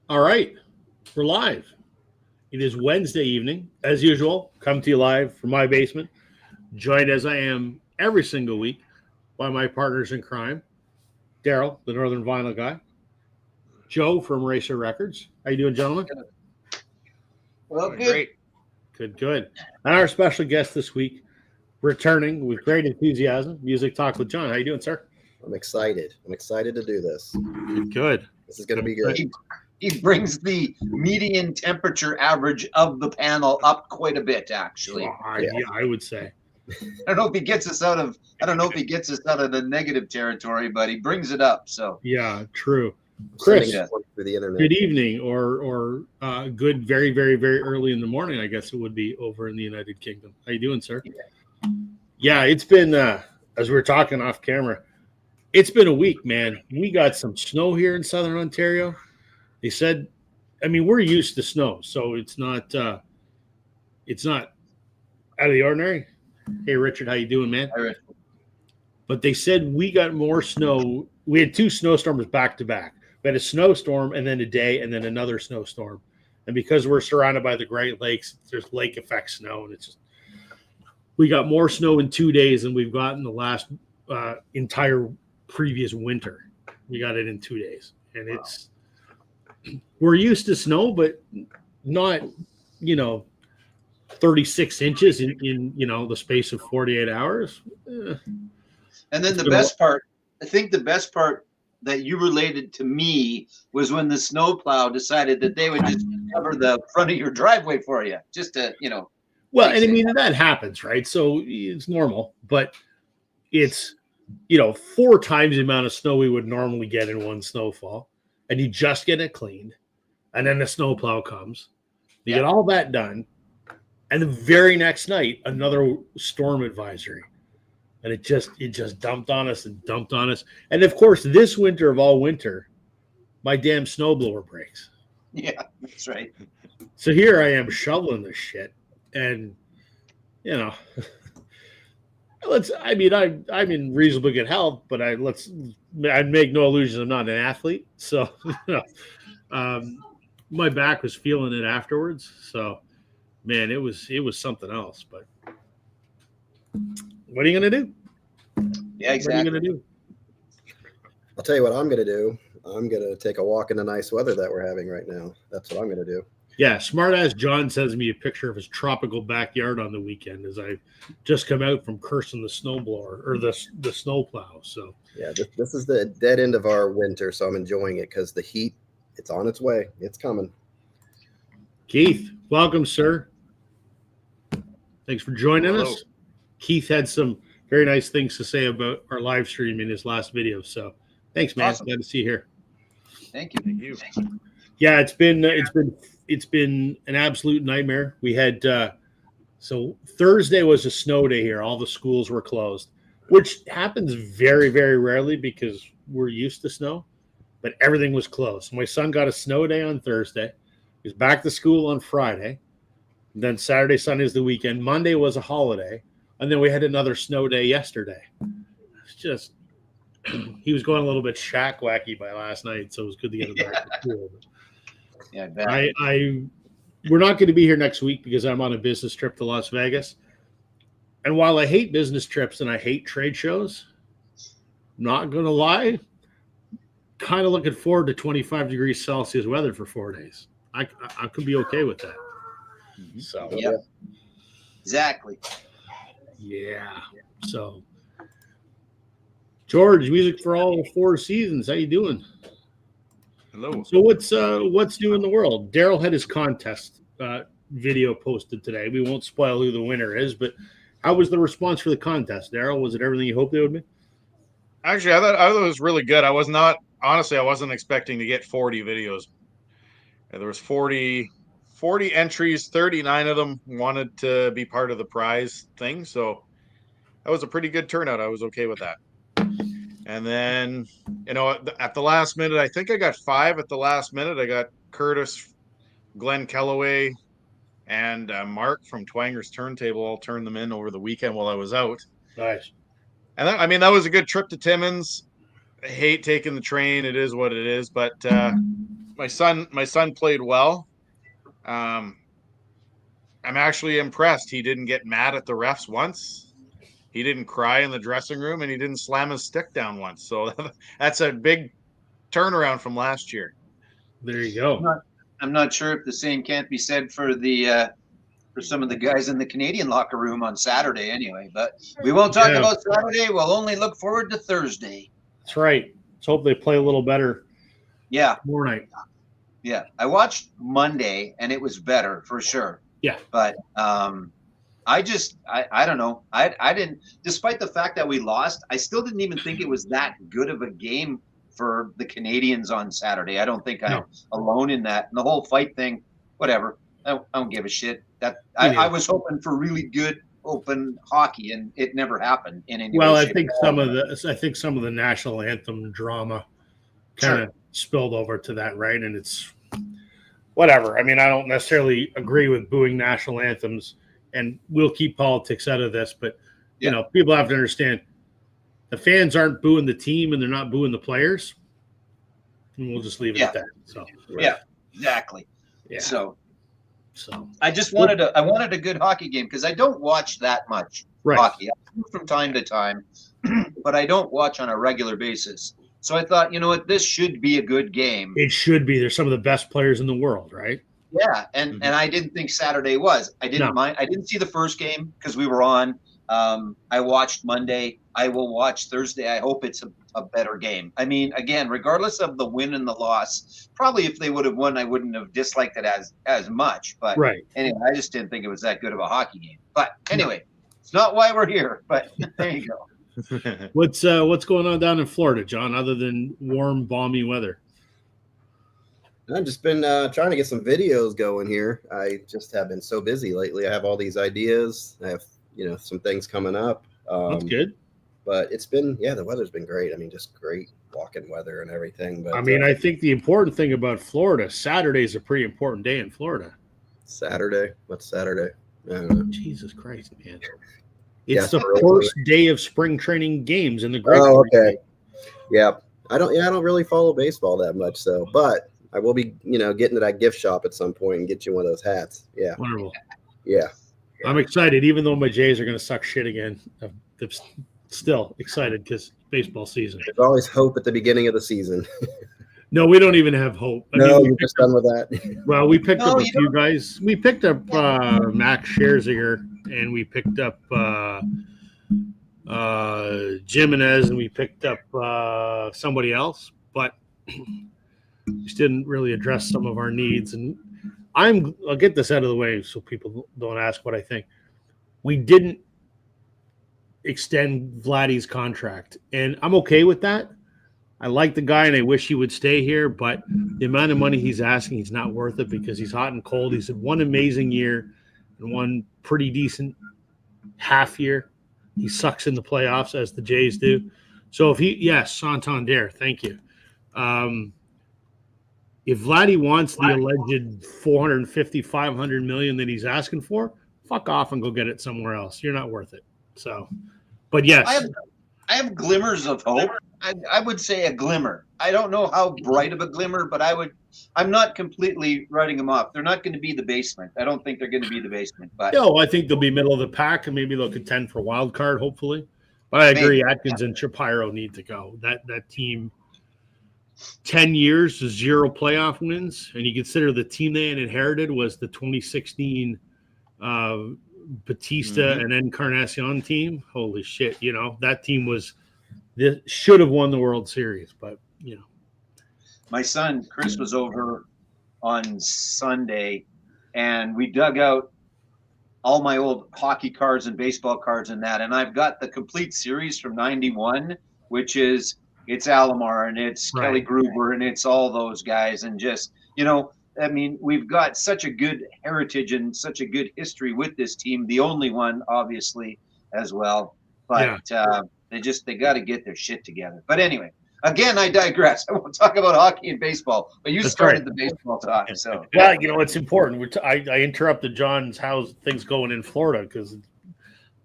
All right, we're live. It is Wednesday evening, as usual. Come to you live from my basement, joined as I am every single week by my partners in crime, Daryl, the Northern Vinyl guy, Joe from Racer Records. How you doing, gentlemen? Well, Doing good. great. Good, good. And our special guest this week, returning with great enthusiasm, Music Talk with John. How you doing, sir? I'm excited. I'm excited to do this. Good, good. This is going to be good. He brings the median temperature average of the panel up quite a bit, actually. I would say. I don't know if he gets us out of the negative territory, but he brings it up. So Yeah, true. Chris, Sending support through the internet. good evening or good very very very early in the morning, I guess it would be over in the United Kingdom. How you doing, sir? Yeah, it's been as we were talking off camera, it's been a week, man. We got some snow here in southern Ontario. They said, I mean, we're used to snow, so it's not out of the ordinary. Hey Richard, how you doing, man? But they said we got more snow. We had two snowstorms back to back. We had a snowstorm and then a day and then another snowstorm. And because we're surrounded by the Great Lakes, there's lake effect snow. And it's just, we got more snow in 2 days than we've gotten the last entire previous winter. We got it in 2 days. And it's, we're used to snow, but not, 36 inches in the space of 48 hours. and then the best part, I think the best part that you related to me was when the snowplow decided that they would just cover the front of your driveway for you, just to, Well, and I mean, that happens, right? So it's normal, but it's, 4 times the amount of snow we would normally get in one snowfall, and you just get it cleaned, and then the snowplow comes. You get all that done, and the very next night, another storm advisory. And it just dumped on us and dumped on us. And of course, this winter of all winter, my damn snowblower breaks. Yeah, that's right. So here I am shoveling this shit. And, I'm in reasonably good health, but I make no illusions I'm not an athlete. So, my back was feeling it afterwards. So, man, it was something else. But what are you going to do? Yeah, exactly. What are you going to do? I'll tell you what I'm going to do. I'm going to take a walk in the nice weather that we're having right now. That's what I'm going to do. Yeah, smart ass John sends me a picture of his tropical backyard on the weekend as I just come out from cursing the snowblower or the snowplow. So yeah, this is the dead end of our winter, so I'm enjoying it because the heat, it's on its way. It's coming. Keith, welcome, sir. Thanks for joining Hello. us. Keith had some very nice things to say about our live stream in his last video. So thanks, man. Awesome. Glad to see you here. Thank you. Thank you. Yeah, it's been an absolute nightmare. We had so Thursday was a snow day here. All the schools were closed, which happens very, very rarely because we're used to snow. But everything was closed. My son got a snow day on Thursday. He was back to school on Friday. And then Saturday, Sunday is the weekend. Monday was a holiday, and then we had another snow day yesterday. It's just he was going a little bit shack wacky by last night, so it was good to get him back to school. Yeah, I bet. We're not going to be here next week because I'm on a business trip to Las Vegas. And while I hate business trips and I hate trade shows, not going to lie, kind of looking forward to 25 degrees Celsius weather for 4 days. I could be okay with that. So, Yep. Exactly. yeah. So, George, music for all 4 seasons. How you doing? Hello. So what's new in the world? Daryl had his contest video posted today. We won't spoil who the winner is, but how was the response for the contest, Daryl? Was it everything you hoped it would be? Actually, I thought it was really good. I wasn't expecting to get 40 videos. There was 40 entries, 39 of them wanted to be part of the prize thing. So that was a pretty good turnout. I was okay with that. And then, at the last minute, I think I got 5 at the last minute. I got Curtis, Glenn Kellaway, and Mark from Twanger's Turntable. I'll turn them in over the weekend while I was out. Nice. And that was a good trip to Timmins. I hate taking the train. It is what it is. But my son played well. I'm actually impressed. He didn't get mad at the refs once. He didn't cry in the dressing room, and he didn't slam his stick down once. So that's a big turnaround from last year. There you go. I'm not sure if the same can't be said for the for some of the guys in the Canadian locker room on Saturday anyway. But we won't talk about Saturday. We'll only look forward to Thursday. That's right. Let's hope they play a little better. Yeah. Tomorrow night. Yeah. I watched Monday and it was better for sure. Yeah. But I don't know. I didn't, despite the fact that we lost, I still didn't even think it was that good of a game for the Canadians on Saturday. I don't think I'm alone in that. And the whole fight thing, whatever. I don't give a shit. I was hoping for really good open hockey, and it never happened in any way. Well, I think some of the national anthem drama kind of spilled over to that, right? And it's whatever. I mean, I don't necessarily agree with booing national anthems, and we'll keep politics out of this, but you know, people have to understand the fans aren't booing the team and they're not booing the players. And we'll just leave it at that. So yeah, exactly. Yeah. So I just wanted a good hockey game because I don't watch that much hockey. I do from time to time, but I don't watch on a regular basis. So I thought, you know what, this should be a good game. It should be. There's some of the best players in the world, right? Yeah, and I didn't think Saturday was. I didn't mind. I didn't see the first game because we were on. I watched Monday. I will watch Thursday. I hope it's a better game. I mean, again, regardless of the win and the loss, probably if they would have won, I wouldn't have disliked it as much. But anyway, I just didn't think it was that good of a hockey game. But anyway, it's not why we're here. But there you go. What's going on down in Florida, John, other than warm, balmy weather? I've just been trying to get some videos going here. I just have been so busy lately. I have all these ideas. I have, some things coming up. That's good. But it's been, the weather's been great. I mean, just great walking weather and everything. But I mean, I think the important thing about Florida, Saturday is a pretty important day in Florida. Saturday? What's Saturday? Jesus Christ, man. It's the first day of spring training games in the Great. Oh, okay. Yeah. I don't really follow baseball that much, but I will be, getting to that gift shop at some point and get you one of those hats. Yeah. Wonderful. Yeah. I'm excited, even though my Jays are going to suck shit again. I'm still excited because baseball season. There's always hope at the beginning of the season. No, we don't even have hope. You're just done with that. Well, we picked up a few guys. We picked up Max Scherzer, and we picked up Jimenez, and we picked up somebody else, but just didn't really address some of our needs. And I'll get this out of the way so people don't ask what I think. We didn't extend Vladdy's contract, and I'm okay with that. I like the guy, and I wish he would stay here, but the amount of money he's asking, he's not worth it because he's hot and cold. He's had one amazing year and one pretty decent half year. He sucks in the playoffs, as the Jays do. So Santander, thank you. If Vladdy wants the alleged 450, 500 million that he's asking for, fuck off and go get it somewhere else. You're not worth it. So, but yes. I have glimmers of hope. I would say a glimmer. I don't know how bright of a glimmer, but I'm not completely writing them off. They're not going to be the basement. I don't think they're going to be the basement. But no, I think they'll be middle of the pack and maybe they'll contend for a wild card, hopefully. But I agree, Atkins and Shapiro need to go. That team, 10 years to 0 playoff wins, and you consider the team they inherited was the 2016 Batista and Encarnacion team. Holy shit, that team should have won the World Series, but my son Chris was over on Sunday, and we dug out all my old hockey cards and baseball cards and that, and I've got the complete series from '91, which is it's Alomar and it's Kelly Gruber and it's all those guys, and just I mean, we've got such a good heritage and such a good history with this team. The only one, obviously, as well. But they got to get their shit together. But anyway, again, I digress. I won't talk about hockey and baseball. But you started the baseball talk, so. Well, it's important. I interrupted John's how's things going in Florida because it's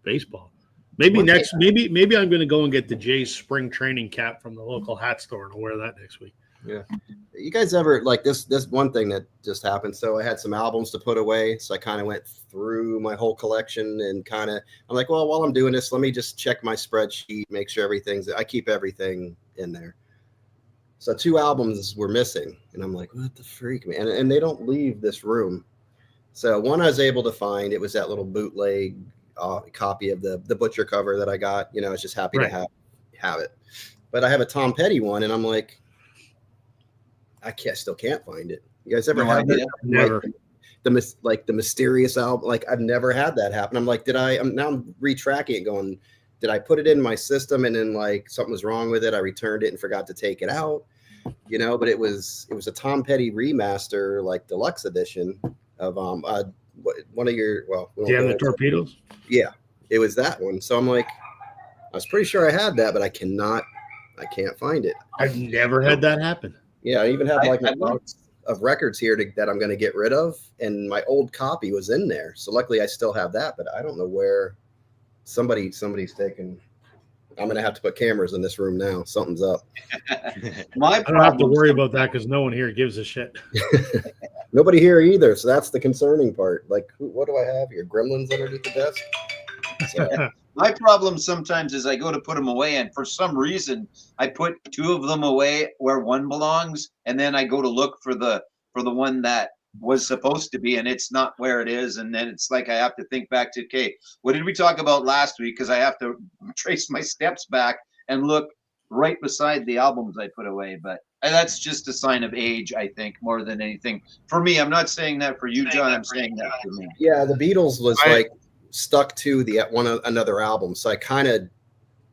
baseball. Maybe I'm going to go and get the Jays spring training cap from the local hat store and I'll wear that next week. Yeah. You guys ever like this one thing that just happened? So I had some albums to put away. So I kind of went through my whole collection and I'm like, well, while I'm doing this, let me just check my spreadsheet, make sure I keep everything in there. So 2 albums were missing. And I'm like, what the freak, man? And they don't leave this room. So one I was able to find, it was that little bootleg copy of the Butcher cover that I got. I was just happy to have it. But I have a Tom Petty one, and I'm like, still can't find it. You guys ever had that? Never. Like the mysterious album. Like I've never had that happen. I'm like, I'm retracking it, going, did I put it in my system and then like something was wrong with it? I returned it and forgot to take it out. But it was a Tom Petty remaster, like deluxe edition of one of your Damn the Torpedoes. Yeah, it was that one. So I'm like, I was pretty sure I had that, but I can't find it. I've never had that happen. Yeah, I even have like a box of records here that I'm going to get rid of, and my old copy was in there. So luckily, I still have that, but I don't know where somebody's taken. I'm going to have to put cameras in this room now. Something's up. I don't have to worry about that because no one here gives a shit. Nobody here either. So that's the concerning part. Like, what do I have here? Gremlins underneath the desk? So. My problem sometimes is I go to put them away, and for some reason I put 2 of them away where one belongs, and then I go to look for the one that was supposed to be, and it's not where it is, and then it's like I have to think back to, okay, what did we talk about last week? Because I have to trace my steps back and look right beside the albums I put away. But that's just a sign of age, I think, more than anything. For me, I'm not saying that for you, John. I'm saying that for me. Yeah, the Beatles was stuck to another album, so I kind of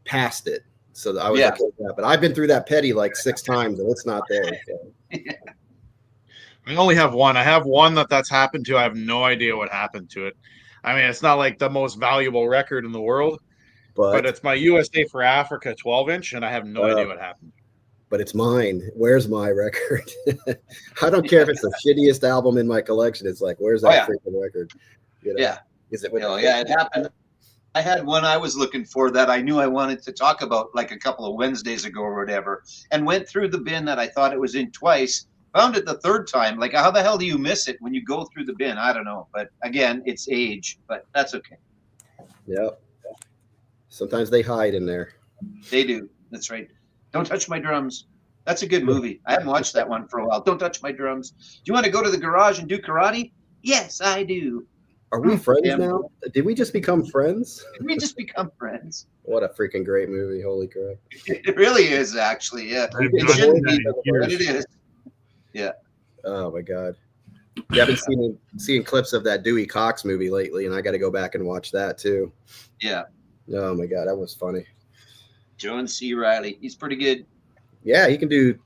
passed it. So I was okay with that. But I've been through that Petty like 6 times, and it's not there. So. I only have one. I have one that's happened to. I have no idea what happened to it. I mean, it's not like the most valuable record in the world, but it's my USA for Africa 12-inch, and I have no idea what happened. But it's mine. Where's my record? I don't care if it's the shittiest album in my collection. It's like, where's that freaking record? Yeah. Is it? It happened. I had one I was looking for that I knew I wanted to talk about like a couple of Wednesdays ago or whatever, and went through the bin that I thought it was in twice, found it the 3rd time. Like, how the hell do you miss it when you go through the bin? I don't know. But again, it's age, but that's okay. Yep. Sometimes they hide in there. They do. That's right. Don't Touch My Drums. That's a good movie. I haven't watched that one for a while. Don't Touch My Drums. Do you want to go to the garage and do karate? Yes, I do. Are we friends now? Did we just become friends? Did we just become friends? What a freaking great movie. Holy crap. It really is, actually. Yeah. It shouldn't be, but it is. Yeah. Oh, my God. Yeah, I've been seeing clips of that Dewey Cox movie lately, and I got to go back and watch that, too. Yeah. Oh, my God. That was funny. John C. Reilly. He's pretty good. Yeah, he can do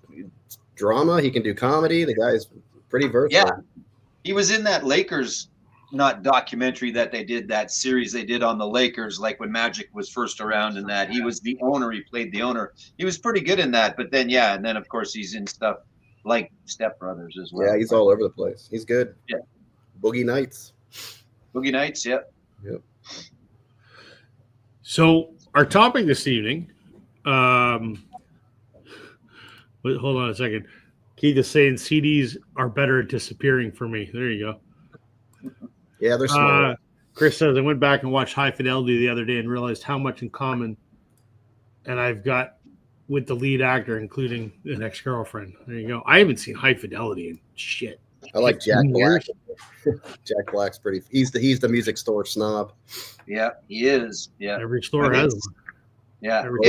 drama. He can do comedy. The guy's pretty versatile. Yeah. He was in that Lakers not documentary that they did, that series they did on the Lakers, like when Magic was first around, and that he was the owner. He played the owner. He was pretty good in that. But then, and then of course he's in stuff like Step Brothers as well. Yeah, he's all over the place. He's good. Yeah. Boogie Nights. Boogie Nights. Yep. So our topic this evening, hold on a second. Keith is saying CDs are better at disappearing for me. There you go. Yeah, they're smart. Chris says, I went back and watched High Fidelity the other day and realized how much in common and I've got with the lead actor, including an ex-girlfriend. There you go. I haven't seen High Fidelity in shit. I like Jack Black. Jack Black's pretty. He's the music store snob. Yeah, he is. Yeah, every store has one. Yeah, Every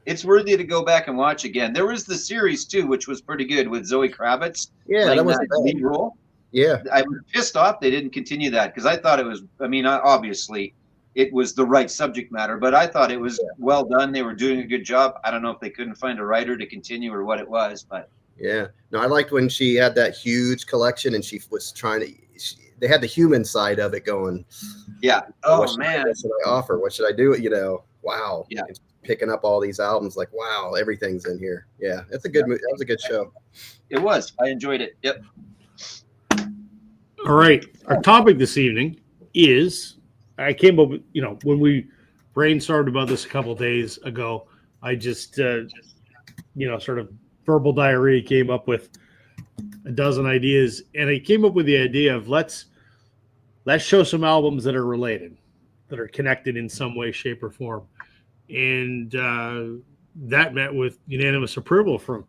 it's worthy to go back and watch again. There was the series too, which was pretty good with Zoe Kravitz. Yeah, that was the lead role. Yeah, I was pissed off they didn't continue that because I thought it was. I mean, obviously, it was the right subject matter, but I thought it was well done. They were doing a good job. I don't know if they couldn't find a writer to continue or what it was, but yeah. No, I liked when she had that huge collection and she was trying to. They had the human side of it going. Yeah. Oh what man. What should I offer? What should I do? Wow. Yeah. And picking up all these albums, like wow, everything's in here. Yeah, that's a good movie. That was a good show. It was. I enjoyed it. Yep. All right. Our topic this evening is, I came up with, when we brainstormed about this a couple of days ago, I just, sort of verbal diarrhea came up with a dozen ideas, and I came up with the idea of let's show some albums that are related, that are connected in some way, shape, or form, and that met with unanimous approval from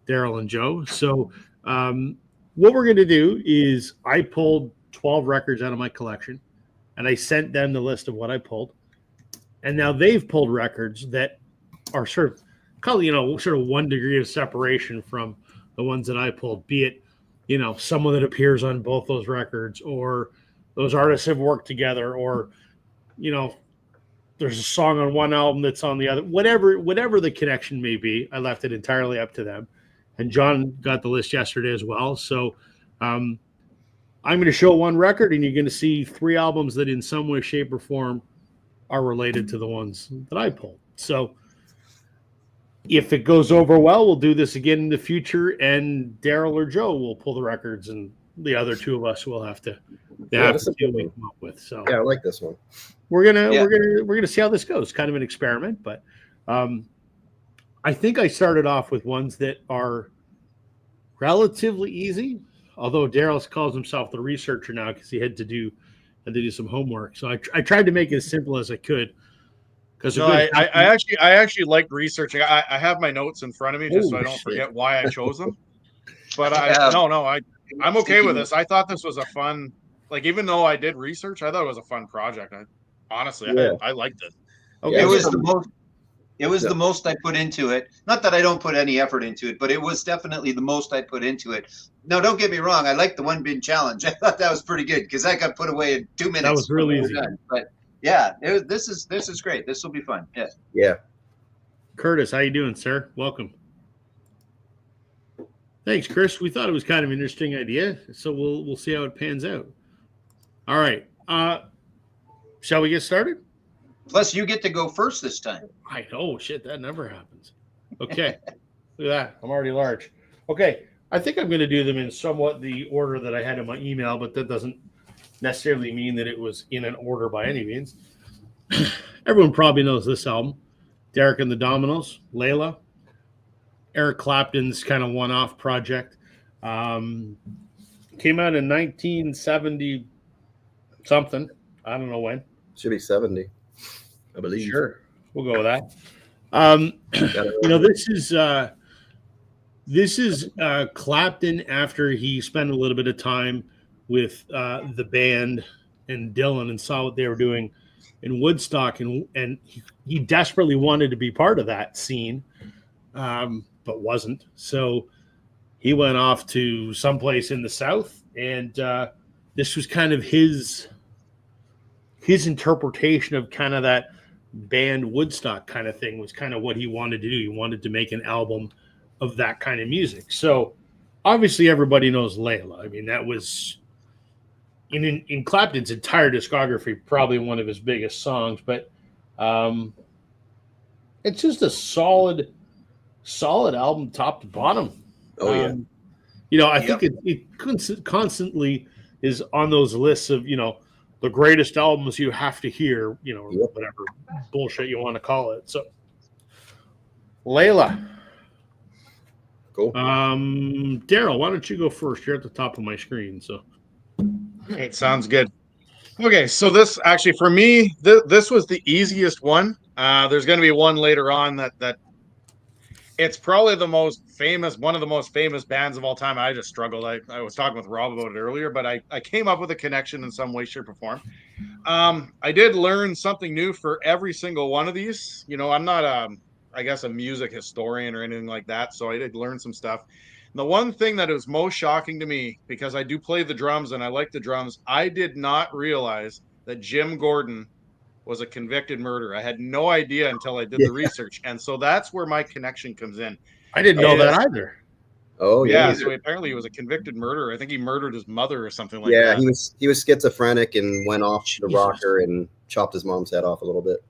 Daryl and Joe. So what we're going to do is I pulled 12 records out of my collection, and I sent them the list of what I pulled, and now they've pulled records that are sort of sort of 1 degree of separation from the ones that I pulled, be it, someone that appears on both those records, or those artists have worked together, or, there's a song on one album that's on the other, whatever the connection may be. I left it entirely up to them. And John got the list yesterday as well. So I'm going to show one record, and you're going to see 3 albums that in some way, shape, or form are related to the ones that I pulled. So if it goes over well, we'll do this again in the future, and Daryl or Joe will pull the records, and the other 2 of us will have to see what we come up with. So yeah, I like this one. We're gonna see how this goes. Kind of an experiment, but I think I started off with ones that are relatively easy. Although Daryl calls himself the researcher now because he had to do some homework. So I tried to make it as simple as I could. Because I actually like researching. I have my notes in front of me just so I don't forget why I chose them. But I'm okay with this. I thought this was a fun, even though I did research, I thought it was a fun project. I liked it. Okay. It was the most I put into it. Not that I don't put any effort into it, but it was definitely the most I put into it. Now, don't get me wrong. I like the 1 bin challenge. I thought that was pretty good because I got put away in 2 minutes. That was really easy. But yeah, this is great. This will be fun. Yeah. Yeah. Curtis, how you doing, sir? Welcome. Thanks, Chris. We thought it was kind of an interesting idea, so we'll see how it pans out. All right. Shall we get started? Plus, you get to go first this time. I know. Shit, that never happens. Okay. Look at that. I'm already large. Okay. I think I'm going to do them in somewhat the order that I had in my email, but that doesn't necessarily mean that it was in an order by any means. Everyone probably knows this album. Derek and the Dominos, Layla. Eric Clapton's kind of one-off project. Came out in 1970 something. I don't know when. Should be 70, I believe. Sure. We'll go with that. This is Clapton after he spent a little bit of time with the band and Dylan and saw what they were doing in Woodstock, and he desperately wanted to be part of that scene, but wasn't. So he went off to someplace in the South, and this was kind of his interpretation of kind of that band Woodstock kind of thing, was kind of what he wanted to do. He wanted to make an album of that kind of music. So obviously everybody knows Layla. I mean, that was in Clapton's entire discography, probably one of his biggest songs, but it's just a solid album top to bottom. Oh yeah. I think it constantly is on those lists of, the greatest albums you have to hear, whatever bullshit you want to call it. So Layla. Cool. Daryl, why don't you go first? You're at the top of my screen. So it sounds good. Okay, so this actually for me, this was the easiest one. There's going to be one later on that it's probably one of the most famous bands of all time. I just struggled. I was talking with Rob about it earlier, but I came up with a connection in some way, shape, or form. I did learn something new for every single one of these. I'm not a music historian or anything like that, so I did learn some stuff. And the one thing that is most shocking to me, because I do play the drums and I like the drums, I did not realize that Jim Gordon was a convicted murderer. I had no idea until I did the research. And so that's where my connection comes in. I didn't know that either. Oh yeah. So apparently he was a convicted murderer. I think he murdered his mother or something like that. Yeah, he was schizophrenic and went off the rocker and chopped his mom's head off a little bit.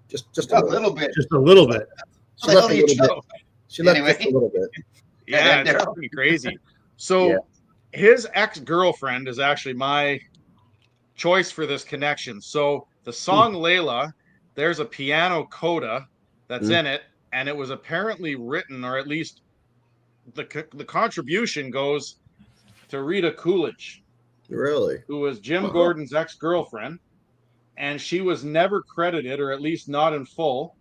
Just a little bit. Just a little bit. She left a little bit. She left just a little bit. Yeah, it's pretty crazy. So his ex-girlfriend is actually my choice for this connection. So the song Layla, there's a piano coda that's in it, and it was apparently written, or at least the contribution goes to Rita Coolidge, Really? who was Jim Gordon's ex-girlfriend, and she was never credited, or at least not in full.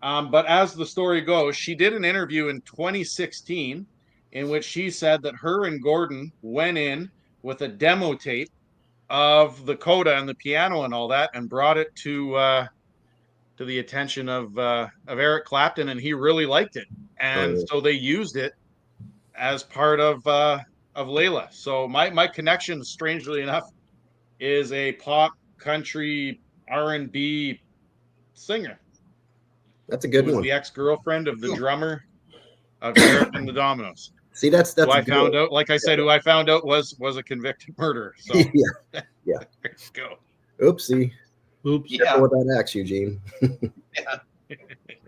But as the story goes, she did an interview in 2016 in which she said that her and Gordon went in with a demo tape of the coda and the piano and all that, and brought it to the attention of Eric Clapton, and he really liked it, and so they used it as part of Layla. So my connection, strangely enough, is a pop, country, R&B singer. That's a good Who was one. the ex-girlfriend of the drummer of Eric and the Dominoes. See, that's who I found out, like I said, who I found out was a convicted murderer. So yeah. there you go. Oopsie. Oops. Yeah. With that axe, Eugene. Yeah.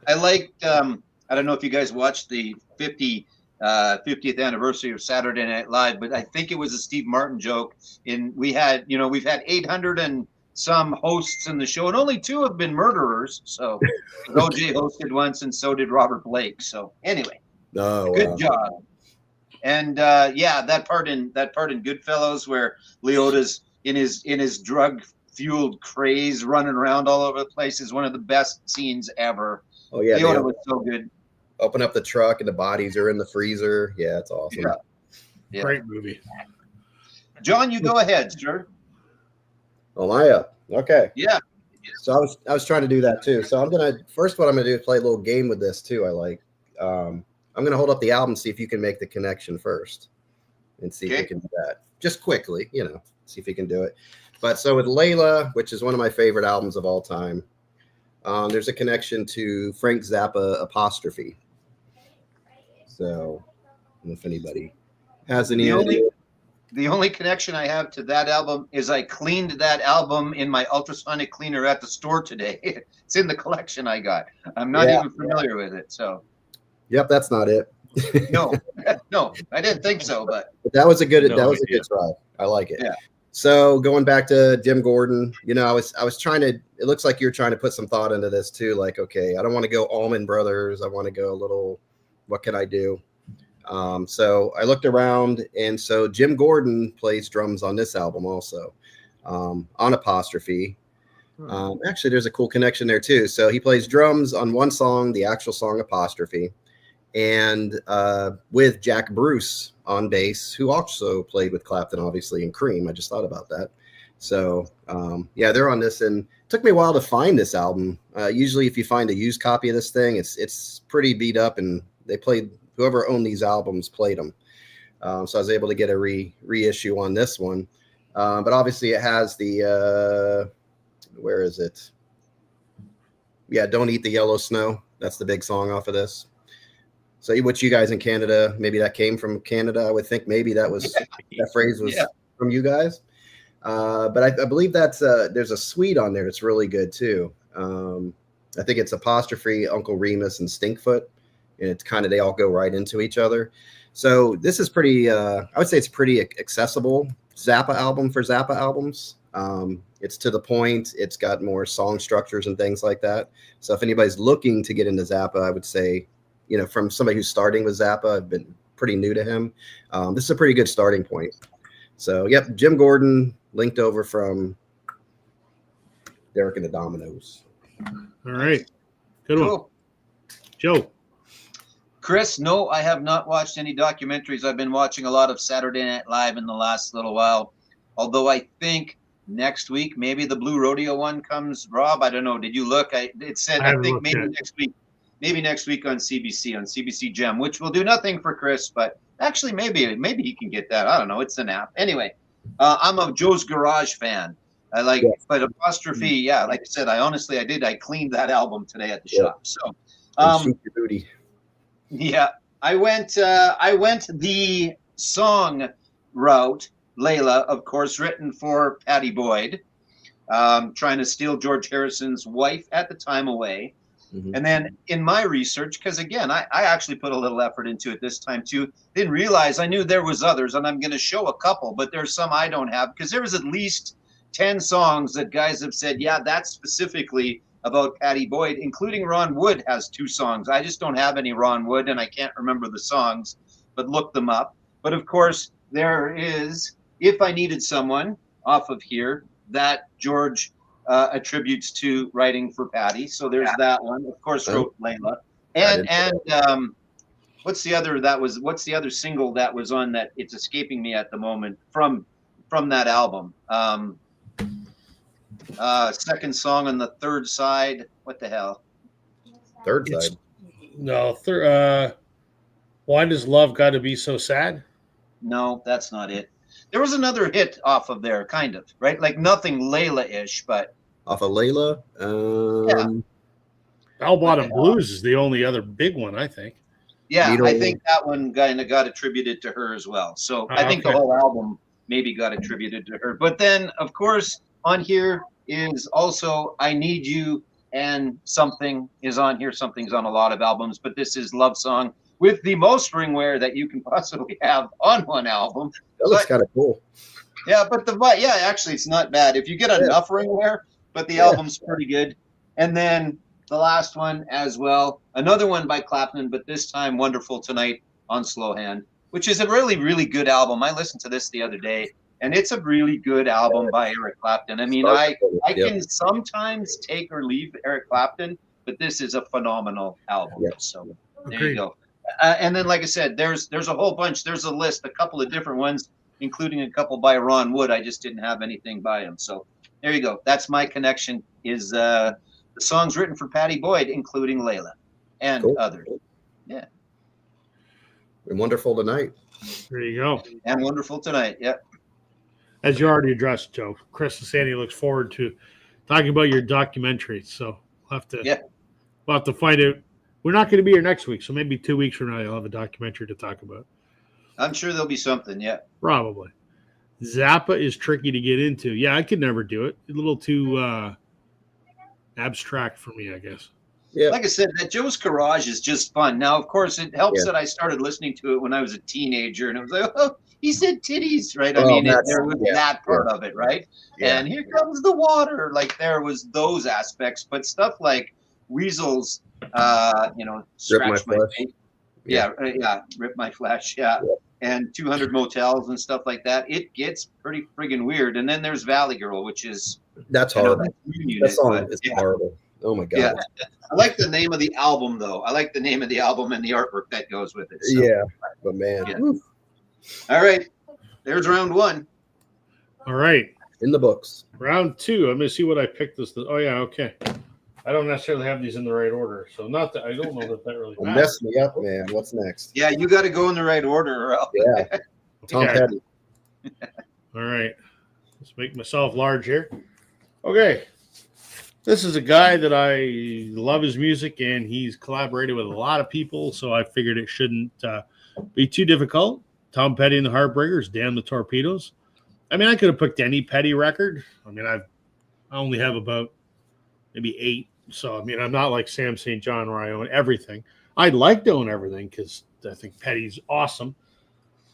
I liked. I don't know if you guys watched the 50th anniversary of Saturday Night Live, but I think it was a Steve Martin joke. We've had 800 and some hosts in the show, and only 2 have been murderers. So OJ hosted once, and so did Robert Blake. So anyway, good job. And that part in Goodfellas where Leota's in his drug-fueled craze running around all over the place is one of the best scenes ever. Oh yeah, Leota was so good. Open up the truck and the bodies are in the freezer. Yeah, it's awesome. Yeah. Great movie. John, you go ahead, sir. Oh, am I up? Okay. Yeah. So I was trying to do that too. So what I'm gonna do is play a little game with this too. I'm gonna hold up the album, see if you can make the connection first, and see if you can do that. Just quickly, see if you can do it. But so with Layla, which is one of my favorite albums of all time, there's a connection to Frank Zappa Apostrophe. So I don't know if anybody has any idea. The only connection I have to that album is I cleaned that album in my ultrasonic cleaner at the store today. It's in the collection I got. I'm not even familiar with it. So. Yep, that's not it. No, I didn't think so, but that was a good good try. I like it. Yeah. So going back to Jim Gordon, I was trying to. It looks like you're trying to put some thought into this too. Like, okay, I don't want to go Allman Brothers. I want to go a little. What can I do? So I looked around, and so Jim Gordon plays drums on this album also, on Apostrophe. Actually, there's a cool connection there too. So he plays drums on one song, the actual song Apostrophe, and with Jack Bruce on bass, who also played with Clapton, obviously, in Cream. I just thought about that. So they're on this, and it took me a while to find this album. Usually, if you find a used copy of this thing, it's pretty beat up, and they played. Whoever owned these albums played them. So I was able to get a reissue on this one. But obviously it has the, where is it? Yeah, Don't Eat the Yellow Snow. That's the big song off of this. So what you guys in Canada, maybe that came from Canada. I would think maybe that phrase was from you guys. But I believe that's there's a suite on there that's really good too. I think it's Apostrophe, Uncle Remus, and Stinkfoot. And it's kind of, they all go right into each other. So this is pretty, I would say it's pretty accessible Zappa album for Zappa albums. It's to the point. It's got more song structures and things like that. So if anybody's looking to get into Zappa, I would say, from somebody who's starting with Zappa, I've been pretty new to him. This is a pretty good starting point. So, yep, Jim Gordon linked over from Derek and the Dominoes. All right. Good one. Joe. Chris, no, I have not watched any documentaries. I've been watching a lot of Saturday Night Live in the last little while. Although I think next week, maybe the Blue Rodeo one comes. Rob, I don't know. Did you look? It said, I think maybe next week. Maybe next week on CBC Gem, which will do nothing for Chris, but actually maybe he can get that. I don't know. It's an app. Anyway, I'm a Joe's Garage fan. I like, but Apostrophe, like I said, I cleaned that album today at the shop. So, yeah, I went the song route. Layla, of course, written for Pattie Boyd, trying to steal George Harrison's wife at the time away. Mm-hmm. And then in my research, because again, I actually put a little effort into it this time too. Didn't realize, I knew there was others, and I'm going to show a couple, but there's some I don't have, because there was at least 10 songs that guys have said, yeah, that's specifically about Pattie Boyd, including Ron Wood has 2 songs. I just don't have any Ron Wood, and I can't remember the songs. but look them up. But of course, there is If I Needed Someone off of here that George attributes to writing for Patty. So there's that one. Of course, wrote Layla. And what's the other single that was on that? It's escaping me at the moment from that album. Second song on the third side. What the hell? Third side. No, why does love got to be so sad? No, that's not it. There was another hit off of there, kind of, right? Like nothing Layla-ish, but Off of Layla. Bell Bottom Blues is the only other big one, I think. yeah, Needle. I think that one kind of got attributed to her as well. So I think the okay. whole album maybe got attributed to her. But then, of course, on here is also I Need You, and Something is on here. Something's on a lot of albums, but this is Love Song with the most ring wear that you can possibly have on one album. That looks kind of cool. Yeah, actually, it's not bad if you get enough ring wear. But the album's pretty good. And then the last one as well, another one by Clapton, but this time Wonderful Tonight on Slow Hand, which is a really, really good album. I listened to this the other day, and it's a really good album by Eric Clapton. I mean, I can sometimes take or leave Eric Clapton, but this is a phenomenal album. Yeah. So there you go. And then, like I said, there's a whole bunch. There's a list, a couple of different ones, including a couple by Ron Wood. I just didn't have anything by him. So there you go. That's my connection, is the songs written for Patty Boyd, including Layla and others. Yeah. And Wonderful Tonight. There you go. And Wonderful Tonight. Yeah. As you already addressed, Joe, Chris and Sandy looks forward to talking about your documentary. So we'll have to find out. We're not going to be here next week, so maybe 2 weeks from now you'll have a documentary to talk about. I'm sure there'll be something. Yeah. Probably. Zappa is tricky to get into. Yeah, I could never do it. A little too abstract for me, I guess. Yeah. Like I said, that Joe's Garage is just fun. Now, of course, it helps that I started listening to it when I was a teenager, and it was like, oh, he said titties, right? I mean, there was that part of it, right? Yeah. And here comes the water. Like, there was those aspects, but stuff like Weasel's, Scratch My Face. Yeah, Rip My Flesh, and 200 Motels and stuff like that. It gets pretty friggin' weird. And then there's Valley Girl, which is... That's horrible. That song is horrible. Oh, my God. Yeah. I like the name of the album, though. I like the name of the album and the artwork that goes with it. So. Yeah, but man. Yeah. All right. There's round one. All right. In the books. Round two. I'm going to see what I picked this. Oh, yeah, okay. I don't necessarily have these in the right order, so not that I don't know that really matters. Mess me up, man. What's next? Yeah, you got to go in the right order. Or else. Yeah. Tom Petty. All right. Let's make myself large here. Okay. This is a guy that I love his music, and he's collaborated with a lot of people, so I figured it shouldn't be too difficult. Tom Petty and the Heartbreakers, Damn the Torpedoes. I mean, I could have picked any Petty record. I mean, I only have about maybe 8. So, I mean, I'm not like Sam St. John where I own everything. I'd like to own everything because I think Petty's awesome.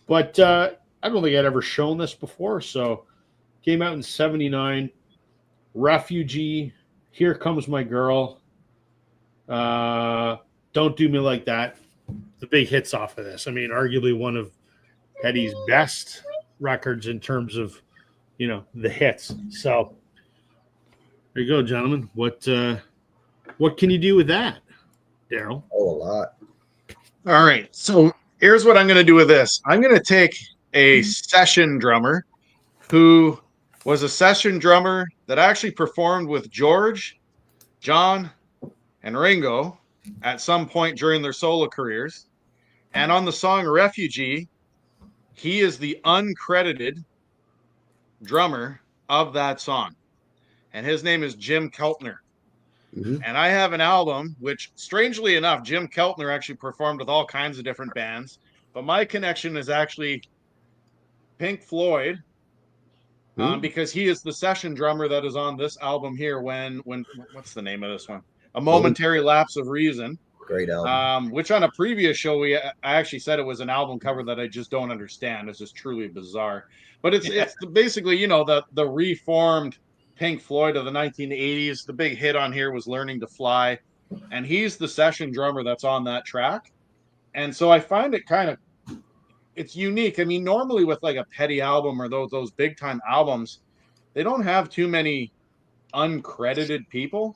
But I don't think I'd ever shown this before. So, came out in 79. Refugee, Here Comes My Girl, Don't Do Me Like That. The big hits off of this. I mean, arguably one of Petty's best records in terms of, the hits. So, there you go, gentlemen. What can you do with that, Daryl? Oh, a lot. All right. So here's what I'm going to do with this. I'm going to take a session drummer who was a session drummer that actually performed with George, John, and Ringo at some point during their solo careers. And on the song Refugee, he is the uncredited drummer of that song. And his name is Jim Keltner. Mm-hmm. And I have an album, which strangely enough, Jim Keltner actually performed with all kinds of different bands. But my connection is actually Pink Floyd, because he is the session drummer that is on this album here. When what's the name of this one? A Momentary Lapse of Reason. Great album. Which on a previous show, I actually said it was an album cover that I just don't understand. It's just truly bizarre. But it's basically, the reformed Pink Floyd of the 1980s. The big hit on here was Learning to Fly, and he's the session drummer that's on that track. And so I find it kind of it's unique. I mean, normally with like a Petty album or those big time albums, they don't have too many uncredited people,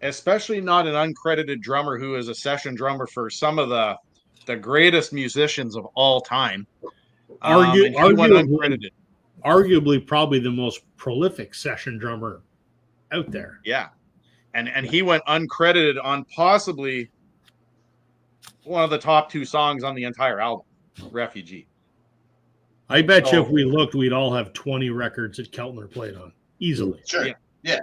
especially not an uncredited drummer who is a session drummer for some of the greatest musicians of all time. And he went uncredited. Arguably, probably the most prolific session drummer out there. Yeah, and he went uncredited on possibly one of the top 2 songs on the entire album, Refugee. I bet you if we looked, we'd all have 20 records that Keltner played on easily. Sure. Yeah,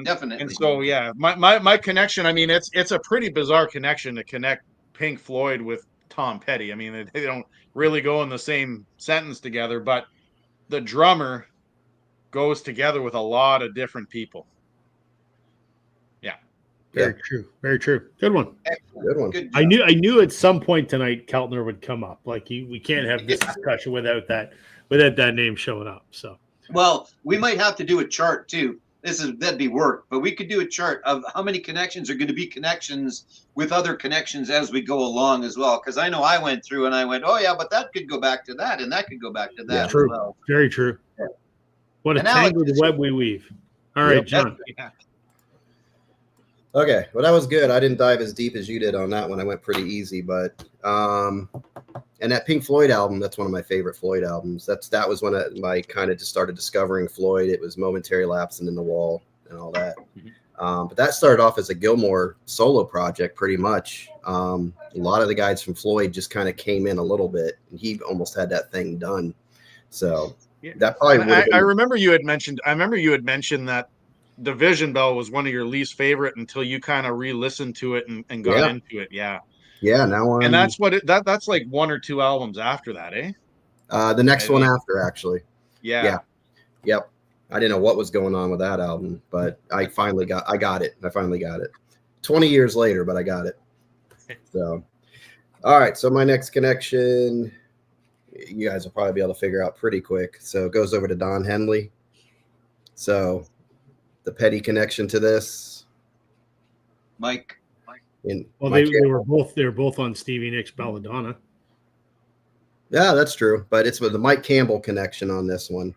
definitely. And so, yeah, my connection, I mean, it's a pretty bizarre connection to connect Pink Floyd with Tom Petty. I mean, they don't really go in the same sentence together, but the drummer goes together with a lot of different people. Yeah. Very true. Very true. Good one. Excellent. Good one. Good I job. knew at some point tonight Keltner would come up. Like we can't have this discussion without that name showing up. So Well, we might have to do a chart too. That'd be work, but we could do a chart of how many connections are going to be connections with other connections as we go along as well. Because I know I went through and I went, oh yeah, but that could go back to that, and that could go back to that. Yeah, as true. well. Very true. Yeah. What a And Alex, tangled web we weave. All right, John. Yeah. Okay, well, that was good. I didn't dive as deep as you did on that one. I went pretty easy, but and that Pink Floyd album, that's one of my favorite Floyd albums. That was when I kind of just started discovering Floyd. It was Momentary Lapse and In the Wall and all that. But that started off as a Gilmour solo project, pretty much. A lot of the guys from Floyd just kind of came in a little bit, and he almost had that thing done. So that probably would have been. I remember you had mentioned that Division Bell was one of your least favorite until you kind of re-listened to it and got into it. Yeah. Yeah, now and that's what that's like 1 or 2 albums after that, eh? The next one after, actually. Yeah. Yep. I didn't know what was going on with that album, but I finally got it. 20 years later, but I got it. So, all right. So my next connection, you guys will probably be able to figure out pretty quick. So it goes over to Don Henley. So the Petty connection to this. Mike. Well, they were both on Stevie Nicks' Belladonna. Yeah, that's true. But it's with the Mike Campbell connection on this one.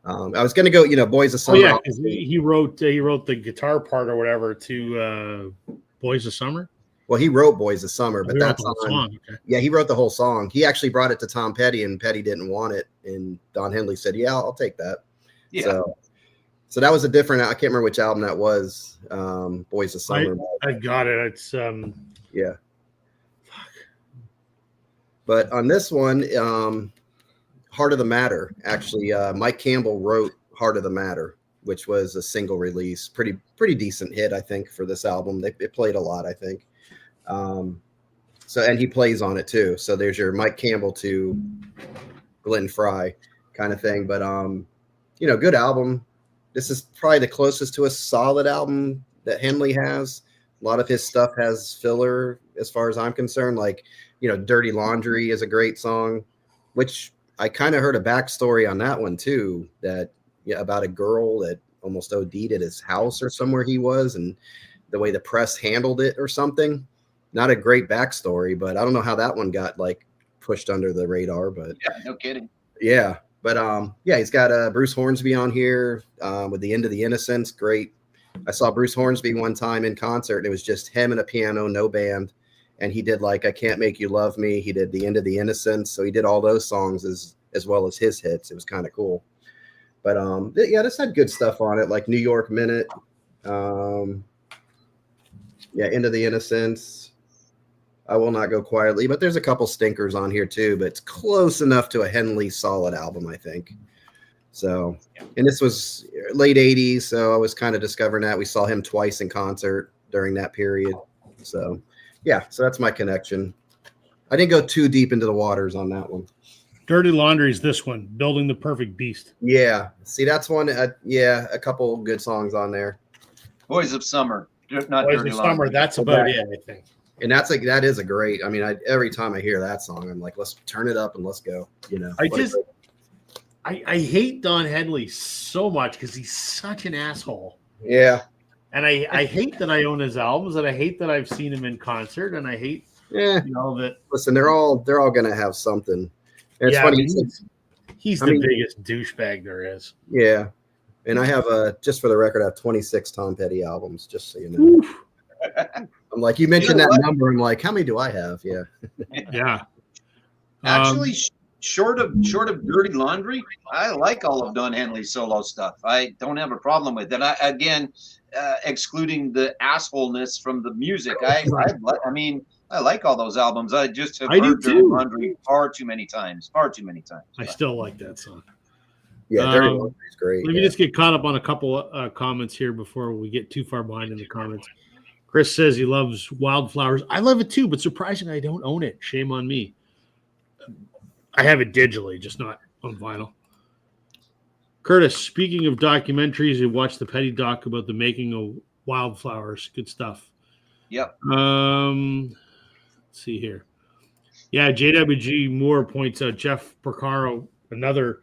I was going to go, Boys of Summer. Oh yeah, because he wrote the guitar part or whatever to Boys of Summer. Well, he wrote Boys of Summer, but that's on. Song. Okay. Yeah, he wrote the whole song. He actually brought it to Tom Petty, and Petty didn't want it, and Don Henley said, "Yeah, I'll take that." Yeah. So that was a different. I can't remember which album that was. Boys of Summer. I got it. It's yeah. But on this one, Heart of the Matter. Actually, Mike Campbell wrote Heart of the Matter, which was a single release, pretty decent hit, I think, for this album. It played a lot, I think. And he plays on it too. So there's your Mike Campbell to Glenn Frey kind of thing. But good album. This is probably the closest to a solid album that Henley has. A lot of his stuff has filler, as far as I'm concerned. Like, Dirty Laundry is a great song, which I kind of heard a backstory on that one too, about a girl that almost OD'd at his house or somewhere he was, and the way the press handled it or something. Not a great backstory, but I don't know how that one got pushed under the radar. But yeah, no kidding. Yeah, but he's got Bruce Hornsby on here with The End of the Innocents. Great. I saw Bruce Hornsby one time in concert, and it was just him and a piano, no band. And he did I Can't Make You Love Me. He did The End of the Innocents. So he did all those songs as well as his hits. It was kind of cool. But this had good stuff on it, like New York Minute. End of the Innocents. I Will Not Go Quietly. But there's a couple stinkers on here too, but it's close enough to a Henley solid album, I think. So, and this was late 80s, so I was kind of discovering that. We saw him twice in concert during that period. So, so that's my connection. I didn't go too deep into the waters on that one. Dirty Laundry is this one, Building the Perfect Beast. Yeah. See, that's one. A couple good songs on there. Boys of Summer. Not Boys Dirty of Laundry. Summer, that's about it, I think. And that is a great, every time I hear that song, I'm like, let's turn it up and let's go, I hate Don Henley so much because he's such an asshole. Yeah. And I hate that I own his albums, and I hate that I've seen him in concert, and I hate that. Listen, they're all going to have something. And it's Yeah, funny. but you said- he's I the mean- biggest douchebag there is. Yeah. And I have just for the record, I have 26 Tom Petty albums, just so you know. Oof. I'm like, you mentioned know that what? number. I'm like, how many do I have? Yeah. Yeah. Actually, short of Dirty Laundry, I like all of Don Henley's solo stuff. I don't have a problem with it. Excluding the assholeness from the music, I mean, I like all those albums. I just have I do heard Dirty too. Laundry far too many times. I still like that song. Yeah. Dirty Um, Laundry is great. Let me yeah. just get caught up on a couple comments here before we get too far behind in the comments. Chris says he loves Wildflowers. I love it too, but surprisingly, I don't own it. Shame on me. I have it digitally, just not on vinyl. Curtis, speaking of documentaries, you watched the Petty doc about the making of Wildflowers. Good stuff. Yep. Let's see here. Yeah, JWG Moore points out Jeff Porcaro, another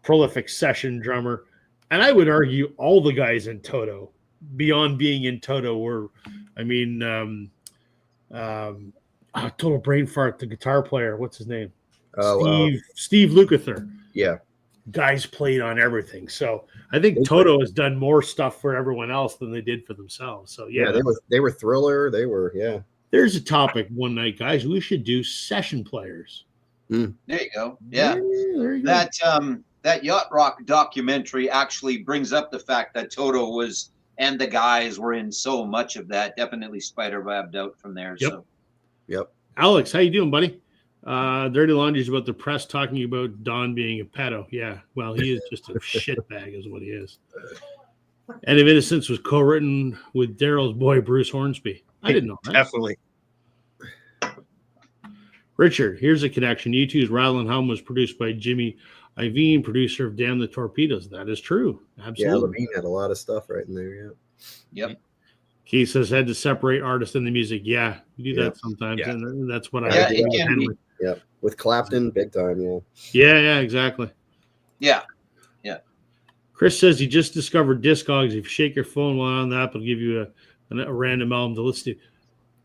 prolific session drummer. And I would argue all the guys in Toto, beyond being in Toto, were, total brain fart, the guitar player. What's his name? Steve Lukather. Yeah. Guys played on everything. So I think Toto has done more stuff for everyone else than they did for themselves. So yeah, they were Thriller. They were, yeah. There's a topic one night, guys. We should do session players. There you go. Yeah. There you go. That Yacht Rock documentary actually brings up the fact that Toto was and the guys were in so much of that. Definitely spider-webbed out from there. Yep. So Yep. Alex, how you doing, buddy? Dirty Laundry is about the press talking about Don being a pedo. Yeah, well, he is just a shitbag is what he is. And of Innocence was co-written with Daryl's boy, Bruce Hornsby. I didn't know that. Definitely. Richard, here's a connection. U2's Rattle and Hum was produced by Jimmy Iovine, producer of Damn the Torpedoes. That is true. Yeah, Absolutely. Levine had a lot of stuff right in there. Yeah. yep. Keith says had to separate artist and the music. Yeah, we do Yeah. that sometimes. Yeah. And that's what Yeah, I do. it can be. Yeah. With Clapton, big time. Yeah. Yeah, exactly. Yeah. Chris says he just discovered Discogs. If you shake your phone while on the app, it'll give you a random album to listen to.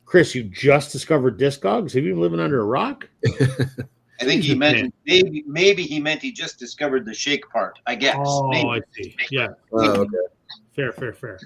Chris, you just discovered Discogs? Have you been living under a rock? I think he meant maybe he meant he just discovered the shake part. I guess. Oh, Maybe. I see. Yeah, Oh, okay. fair.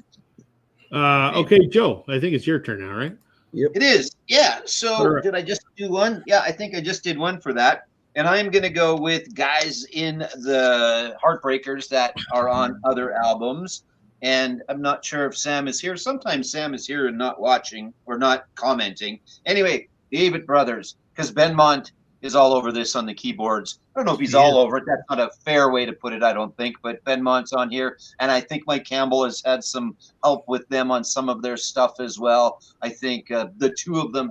Okay, Joe, I think it's your turn now, right? It is. Yeah. So All right. did I just do one? Yeah, I think I just did one for that. And I'm going to go with guys in the Heartbreakers that are on other albums. And I'm not sure if Sam is here. Sometimes Sam is here and not watching or not commenting. Anyway, the Avett Brothers, because Benmont is all over this on the keyboards. I don't know if he's all over it. That's not a fair way to put it, I don't think. But Benmont's on here. And I think Mike Campbell has had some help with them on some of their stuff as well. I think the two of them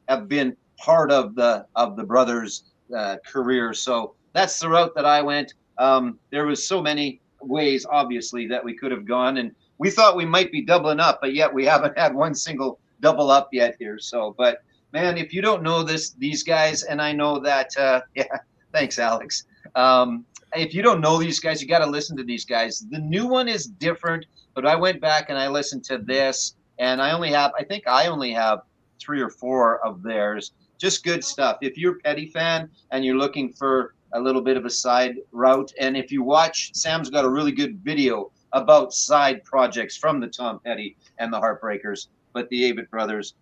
have been part of the brothers' career. So that's the route that I went. There was so many ways, obviously, that we could have gone. And we thought we might be doubling up, but yet we haven't had one single double up yet here. So, but man, if you don't know these guys, and I know that, thanks, Alex. If you don't know these guys, you got to listen to these guys. The new one is different, but I went back and I listened to this, and I think I only have 3 or 4 of theirs. Just good stuff. If you're a Petty fan and you're looking for a little bit of a side route, and if you watch, Sam's got a really good video about side projects from the Tom Petty and the Heartbreakers, but the Avett Brothers,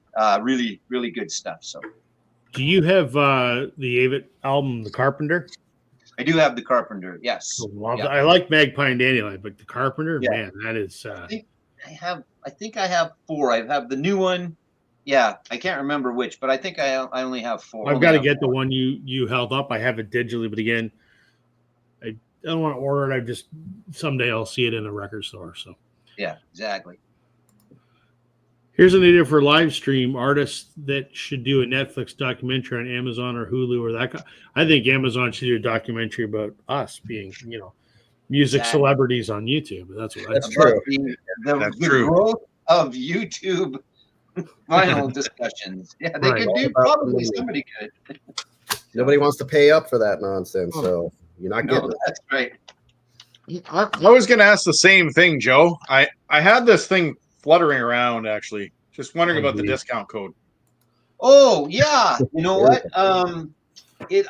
really, really good stuff. So, Do you have the Avett album, The Carpenter? I do have the Carpenter. Yes, I like Magpie and Dandelion, but The Carpenter, Yeah. man, that is. I think I have 4. I have the new one. Yeah, I can't remember which, but I think I only have 4. I've got to get the one you held up. I have it digitally, but again, I don't want to order it. Someday I'll see it in a record store. So Yeah, exactly. here's an idea for a live stream: artists that should do a Netflix documentary on Amazon or Hulu or that. I think Amazon should do a documentary about us being, music Exactly. celebrities on YouTube. That's what That's I true. The true. growth of YouTube vinyl discussions. Yeah, they Right. could do probably somebody good. Nobody wants to pay up for that nonsense, so you're not getting No, it. that's right. I was going to ask the same thing, Joe. I had this thing fluttering around, actually. Just wondering about the discount code. Oh yeah, you know what?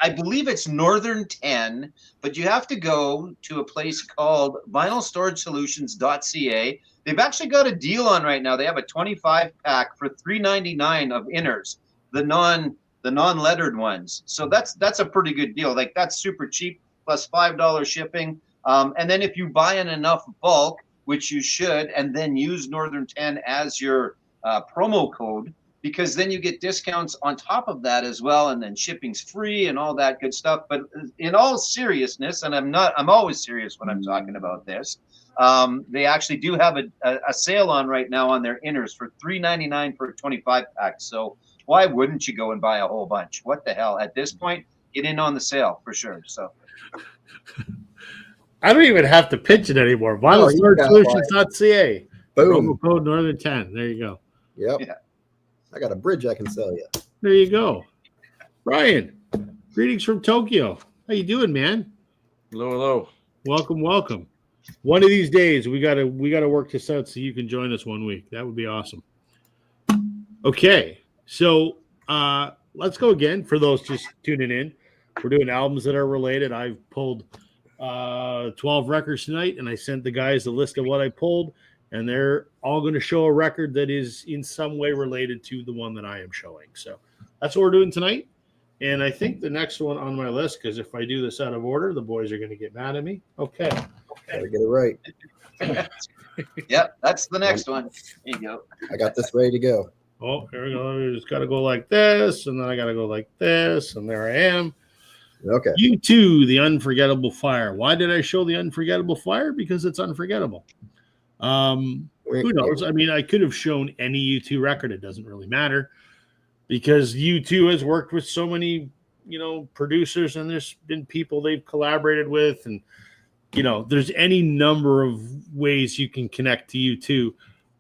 I believe it's Northern 10, but you have to go to a place called vinylstoragesolutions.ca. They've actually got a deal on right now. They have a 25 pack for $3.99 of inners, the non-lettered ones. So that's a pretty good deal. Like that's super cheap, plus $5 shipping. And then if you buy in enough bulk, which you should, and then use Northern 10 as your promo code, because then you get discounts on top of that as well, and then shipping's free and all that good stuff. But in all seriousness, and I'm always serious when I'm talking about this, they actually do have a sale on right now on their inners for $3.99 for a 25 pack. So why wouldn't you go and buy a whole bunch? What the hell? At this point, get in on the sale for sure. So I don't even have to pitch it anymore. VinylStorageSolutions.ca. Boom. Promo code Northern 10. There you go. Yep. Yeah. I got a bridge I can sell you. There you go. Brian, greetings from Tokyo. How you doing, man? Hello, hello. Welcome, welcome. One of these days we gotta work this out so you can join us one week. That would be awesome. Okay, so let's go again. For those just tuning in, we're doing albums that are related. I've pulled 12 records tonight, and I sent the guys a list of what I pulled, and they're all going to show a record that is in some way related to the one that I am showing. So that's what we're doing tonight. And I think the next one on my list, because if I do this out of order, the boys are going to get mad at me. Okay. Gotta get it right. yep, that's the next one. There you go. I got this ready to go. Oh, here we go. I just got to go like this, and then I got to go like this, and there I am. Okay. U2, The Unforgettable Fire. Why did I show The Unforgettable Fire? Because it's unforgettable. Who knows? I mean, I could have shown any U2 record. It doesn't really matter because U2 has worked with so many, producers, and there's been people they've collaborated with, and there's any number of ways you can connect to U2.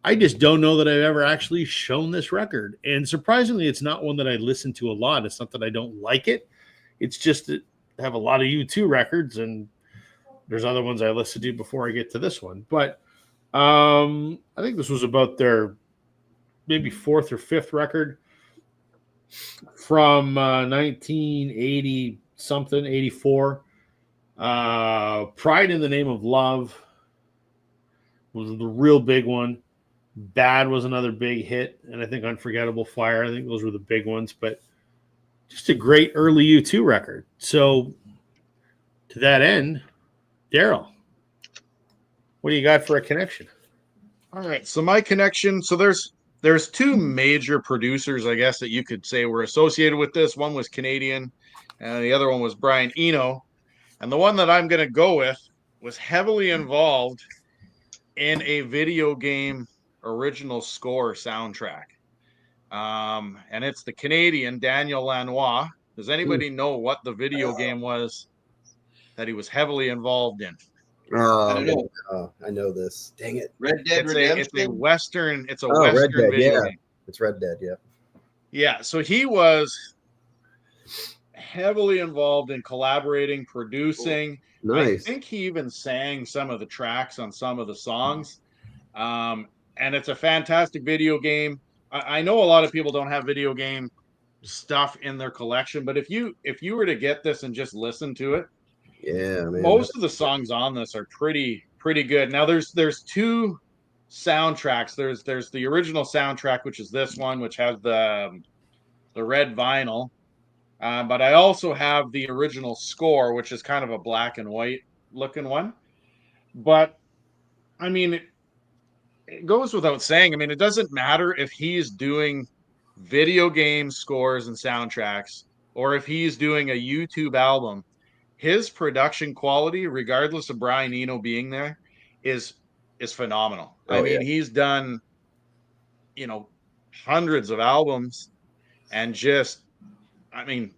I just don't know that I've ever actually shown this record, and surprisingly, it's not one that I listen to a lot. It's not that I don't like it. It's just that I have a lot of U2 records, and there's other ones I listen to before I get to this one. But I think this was about their maybe fourth or fifth record from 1980 something, 84. Pride in the Name of Love was the real big one. Bad was another big hit, and I think Unforgettable Fire. I think those were the big ones, but just a great early U2 record. So to that end, Daryl, what do you got for a connection? All right. So my connection, so there's two major producers, I guess, that you could say were associated with this. One was Canadian, and the other one was Brian Eno. And the one that I'm going to go with was heavily involved in a video game original score soundtrack. And it's the Canadian Daniel Lanois. Does anybody know what the video game was that he was heavily involved in? I don't know. I know this. Dang it. Red Dead Redemption. It's a Western. It's a Red Western Dead, video game. It's Red Dead, yeah. Yeah. So he was heavily involved in collaborating, producing. Nice. I think he even sang some of the tracks on some of the songs. And it's a fantastic video game. I know a lot of people don't have video game stuff in their collection, but if you were to get this and just listen to it, yeah, man. Most of the songs on this are pretty good. Now there's two soundtracks. There's the original soundtrack, which is this one, which has the red vinyl. But I also have the original score, which is kind of a black and white looking one. But I mean, it goes without saying. I mean, it doesn't matter if he's doing video game scores and soundtracks, or if he's doing a YouTube album. His production quality, regardless of Brian Eno being there, is phenomenal. I mean, he's done, hundreds of albums, and just, I mean,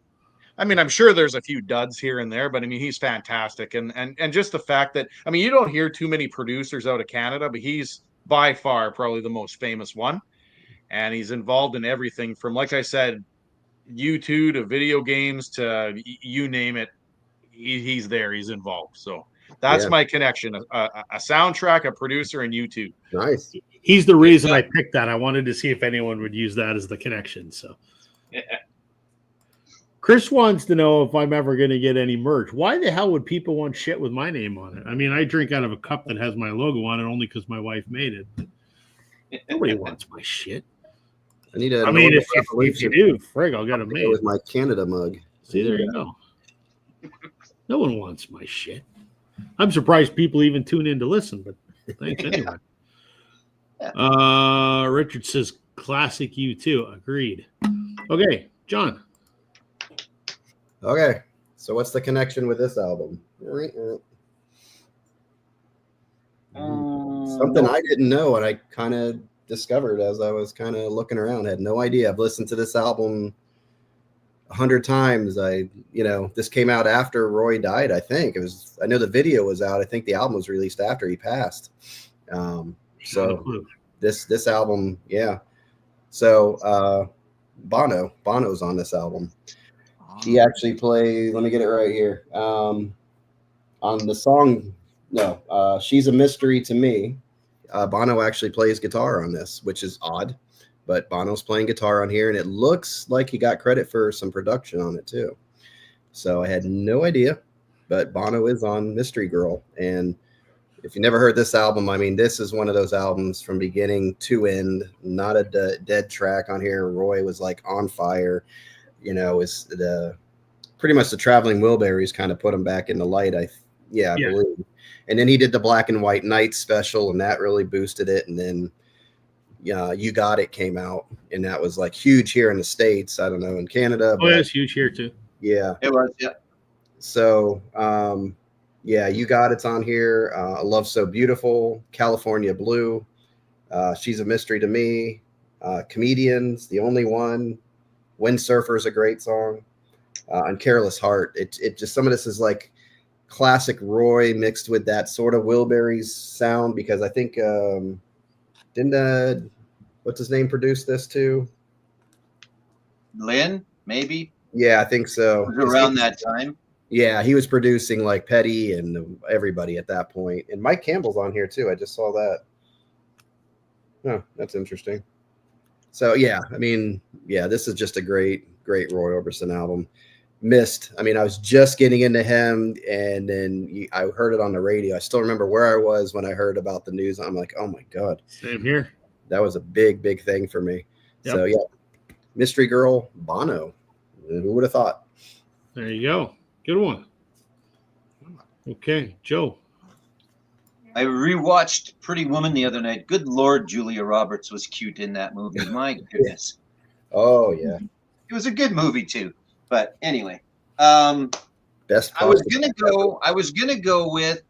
I'm sure there's a few duds here and there, but I mean, he's fantastic. And just the fact that, I mean, you don't hear too many producers out of Canada, but he's by far probably the most famous one. And he's involved in everything from, like I said, U2 to video games to you name it. He's there. He's involved. So that's my connection. A soundtrack, a producer, and U2. Nice. He's the reason I picked that. I wanted to see if anyone would use that as the connection. So, Chris wants to know if I'm ever going to get any merch. Why the hell would people want shit with my name on it? I mean, I drink out of a cup that has my logo on it only because my wife made it. Nobody wants my shit. I need a. I mean, if you do, frig, I'll get it made. With my Canada mug. See, there you go. No one wants my shit. I'm surprised people even tune in to listen, but thanks anyway. Richard says, classic U2. Agreed. Okay, John. Okay, so what's the connection with this album? Something I didn't know, and I kind of discovered as I was kind of looking around. I had no idea. I've listened to this album 100 times. This came out after Roy died. I think I know the video was out. I think the album was released after he passed. So this album, yeah. So Bono's on this album. He actually played, let me get it right here. On the song, She's a Mystery to Me. Bono actually plays guitar on this, which is odd, but Bono's playing guitar on here, and it looks like he got credit for some production on it too. So I had no idea, but Bono is on Mystery Girl. And if you never heard this album, I mean, this is one of those albums from beginning to end, not a dead track on here. Roy was like on fire. Is pretty much the Traveling Wilburys kind of put him back in the light. I believe. And then he did the Black and White Night special, and that really boosted it. And then, You Got It came out, and that was like huge here in the States. I don't know in Canada. Oh, it's huge here too. Yeah, it was. Yeah. So, You Got It's on here. A Love So Beautiful, California Blue, She's a Mystery to Me, Comedians, The Only One. Windsurfer is a great song, and Careless Heart. It just, some of this is like classic Roy mixed with that sort of Wilburys sound, because I think didn't what's his name produce this too? Lynn, maybe. Yeah, I think so. It was around that time. Yeah, he was producing like Petty and everybody at that point, and Mike Campbell's on here too. I just saw that. Oh, that's interesting. So this is just a great Roy Orbison album. Missed. I mean, I was just getting into him, and then I heard it on the radio. I still remember where I was when I heard about the news. I'm like, oh my God. Same here. That was a big thing for me. Yep. So Mystery Girl, Bono. Who would have thought? There you go. Good one. Okay, Joe. I rewatched Pretty Woman the other night. Good Lord, Julia Roberts was cute in that movie. My goodness. Oh yeah. It was a good movie too. But anyway, best. I was gonna go with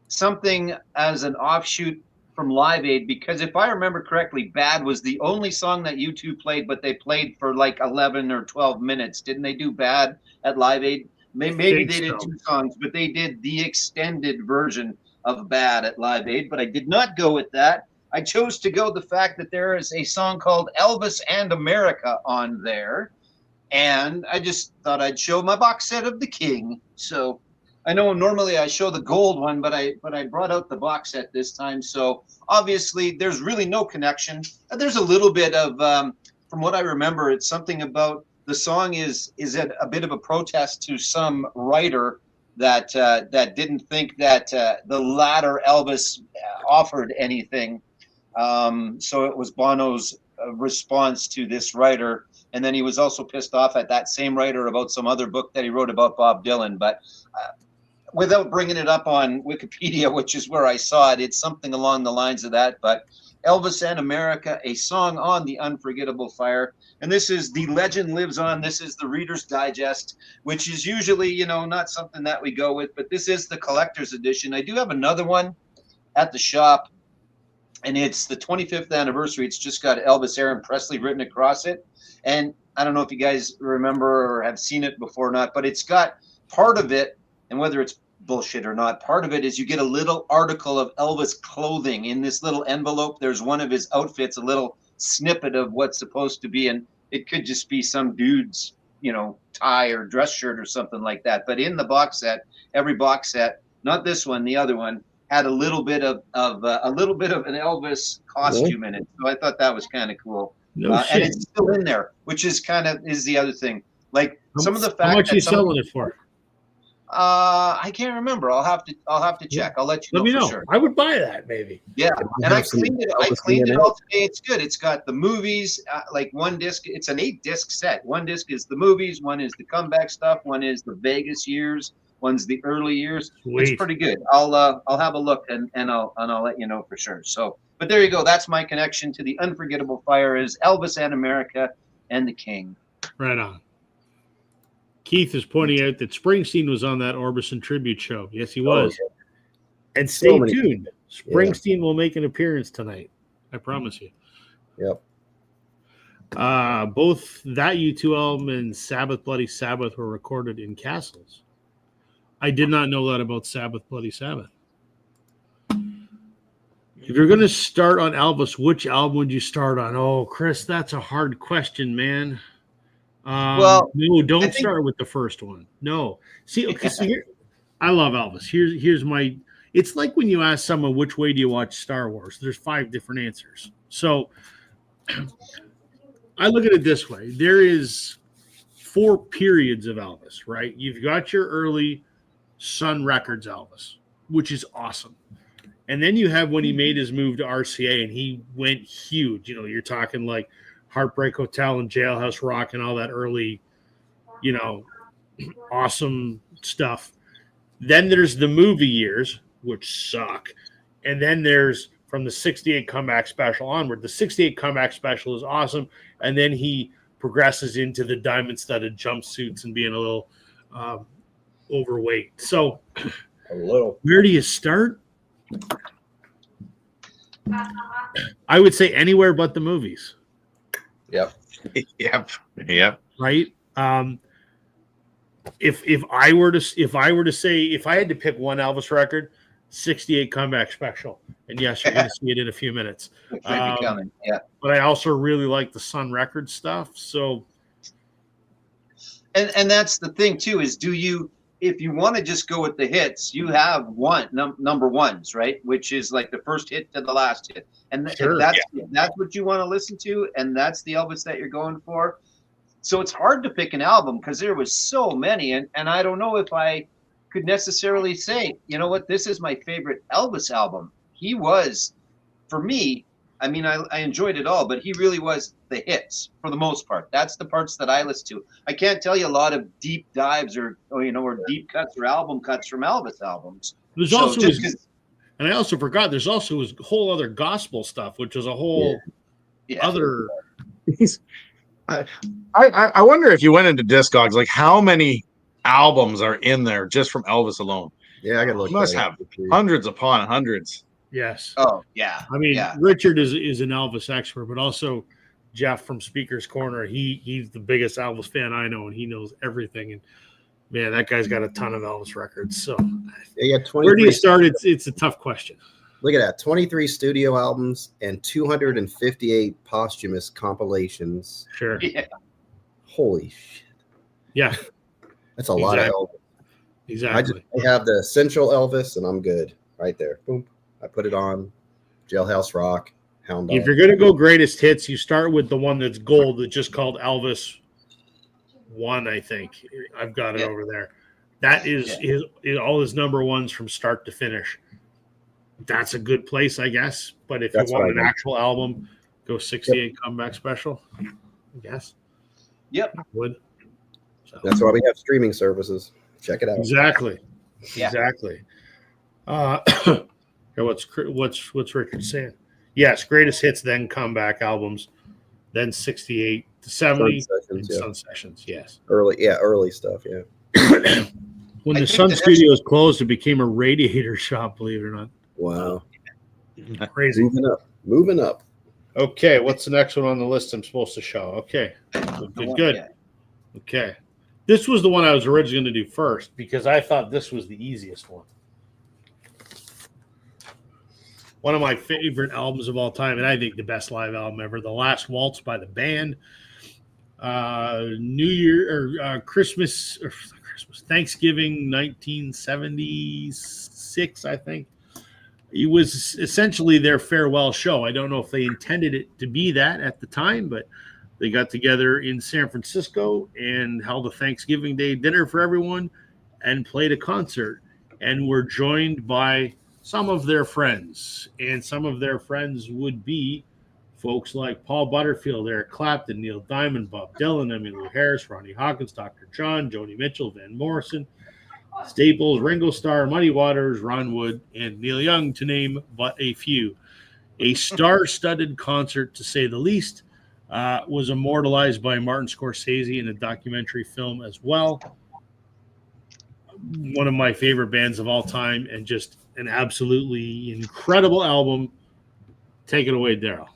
something as an offshoot from Live Aid, because if I remember correctly, Bad was the only song that U2 played, but they played for like 11 or 12 minutes. Didn't they do Bad at Live Aid? Maybe they did 2 songs, but they did the extended version of Bad at Live Aid. But I did not go with that. I chose to go the fact that there is a song called Elvis and America on there. And I just thought I'd show my box set of The King. So I know normally I show the gold one, but I brought out the box set this time. So obviously there's really no connection. There's a little bit of, from what I remember, it's something about the song is a bit of a protest to some writer that didn't think that the latter Elvis offered anything. So it was Bono's response to this writer. And then he was also pissed off at that same writer about some other book that he wrote about Bob Dylan. But without bringing it up on Wikipedia, which is where I saw it, it's something along the lines of that. But Elvis and America, a song on The Unforgettable Fire. And this is The Legend Lives On. This is the Reader's Digest, which is usually, not something that we go with. But this is the collector's edition. I do have another one at the shop, and it's the 25th anniversary. It's just got Elvis Aaron Presley written across it. And I don't know if you guys remember or have seen it before or not, but it's got part of it, and whether it's bullshit or not, part of it is you get a little article of Elvis clothing in this little envelope. There's one of his outfits, a little snippet of what's supposed to be, and it could just be some dude's, tie or dress shirt or something like that. But in the box set, every box set, not this one, the other one, had a little bit of an Elvis costume in it. So I thought that was kind of cool. And it's still in there, which is the other thing. Like some of the fact How much that are you some of selling it for? I can't remember. I'll have to check. I'll let you Let me for know. sure. I would buy that maybe. Yeah, It might and I have some cleaned it. I Elvis cleaned it DNA. all today. It's good. It's got the movies, like one disc. It's an 8-disc set. One disc is the movies. One is the comeback stuff. One is the Vegas years. One's the early years. It's Sweet. pretty good. I'll have a look and I'll let you know for sure. So, but there you go. That's my connection to the unforgettable fire is Elvis and America and the King. Right on. Keith is pointing out that Springsteen was on that Orbison tribute show. Yes, he was. Oh, And So stay many- tuned. Springsteen will make an appearance tonight. I promise you. Yep. Both that U2 album and Sabbath Bloody Sabbath were recorded in castles. I did not know that about Sabbath Bloody Sabbath. If you're going to start on Elvis, which album would you start on? Oh, Chris, that's a hard question, man. Well, no, don't I think- start with the first one. No. See, okay, so here, I love Elvis. Here's my. It's like when you ask someone which way do you watch Star Wars. There's 5 different answers. So I look at it this way: there is 4 periods of Elvis, right? You've got your early Sun Records Elvis, which is awesome. And then you have when he made his move to RCA and he went huge. You know, you're talking like Heartbreak Hotel and Jailhouse Rock and all that early, you know, awesome stuff. Then there's the movie years, which suck. And then there's from the 68 comeback special onward. The 68 comeback special is awesome. And then he progresses into the diamond studded jumpsuits and being a little overweight. So A little. where do you start? I would say anywhere but the movies, Yep. Yep. right? If I were to say if I had to pick one Elvis record, 68 comeback special, and yes, you're going to see it in a few minutes. It should be coming. Yeah. But I also really like the Sun Records stuff. So And that's the thing too is if you want to just go with the hits, you have number ones, right? Which is like the first hit to the last hit, and Sure. that's what you want to listen to, and that's the Elvis that you're going for. So it's hard to pick an album because there was so many, and I don't know if I could necessarily say, you know what, this is my favorite Elvis album. He was, for me, I mean, I enjoyed it all, but he really was the hits for the most part. That's the parts that I listen to. I can't tell you a lot of deep dives or deep cuts or album cuts from Elvis albums. there's So also just his, 'cause- and I also forgot there's also his whole other gospel stuff, which is a whole yeah. other. I wonder if you went into Discogs, like how many albums are in there just from Elvis alone? Yeah, I gotta look. You must that up. Hundreds upon hundreds. Yes. Oh yeah. I mean, yeah. Richard is an Elvis expert, but also Jeff from Speaker's Corner. He's the biggest Elvis fan I know, and he knows everything. And man, that guy's got a ton of Elvis records. So Yeah, 23. where do you start? It's a tough question. Look at that. 23 studio albums and 258 posthumous compilations. Sure. Yeah. Holy shit. Yeah. That's a lot of Elvis. Exactly. I have the Central Elvis and I'm good right there. Boom. I put it on. Jailhouse Rock, Hound Dog. If you're gonna go greatest hits, you start with the one that's gold, that's just called Elvis One. I think I've got it over there. That is all his number ones from start to finish. That's a good place, I guess. But if That's you want what I an meant. actual album, go 68 comeback special. I guess. Yep. I would. So, That's why we have streaming services. Check it out. exactly. Yeah. Exactly. Okay, what's Richard saying? Yes, greatest hits, then comeback albums, then 68 to 70 Sun and Sessions, yeah. Sun Sessions. Yes. Early stuff. Yeah. When I the think Sun the next- Studios closed, it became a radiator shop, believe it or not. Wow. Crazy. Moving up. Okay, what's the next one on the list I'm supposed to show? Okay. Good. Yeah. Okay. This was the one I was originally going to do first because I thought this was the easiest one. One of my favorite albums of all time, and I think the best live album ever, The Last Waltz by the band. New Year or Thanksgiving 1976, I think. It was essentially their farewell show. I don't know if they intended it to be that at the time, but They got together in San Francisco and held a Thanksgiving Day dinner for everyone and played a concert, and were joined by some of their friends. And some of their friends would be folks like Paul Butterfield, Eric Clapton, Neil Diamond, Bob Dylan, Emmylou Harris, Ronnie Hawkins, Dr. John, Joni Mitchell, Van Morrison, Staples, Ringo Starr, Muddy Waters, Ron Wood, and Neil Young, to name but a few. A star-studded concert, to say the least, was immortalized by Martin Scorsese in a documentary film as well. One of my favorite bands of all time, and just an absolutely incredible album. Take it away, Daryl.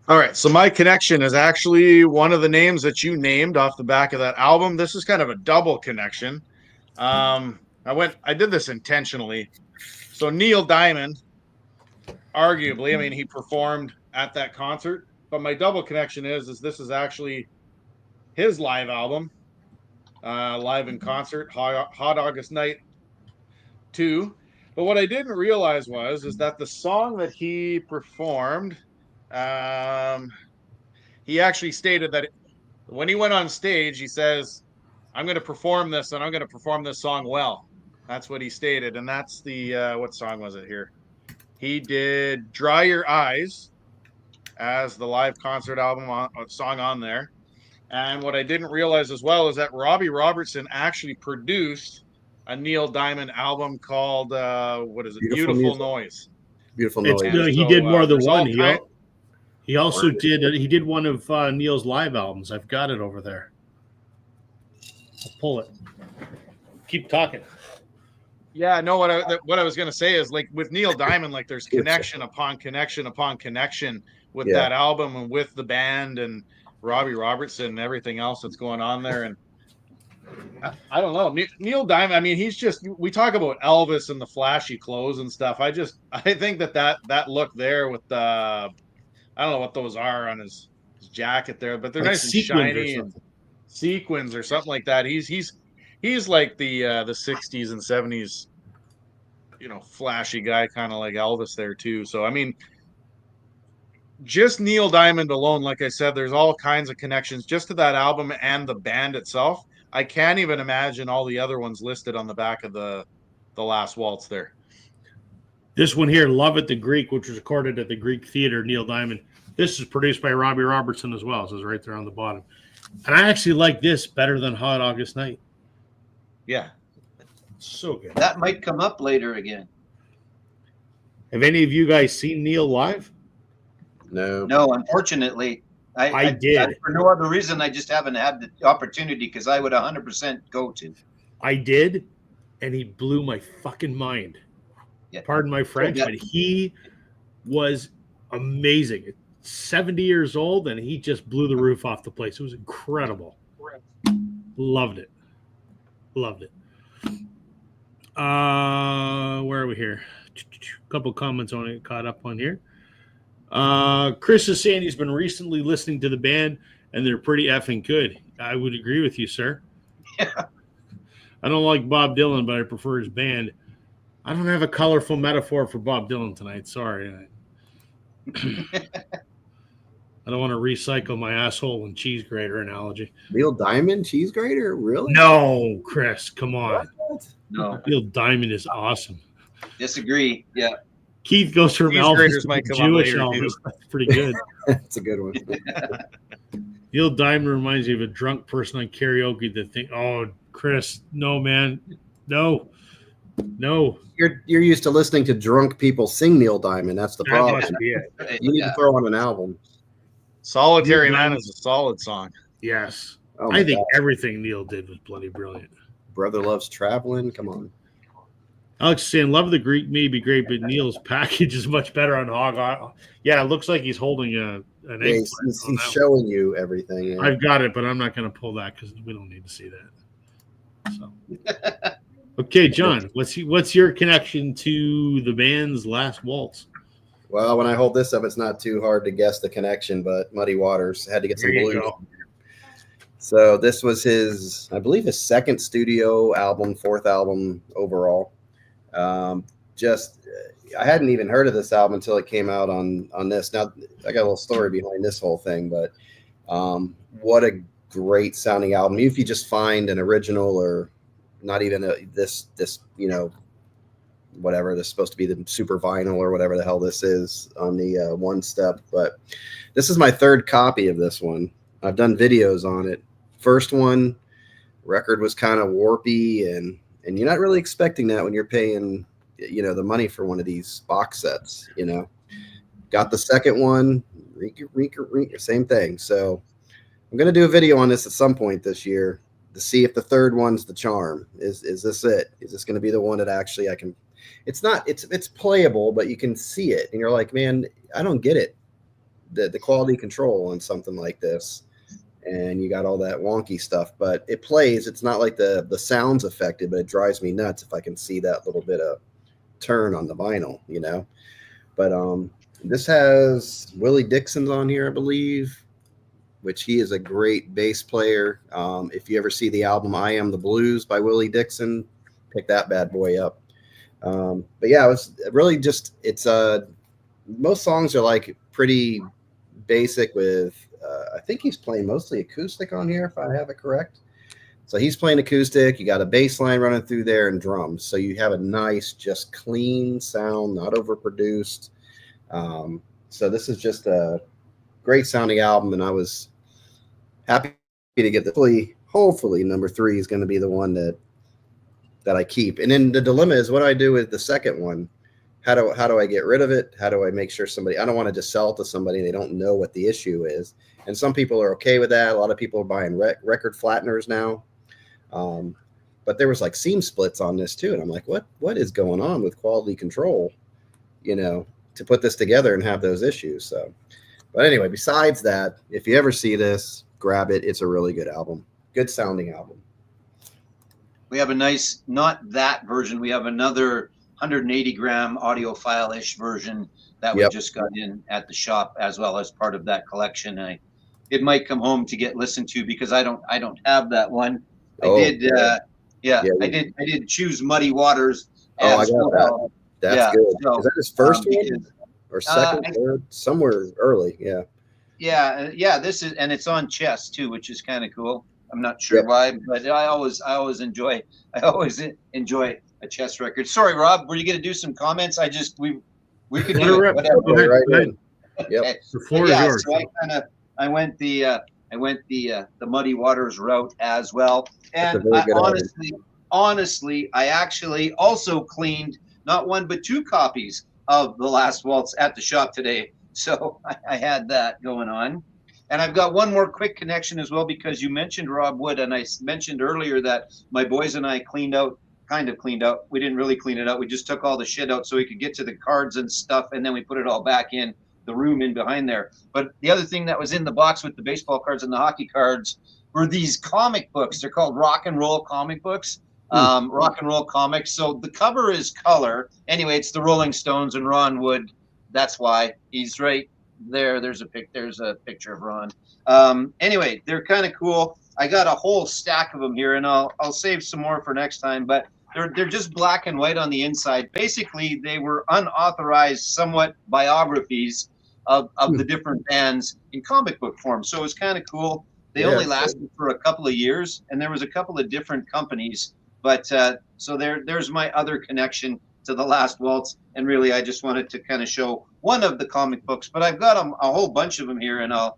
All right, so my connection is actually one of the names that you named off the back of that album. This is kind of a double connection. I did this intentionally. So Neil Diamond, arguably, I mean, he performed at that concert, but my double connection is this is actually his live album, live in concert, Hot August Night 2. But what I didn't realize is that the song that he performed, he actually stated that when he went on stage, he says, I'm going to perform this, and I'm going to perform this song well. That's what he stated. And that's the, what song was it here? He did Dry Your Eyes as the live concert album song on there. And what I didn't realize as well is that Robbie Robertson actually produced a Neil Diamond album called, what is it? Beautiful Noise. Beautiful Noise. He did more than one. He also did one of Neil's live albums. I've got it over there. I'll pull it. Keep talking. Yeah, no, what I was going to say is, like, with Neil Diamond, like, there's connection upon connection upon connection with that album and with the band and Robbie Robertson and everything else that's going on there. And I don't know. Neil Diamond, I mean, we talk about Elvis and the flashy clothes and stuff. I think that look there with the, I don't know what those are on his jacket there, but they're like nice and shiny and sequins or something like that. He's like the 60s and 70s, flashy guy, kind of like Elvis there too. So, I mean, just Neil Diamond alone, like I said, there's all kinds of connections just to that album and the band itself. I can't even imagine all the other ones listed on the back of the Last Waltz there. This one here, Love at the Greek, which was recorded at the Greek Theater, Neil Diamond. This is produced by Robbie Robertson as well. It says right there on the bottom. And I actually like this better than Hot August Night. Yeah. So good. That might come up later again. Have any of you guys seen Neil live? No, unfortunately. I did. For no other reason, I just haven't had the opportunity, because I would 100% go to. I did, and he blew my fucking mind. Yeah. Pardon my French, but he was amazing. 70 years old, and he just blew the roof off the place. It was incredible. Loved it. Where are we here? A couple comments on it caught up on here. Chris is saying he's been recently listening to the band, and they're pretty effing good. I would agree with you, sir. Yeah. I don't like Bob Dylan, but I prefer his band. I don't have a colorful metaphor for Bob Dylan tonight. Sorry. I don't want to recycle my asshole and cheese grater analogy. Neil Diamond cheese grater? Really? No, Chris, come on. What? No. Neil Diamond is awesome. Disagree. Yeah. Keith goes from Cheese Elvis graters to might come up Jewish later, Elvis. too. That's pretty good. That's a good one. Neil Diamond reminds me of a drunk person on karaoke that think, oh, Chris, no, man. No. You're used to listening to drunk people sing Neil Diamond. That's the That problem. must be it. You need to throw on an album. Solitary Man is a solid song. Yes. Oh my I think God. everything Neil did was bloody brilliant. Brother Loves Traveling. Come on. Alex is saying, Love the Greek may be great, but Neil's package is much better on Hog. Yeah, it looks like he's holding an Yeah, eggplant he's on that showing you everything. Yeah. one. I've got it, but I'm not going to pull that because we don't need to see that. So, okay, John, what's your connection to the band's Last Waltz? Well, when I hold this up, it's not too hard to guess the connection, but Muddy Waters had to get some There you blues. go. So this was his, I believe, his second studio album, fourth album overall. just I hadn't even heard of this album until it came out on this. Now I got a little story behind this whole thing, but what a great sounding album. If you just find an original or not even this whatever this is supposed to be, the super vinyl or whatever the hell this is on the One Step. But this is my third copy of this one. I've done videos on it. First one, record was kind of warpy, and you're not really expecting that when you're paying the money for one of these box sets. Got the second one, same thing. So I'm going to do a video on this at some point this year to see if the third one's the charm. Is this it? Is this going to be the one that actually I can? It's playable, but you can see it, and you're like, man, I don't get it. The quality control on something like this, and you got all that wonky stuff, but it plays. It's not like the sound's affected, but it drives me nuts if I can see that little bit of turn on the vinyl, But this has Willie Dixon on here, I believe, which he is a great bass player. If you ever see the album I Am the Blues by Willie Dixon, pick that bad boy up. But yeah, it was really just, most songs are like pretty basic with, I think he's playing mostly acoustic on here, if I have it correct. So he's playing acoustic, you got a bass line running through there and drums. So you have a nice, just clean sound, not overproduced. So this is just a great sounding album, and I was happy to get hopefully number 3 is going to be the one that I keep. And then the dilemma is, what do I do with the second one? How do I get rid of it? How do I make sure I don't want to just sell it to somebody and they don't know what the issue is. And some people are okay with that. A lot of people are buying record flatteners now. But there was like seam splits on this too. And I'm like, what is going on with quality control, to put this together and have those issues. So, but anyway, besides that, if you ever see this, grab it. It's a really good album. Good sounding album. We have a nice, not that version. We have another 180 gram audiophile-ish version that we just got in at the shop as well as part of that collection. It might come home to get listened to because I don't have that one. I did choose Muddy Waters. I got that. That's good. So, is that his first one or second, third, somewhere early? Yeah. Yeah. This is, and it's on chess too, which is kind of cool. I'm not sure why, but I always enjoy a chess record. Sorry, Rob, were you going to do some comments? We could do it. Whatever. Right. Yep. The floor is yours. So I went the Muddy Waters route as well, and honestly, I actually also cleaned not one but 2 copies of The Last Waltz at the shop today. So I had that going on. And I've got one more quick connection as well, because you mentioned Rob Wood, and I mentioned earlier that my boys and I kind of cleaned out. We didn't really clean it out. We just took all the shit out so we could get to the cards and stuff, and then we put it all back in the room in behind there. But the other thing that was in the box with the baseball cards and the hockey cards were these comic books. They're called rock and roll comic books, rock and roll comics. So the cover is color. Anyway, it's the Rolling Stones and Ron Wood. That's why he's right there. There's a picture of Ron. Anyway, they're kind of cool. I got a whole stack of them here, and I'll save some more for next time. But they're just black and white on the inside. Basically, they were unauthorized, somewhat biographies of the different bands in comic book form. So it was kind of cool. They only lasted for a couple of years, and there was a couple of different companies. But so there's my other connection to The Last Waltz. And really, I just wanted to kind of show one of the comic books. But I've got a whole bunch of them here, and I'll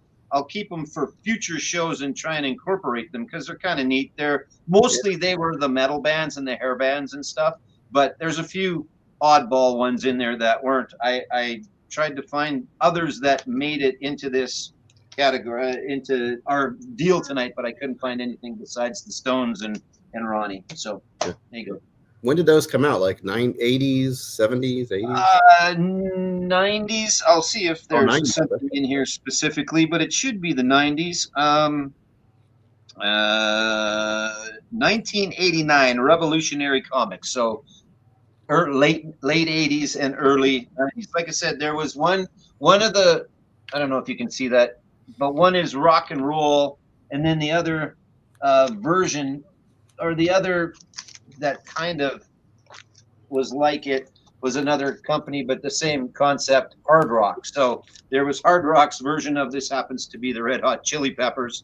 keep them for future shows and try and incorporate them because they're kind of neat. They're mostly they were the metal bands and the hair bands and stuff, but there's a few oddball ones in there that weren't. I tried to find others that made it into this category, into our deal tonight, but I couldn't find anything besides the Stones and Ronnie. So there you go. When did those come out? Like 80s, 70s, 80s? 90s. I'll see if there's something in here specifically, but it should be the 90s. 1989, Revolutionary Comics. So late 80s and early 90s. Like I said, there was one of the, I don't know if you can see that, but one is rock and roll, and then the other version, or the other that kind of was like it, was another company, but the same concept, Hard Rock. So there was Hard Rock's version of this, happens to be the Red Hot Chili Peppers.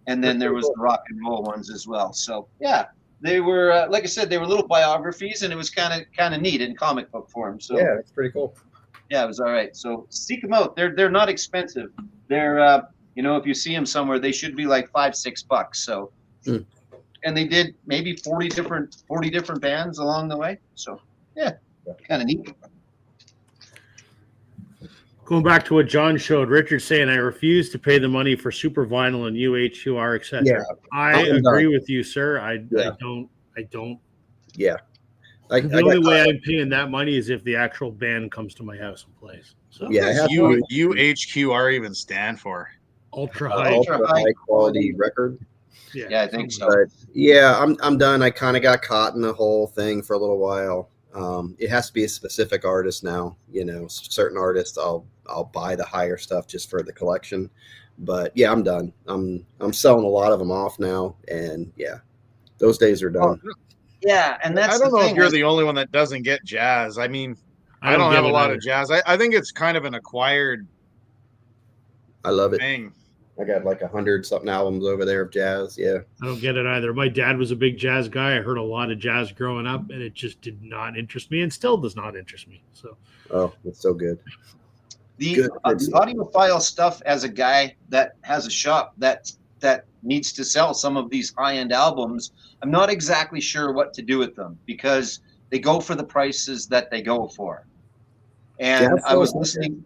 And then there was the rock and roll ones as well. So yeah, they were, like I said, they were little biographies, and it was kind of neat in comic book form. So Yeah, that's pretty cool. yeah, it was all right. So seek them out. They're not expensive. They're if you see them somewhere, they should be like $5-6. So, and they did maybe 40 different bands along the way. So yeah, kind of neat. Going back to what John showed, Richard saying, I refuse to pay the money for super vinyl and UHQR, etc. Yeah, I agree with you, sir. I don't. Yeah. The only way I'm paying that money is if the actual band comes to my house and plays. So What does UHQR even stand for? Ultra high. Ultra high quality record. Yeah, I think so. But yeah, I'm done. I kind of got caught in the whole thing for a little while. It has to be a specific artist now. Certain artists, I'll buy the higher stuff just for the collection. But yeah, I'm done. I'm selling a lot of them off now, and yeah, those days are done. Yeah, and that's I don't know thing. if you're the only one that doesn't get jazz. I mean, I don't have a lot of jazz. I think it's kind of an acquired I love it. thing. I got like 100-something albums over there of jazz. Yeah. I don't get it either. My dad was a big jazz guy. I heard a lot of jazz growing up, and it just did not interest me and still does not interest me. So, oh, it's so good. The audiophile stuff, as a guy that has a shop that needs to sell some of these high-end albums, I'm not exactly sure what to do with them because they go for the prices that they go for. And Jazz I was sells listening.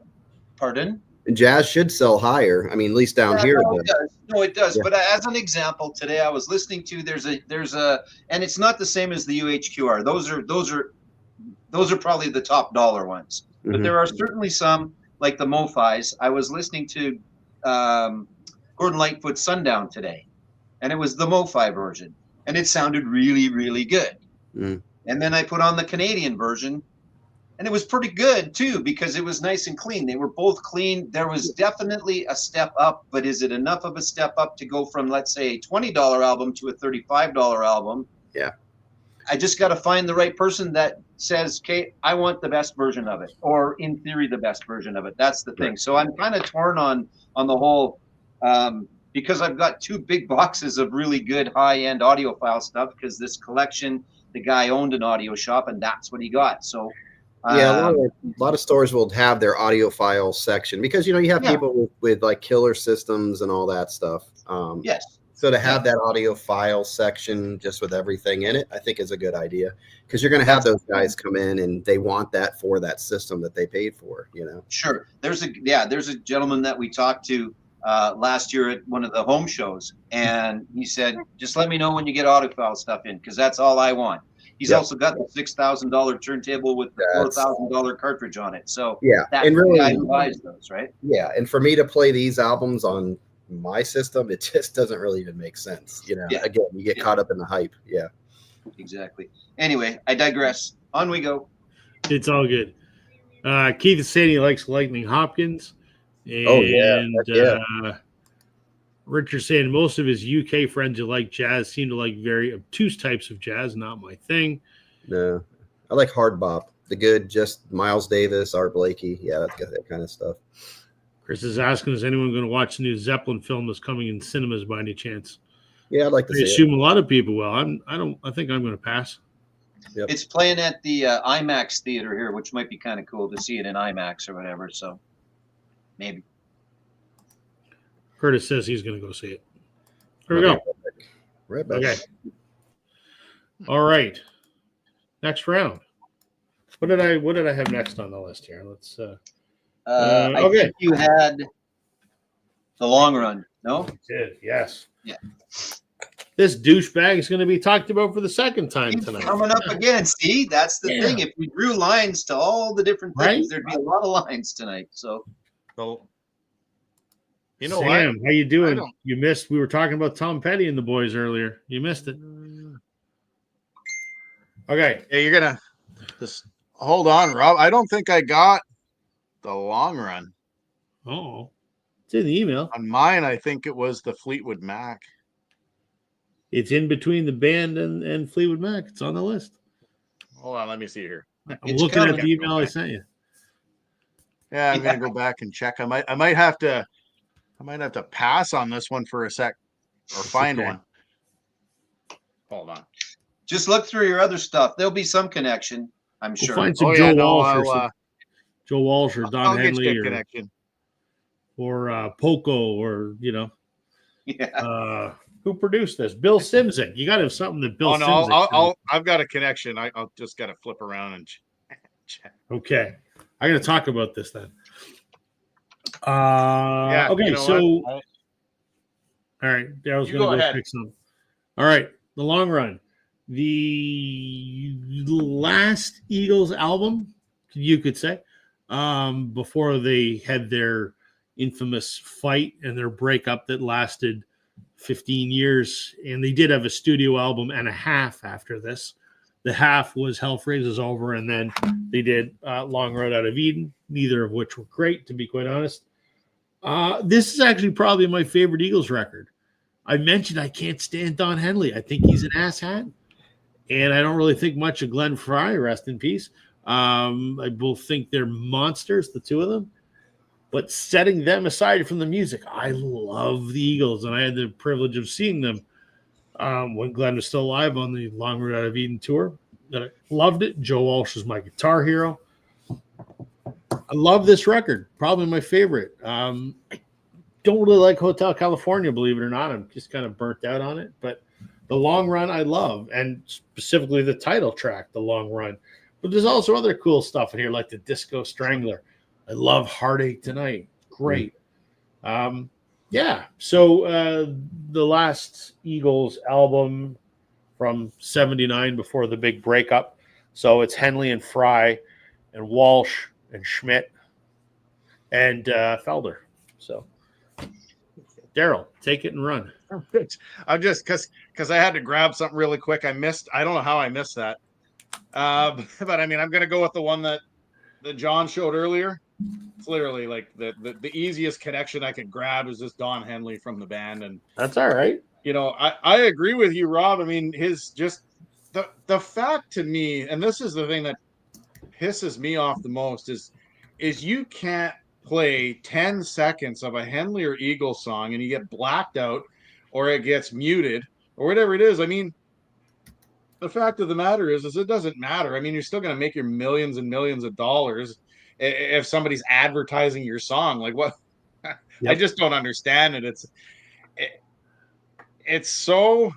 Pardon? And jazz should sell higher. I mean, at least down here. No, it does. No, it does. Yeah. But as an example, today I was listening to there's a and it's not the same as the UHQR. Those are probably the top dollar ones. But Mhm. there are certainly some like the MoFis. I was listening to Gordon Lightfoot's Sundown today, and it was the MoFi version, and it sounded really, really good. Mm. And then I put on the Canadian version, and it was pretty good too because it was nice and clean. They were both clean. There was definitely a step up, but is it enough of a step up to go from, let's say, a $20 album to a $35 album? Yeah. I just got to find the right person that says, "Okay, I want the best version of it," or in theory, the best version of it. That's the thing. So I'm kind of torn on the whole because I've got two big boxes of really good high-end audiophile stuff because this collection, the guy owned an audio shop, and that's what he got. So. Yeah, a lot of stores will have their audiophile section because you have people with like killer systems and all that stuff. Yes. So to have that audiophile section just with everything in it, I think is a good idea because you're going to have those guys come in and they want that for that system that they paid for. Sure. There's a gentleman that we talked to last year at one of the home shows, and he said, "Just let me know when you get audiophile stuff in because that's all I want." He's also got the $6,000 turntable with the $4,000 cartridge on it. So yeah, that's and really, the guy who buys those, right? Yeah, and for me to play these albums on my system, it just doesn't really even make sense. Again, you get caught up in the hype. Yeah, exactly. Anyway, I digress. On we go. It's all good. Keith is saying he likes Lightning Hopkins. And, oh yeah. Richard's saying most of his UK friends who like jazz seem to like very obtuse types of jazz. Not my thing. No, I like hard bop. The good, just Miles Davis, Art Blakey. Yeah, that kind of stuff. Chris is asking, is anyone going to watch the new Zeppelin film that's coming in cinemas by any chance? Yeah, I'd like to see assume a lot of people will. I think I'm going to pass. Yep. It's playing at the IMAX theater here, which might be kind of cool to see it in IMAX or whatever. So maybe. Curtis says he's going to go see it. Here we go. Right back. Okay. All right. Next round. What did I have next on the list here? Let's. I think you had the long run. No. I did. Yes. Yeah. This douchebag is going to be talked about for the second time He's tonight. coming up again. See, that's the thing. If we drew lines to all the different things, there'd be a lot of lines tonight. So. You know, Sam, how you doing? You missed. We were talking about Tom Petty and the boys earlier. You missed it. Okay. Yeah, you're gonna just hold on, Rob. I don't think I got the long run. Oh, it's in the email. On mine, I think it was the Fleetwood Mac. It's in between the band and Fleetwood Mac. It's on the list. Hold on, let me see here. I'm It's looking at coming. the email I sent you. Yeah, I'm gonna go back and check. I might have to pass on this one for a sec or find okay. one. Hold on. Just look through your other stuff. There'll be some connection, I'm We'll sure. find some Oh Joe yeah, no, Walsh or I'll Joe Walsh or Don I'll get Henley you a or connection. Poco or Yeah. who produced this? Bill Simpson. You got to have something that Bill Oh no, Simpson. I've got a connection. I'll just gotta flip around and check. Okay, I'm going to talk about this then. Yeah. Okay, you know so what? all right, I was You going go to go ahead. pick some. All right, the long run. The last Eagles album, you could say, before they had their infamous fight and their breakup that lasted 15 years. And they did have a studio album and a half after this. The half was Hell Freezes Over, and then they did Long Road Out of Eden, neither of which were great, to be quite honest. This is actually probably my favorite Eagles record. I mentioned I can't stand Don Henley. I think he's an asshat. And I don't really think much of Glenn Fry, rest in peace. I both think they're monsters, the two of them. But setting them aside from the music, I love the Eagles. And I had the privilege of seeing them when Glenn was still alive on the Long Road Out of Eden tour. I loved it. Joe Walsh was my guitar hero. I love this record. Probably my favorite. I don't really like Hotel California, believe it or not. I'm just kind of burnt out on it. But the Long Run I love, and specifically the title track, The Long Run. But there's also other cool stuff in here, like the Disco Strangler. I love Heartache Tonight. Great. Yeah. So the last Eagles album from 79 before the big breakup. So it's Henley and Fry and Walsh and Schmidt and Felder. So Daryl, take it and run. I'm just because I had to grab something really quick. I don't know how I missed that. But I mean, I'm gonna go with the one that John showed earlier. It's literally like the easiest connection I could grab is this Don Henley from the band. And that's all right. I agree with you, Rob. I mean, his just the fact to me, and this is the thing that pisses me off the most is you can't play 10 seconds of a Henley or Eagles song and you get blacked out or it gets muted or whatever it is. I mean, the fact of the matter is it doesn't matter. I mean, you're still going to make your millions and millions of dollars if somebody's advertising your song. Like what? Yep. I just don't understand it. It's so,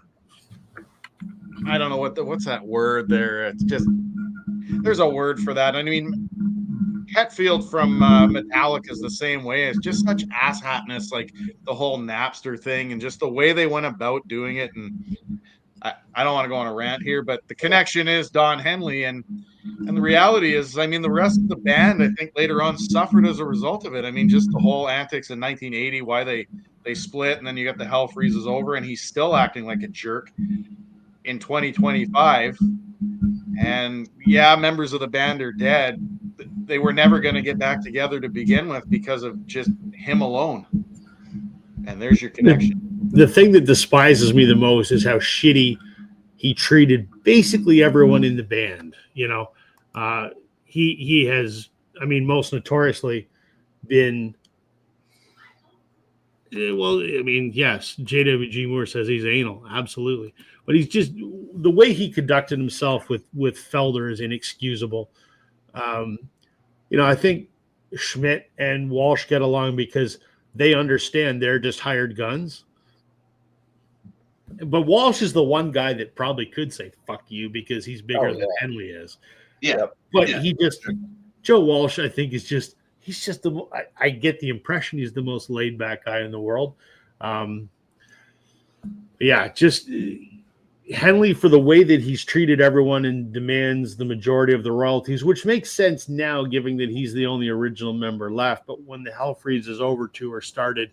I don't know what's that word there. It's just, there's a word for that. I mean, Hetfield from Metallica is the same way. It's just such asshatness, like the whole Napster thing and just the way they went about doing it. And I don't want to go on a rant here, but the connection is Don Henley. And the reality is, I mean, the rest of the band, I think later on suffered as a result of it. I mean, just the whole antics in 1980, why they split, and then you got the Hell Freezes Over, and he's still acting like a jerk in 2025. And yeah, members of the band are dead. They were never going to get back together to begin with because of just him alone. And there's your connection. The thing that despises me the most is how shitty he treated basically everyone in the band. He has, I mean, most notoriously been, well, I mean, yes, J.W.G. Moore says he's anal, absolutely. But he's just, the way he conducted himself with Felder is inexcusable. I think Schmidt and Walsh get along because they understand they're just hired guns. But Walsh is the one guy that probably could say "fuck you" because he's bigger than Henley is. Yeah, but Joe Walsh, I think, he's just I get the impression he's the most laid back guy in the world. Just Henley, for the way that he's treated everyone and demands the majority of the royalties, which makes sense now, given that he's the only original member left. But when the Hell Freezes Over tour started,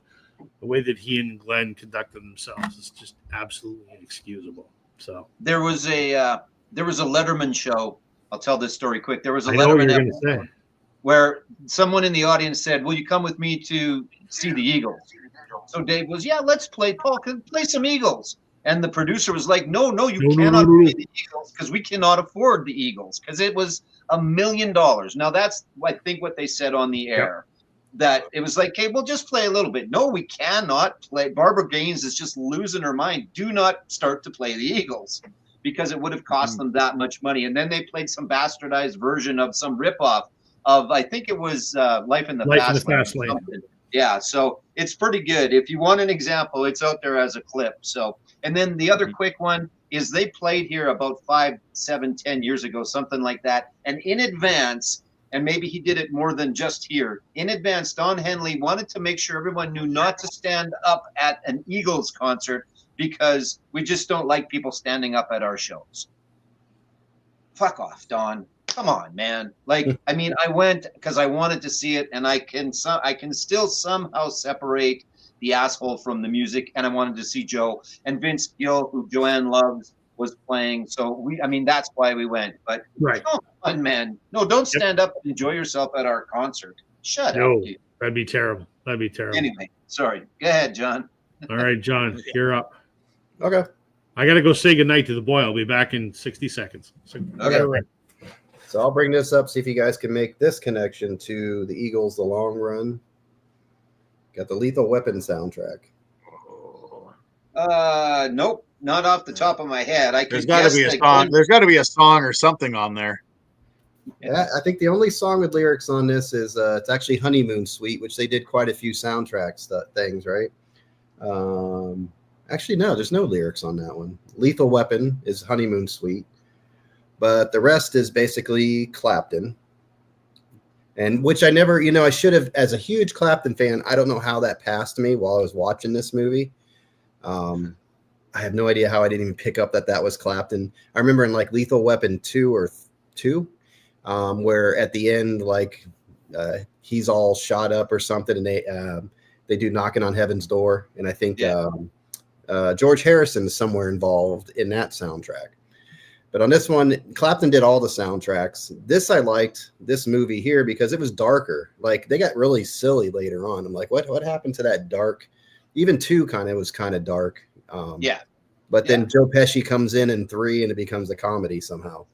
the way that he and Glenn conducted themselves is just absolutely inexcusable. So there was a Letterman show. I'll tell this story quick. There was a Letterman episode where someone in the audience said, "Will you come with me to see the Eagles?" So Dave was, "Yeah, let's play. Paul, play some Eagles." And the producer was like, no, you No, no, cannot no, no. play the Eagles because we cannot afford the Eagles because it was $1 million. Now that's, I think, what they said on the air. That it was like, okay, we'll just play a little bit. No, we cannot play. Barbara Gaines is just losing her mind. Do not start to play the Eagles because it would have cost them that much money. And then they played some bastardized version of some ripoff of, I think it was Life in the Fast Lane. Yeah, so it's pretty good. If you want an example, it's out there as a clip. So, and then the other quick one is they played here about 5, 7, 10 years ago, something like that. And in advance, and maybe he did it more than just here, in advance, Don Henley wanted to make sure everyone knew not to stand up at an Eagles concert because we just don't like people standing up at our shows. Fuck off, Don. Come on, man. Like, I mean, I went because I wanted to see it, and I can still somehow separate the asshole from the music, and I wanted to see Joe and Vince Gill, who Joanne loves, was playing. So that's why we went. But come on, man. No, don't stand up and enjoy yourself at our concert. Shut up, dude. That'd be terrible. Anyway, sorry. Go ahead, John. All right, John, you're up. Okay. I got to go say goodnight to the boy. I'll be back in 60 seconds. Okay. So I'll bring this up, see if you guys can make this connection to the Eagles, The Long Run. Got the Lethal Weapon soundtrack. Nope, not off the top of my head. There's got to be a song. There's got to be a song or something on there. Yeah, I think the only song with lyrics on this is it's actually Honeymoon Suite, which they did quite a few soundtracks things, right? Actually, no, there's no lyrics on that one. Lethal Weapon is Honeymoon Suite, but the rest is basically Clapton. And which I never, I should have, as a huge Clapton fan, I don't know how that passed me while I was watching this movie. I have no idea how I didn't even pick up that was Clapton. I remember in like Lethal Weapon 2 or 2, where at the end, like he's all shot up or something, and they do Knocking on Heaven's Door, and I think George Harrison is somewhere involved in that soundtrack. But on this one, Clapton did all the soundtracks. I liked this movie here because it was darker. Like they got really silly later on. I'm like, what happened to that dark? Even 2 was kind of dark. But then Joe Pesci comes in 3 and it becomes a comedy somehow.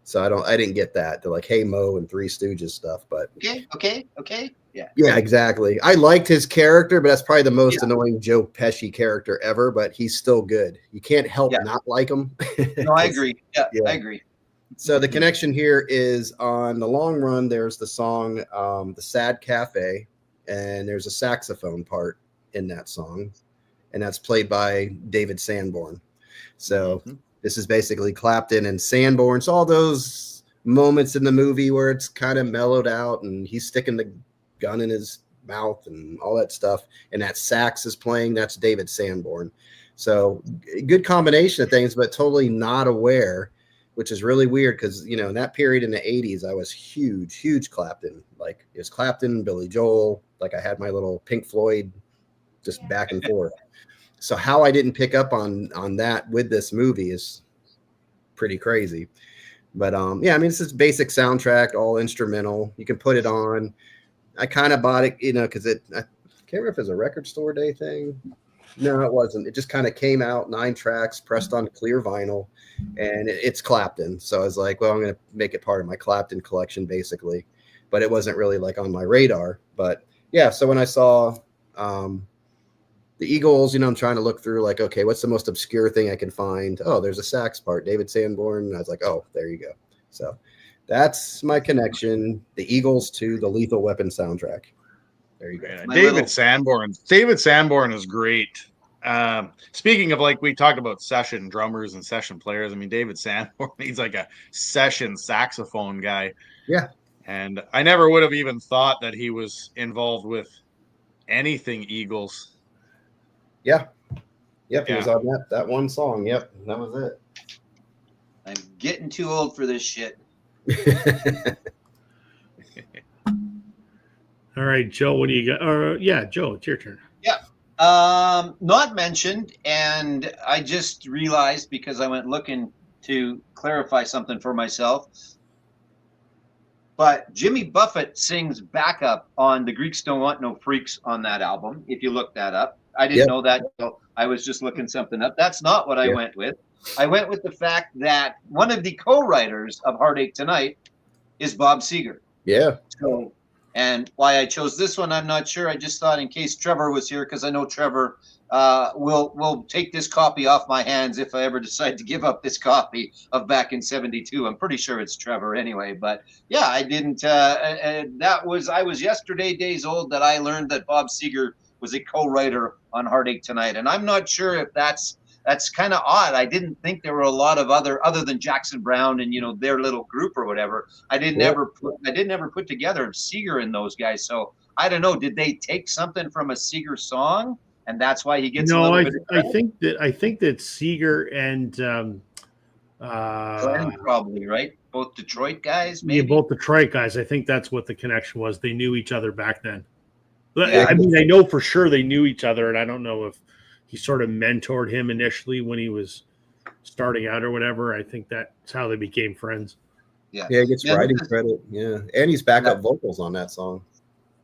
So I didn't get that. They're like, Hey Mo and Three Stooges stuff. But okay. Yeah, exactly. I liked his character, but that's probably the most annoying Joe Pesci character ever, but he's still good. You can't help not like him. No, I agree. Yeah, I agree. So the connection here is on The Long Run. There's the song, The Sad Cafe, and there's a saxophone part in that song, and that's played by David Sanborn. So this is basically Clapton and Sanborn. So all those moments in the movie where it's kind of mellowed out and he's sticking the gun in his mouth and all that stuff, and that sax is playing, that's David Sanborn. So good combination of things, but totally not aware, which is really weird because in that period in the 80s I was huge Clapton. Like it was Clapton, Billy Joel, like I had my little Pink Floyd just back and forth. So how I didn't pick up on that with this movie is pretty crazy. But it's this basic soundtrack, all instrumental. You can put it on. I kind of bought it, because I can't remember if it was a record store day thing. No, it wasn't. It just kind of came out, 9 tracks, pressed on clear vinyl, and it's Clapton. So I was like, well, I'm going to make it part of my Clapton collection, basically. But it wasn't really like on my radar. But yeah, so when I saw the Eagles, I'm trying to look through like, okay, what's the most obscure thing I can find? Oh, there's a sax part, David Sanborn. I was like, oh, there you go. So that's my connection, the Eagles to the Lethal Weapon soundtrack. There you go. David Sanborn is great. Speaking of, like, we talked about session drummers and session players. David Sanborn, he's like a session saxophone guy. Yeah. And I never would have even thought that he was involved with anything Eagles. Yeah. Yep. He was on that one song. Yep. That was it. I'm getting too old for this shit. All right, Joe, what do you got? Joe, it's your turn. Yeah. Not mentioned, and I just realized because I went looking to clarify something for myself. But Jimmy Buffett sings backup on The Greeks Don't Want No Freaks on that album, if you look that up. I didn't know that. So I was just looking something up. That's not what I went with. I went with the fact that one of the co-writers of Heartache Tonight is Bob Seger. Yeah. So, and why I chose this one, I'm not sure. I just thought in case Trevor was here, because I know Trevor will take this copy off my hands if I ever decide to give up this copy of Back in '72. I'm pretty sure it's Trevor anyway. But yeah, I didn't. I was yesterday days old that I learned that Bob Seger was a co-writer on Heartache Tonight, and I'm not sure if that's kind of odd. I didn't think there were a lot of other than Jackson Browne and their little group or whatever. I didn't ever put together Seger and those guys. So I don't know. Did they take something from a Seger song, and that's why he gets? No, I think that Seger and Glenn probably, right? Both Detroit guys, maybe. Yeah, both Detroit guys. I think that's what the connection was. They knew each other back then. Yeah. I mean, I know for sure they knew each other, and I don't know if he sort of mentored him initially when he was starting out or whatever. I think that's how they became friends. Yeah, he gets writing credit. Yeah, and he's backup vocals on that song.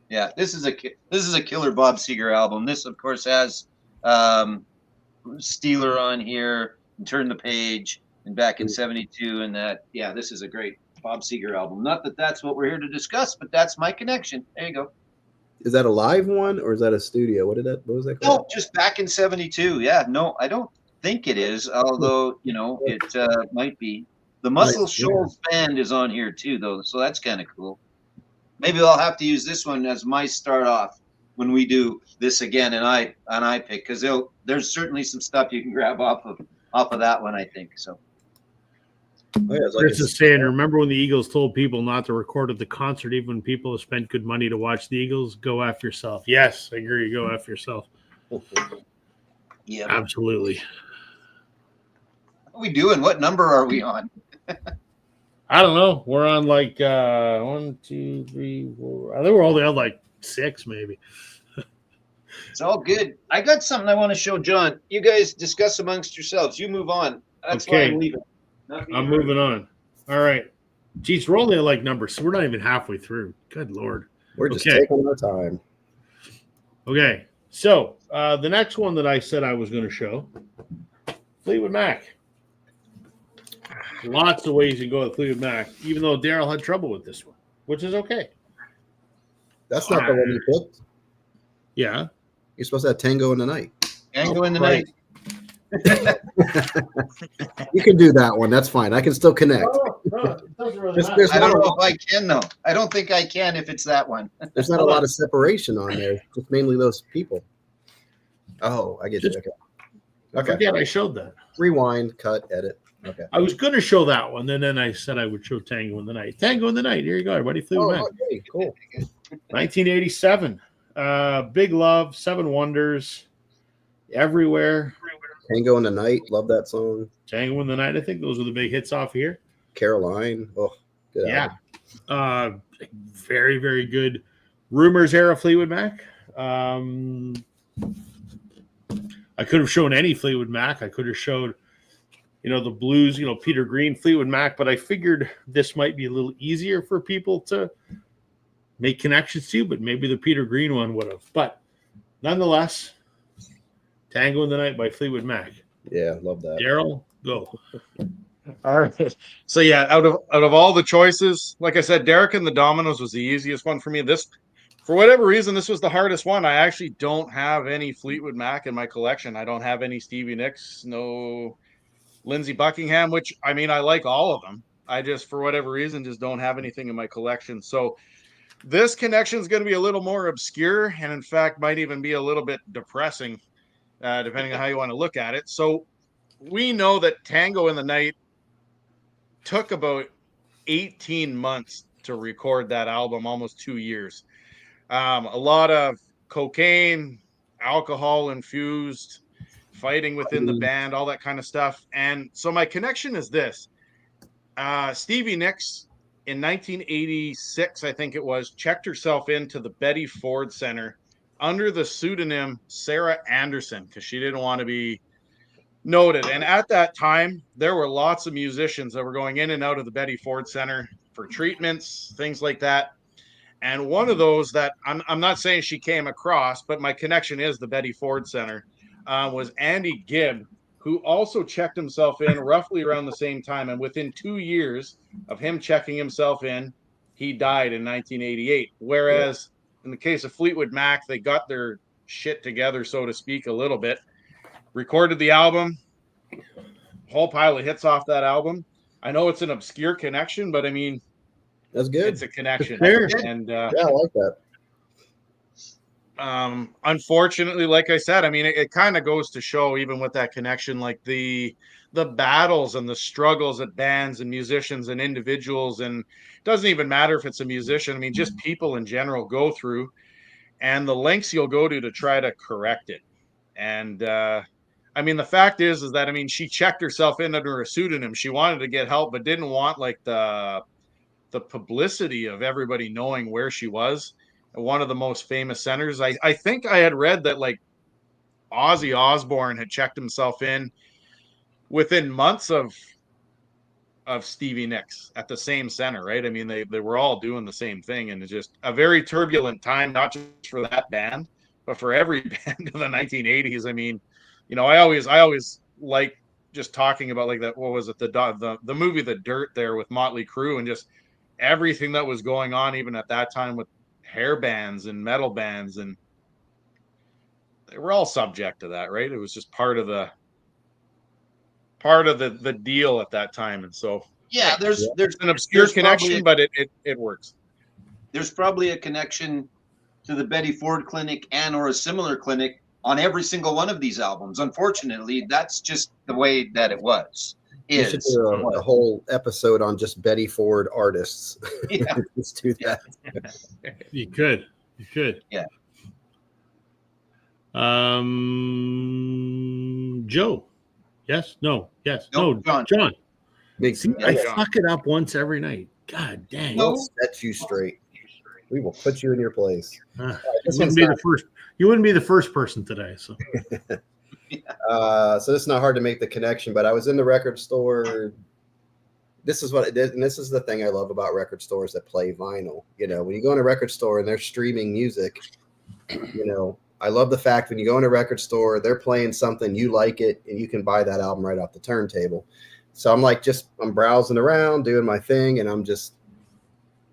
Yeah, this is a killer Bob Seger album. This, of course, has Steeler on here, and Turn the Page, and Back in '72, and that. Yeah, this is a great Bob Seger album. Not that that's what we're here to discuss, but that's my connection. There you go. Is that a live one or is that a studio? What was that called? No, just Back in '72. Yeah, no, I don't think it is. Although it might be. The Muscle Shoals Band is on here too, though, so that's kind of cool. Maybe I'll have to use this one as my start off when we do this again, and I pick, because there's certainly some stuff you can grab off of that one, I think. So. Oh, yeah, Chris is saying, remember when the Eagles told people not to record at the concert, even when people have spent good money to watch the Eagles? Go after yourself. Yes, I agree. Go after yourself. Yeah, absolutely. What are we doing? What number are we on? I don't know. We're on like 1, 2, 3, 4. I think we're only on like 6, maybe. It's all good. I got something I want to show John. You guys discuss amongst yourselves. You move on. That's why I'm leaving. I'm moving on. All right. Geez, we're only at like numbers. So we're not even halfway through. Good Lord. We're just taking our time. Okay. So the next one that I said I was going to show, Fleetwood Mac. Lots of ways you go with Fleetwood Mac, even though Daryl had trouble with this one, which is okay. That's not the one you picked. Yeah. You're supposed to have Tango in the Night. Tango in the Night. You can do that one. That's fine. I can still connect. I don't know if I can, though. I don't think I can if it's that one. There's not a lot of separation on there. Just mainly those people. Oh, I get you. Okay. Yeah, I showed that. Rewind, cut, edit. Okay. I was going to show that one, and then I said I would show Tango in the Night. Tango in the Night. Here you go, everybody. Fleetwood Mac. Okay, cool. 1987. Big Love, Seven Wonders, Everywhere. Tango in the Night. Love that song. Tango in the Night. I think those were the big hits off here. Caroline. Oh, good album. Very, very good. Rumors era Fleetwood Mac. I could have shown any Fleetwood Mac. I could have showed, the blues, Peter Green, Fleetwood Mac, but I figured this might be a little easier for people to make connections to, but maybe the Peter Green one would have. But nonetheless, Tango in the Night by Fleetwood Mac. Yeah, love that. Daryl, go. All right. So yeah, out of all the choices, like I said, Derek and the Dominoes was the easiest one for me. This, for whatever reason, this was the hardest one. I actually don't have any Fleetwood Mac in my collection. I don't have any Stevie Nicks, no Lindsey Buckingham, which, I mean, I like all of them. I just, for whatever reason, just don't have anything in my collection. So this connection is going to be a little more obscure, and in fact might even be a little bit depressing, depending on how you want to look at it. So we know that Tango in the Night took about 18 months to record that album, almost 2 years. A lot of cocaine, alcohol infused, fighting within the band, all that kind of stuff. And so my connection is this. Stevie Nicks in 1986, I think it was, checked herself into the Betty Ford Center under the pseudonym Sarah Anderson because she didn't want to be noted. And at that time, there were lots of musicians that were going in and out of the Betty Ford Center. for treatments, things like that. And one of those that I'm not saying she came across, but my connection is the Betty Ford Center, was Andy Gibb, who also checked himself in roughly around the same time. And within 2 years of him checking himself in, he died in 1988. Whereas in the case of Fleetwood Mac, they got their shit together, so to speak, a little bit, recorded the album, whole pile of hits off that album. I know it's an obscure connection, but I mean, That's good. it's a connection. Fair. And Yeah, I like that. unfortunately, like I said, I mean, it kind of goes to show, even with that connection, like the battles and the struggles that bands and musicians and individuals, and it doesn't even matter if it's a musician, I mean, just people in general go through, and the lengths you'll go to try to correct it. And I mean, the fact is that, I mean, she checked herself in under a pseudonym. She wanted to get help, but didn't want like the publicity of everybody knowing where she was. One of the most famous centers. I think I had read that like Ozzy Osbourne had checked himself in within months of Stevie Nicks at the same center, right? I mean, they were all doing the same thing, and it's just a very turbulent time, not just for that band, but for every band of the 1980s. I mean, you know, I always like just talking about like that. What was it? The movie The Dirt there with Motley Crue, and just everything that was going on even at that time with hair bands and metal bands, and they were all subject to that, right? It was just part of the deal at that time. And so Yeah, there's an obscure connection, but it works. There's probably a connection to the Betty Ford Clinic and or a similar clinic on every single one of these albums. Unfortunately, that's just the way that it was. You should do a whole episode on just Betty Ford artists. Yeah. Let's do that. You could. Yeah. Joe. Yes. No. Yes. No, No. John. Big See, I fuck it up once every night. God dang. No. We'll set you straight. We will put you in your place. You wouldn't be the first. You wouldn't be the first person today. So. So it's not hard to make the connection, but I was in the record store. This is what it did, and this is the thing I love about record stores that play vinyl. You know, when you go in a record store and they're streaming music, you know, I love the fact when you go in a record store, they're playing something, you like it, and you can buy that album right off the turntable. So I'm like, I'm browsing around, doing my thing, and I'm just,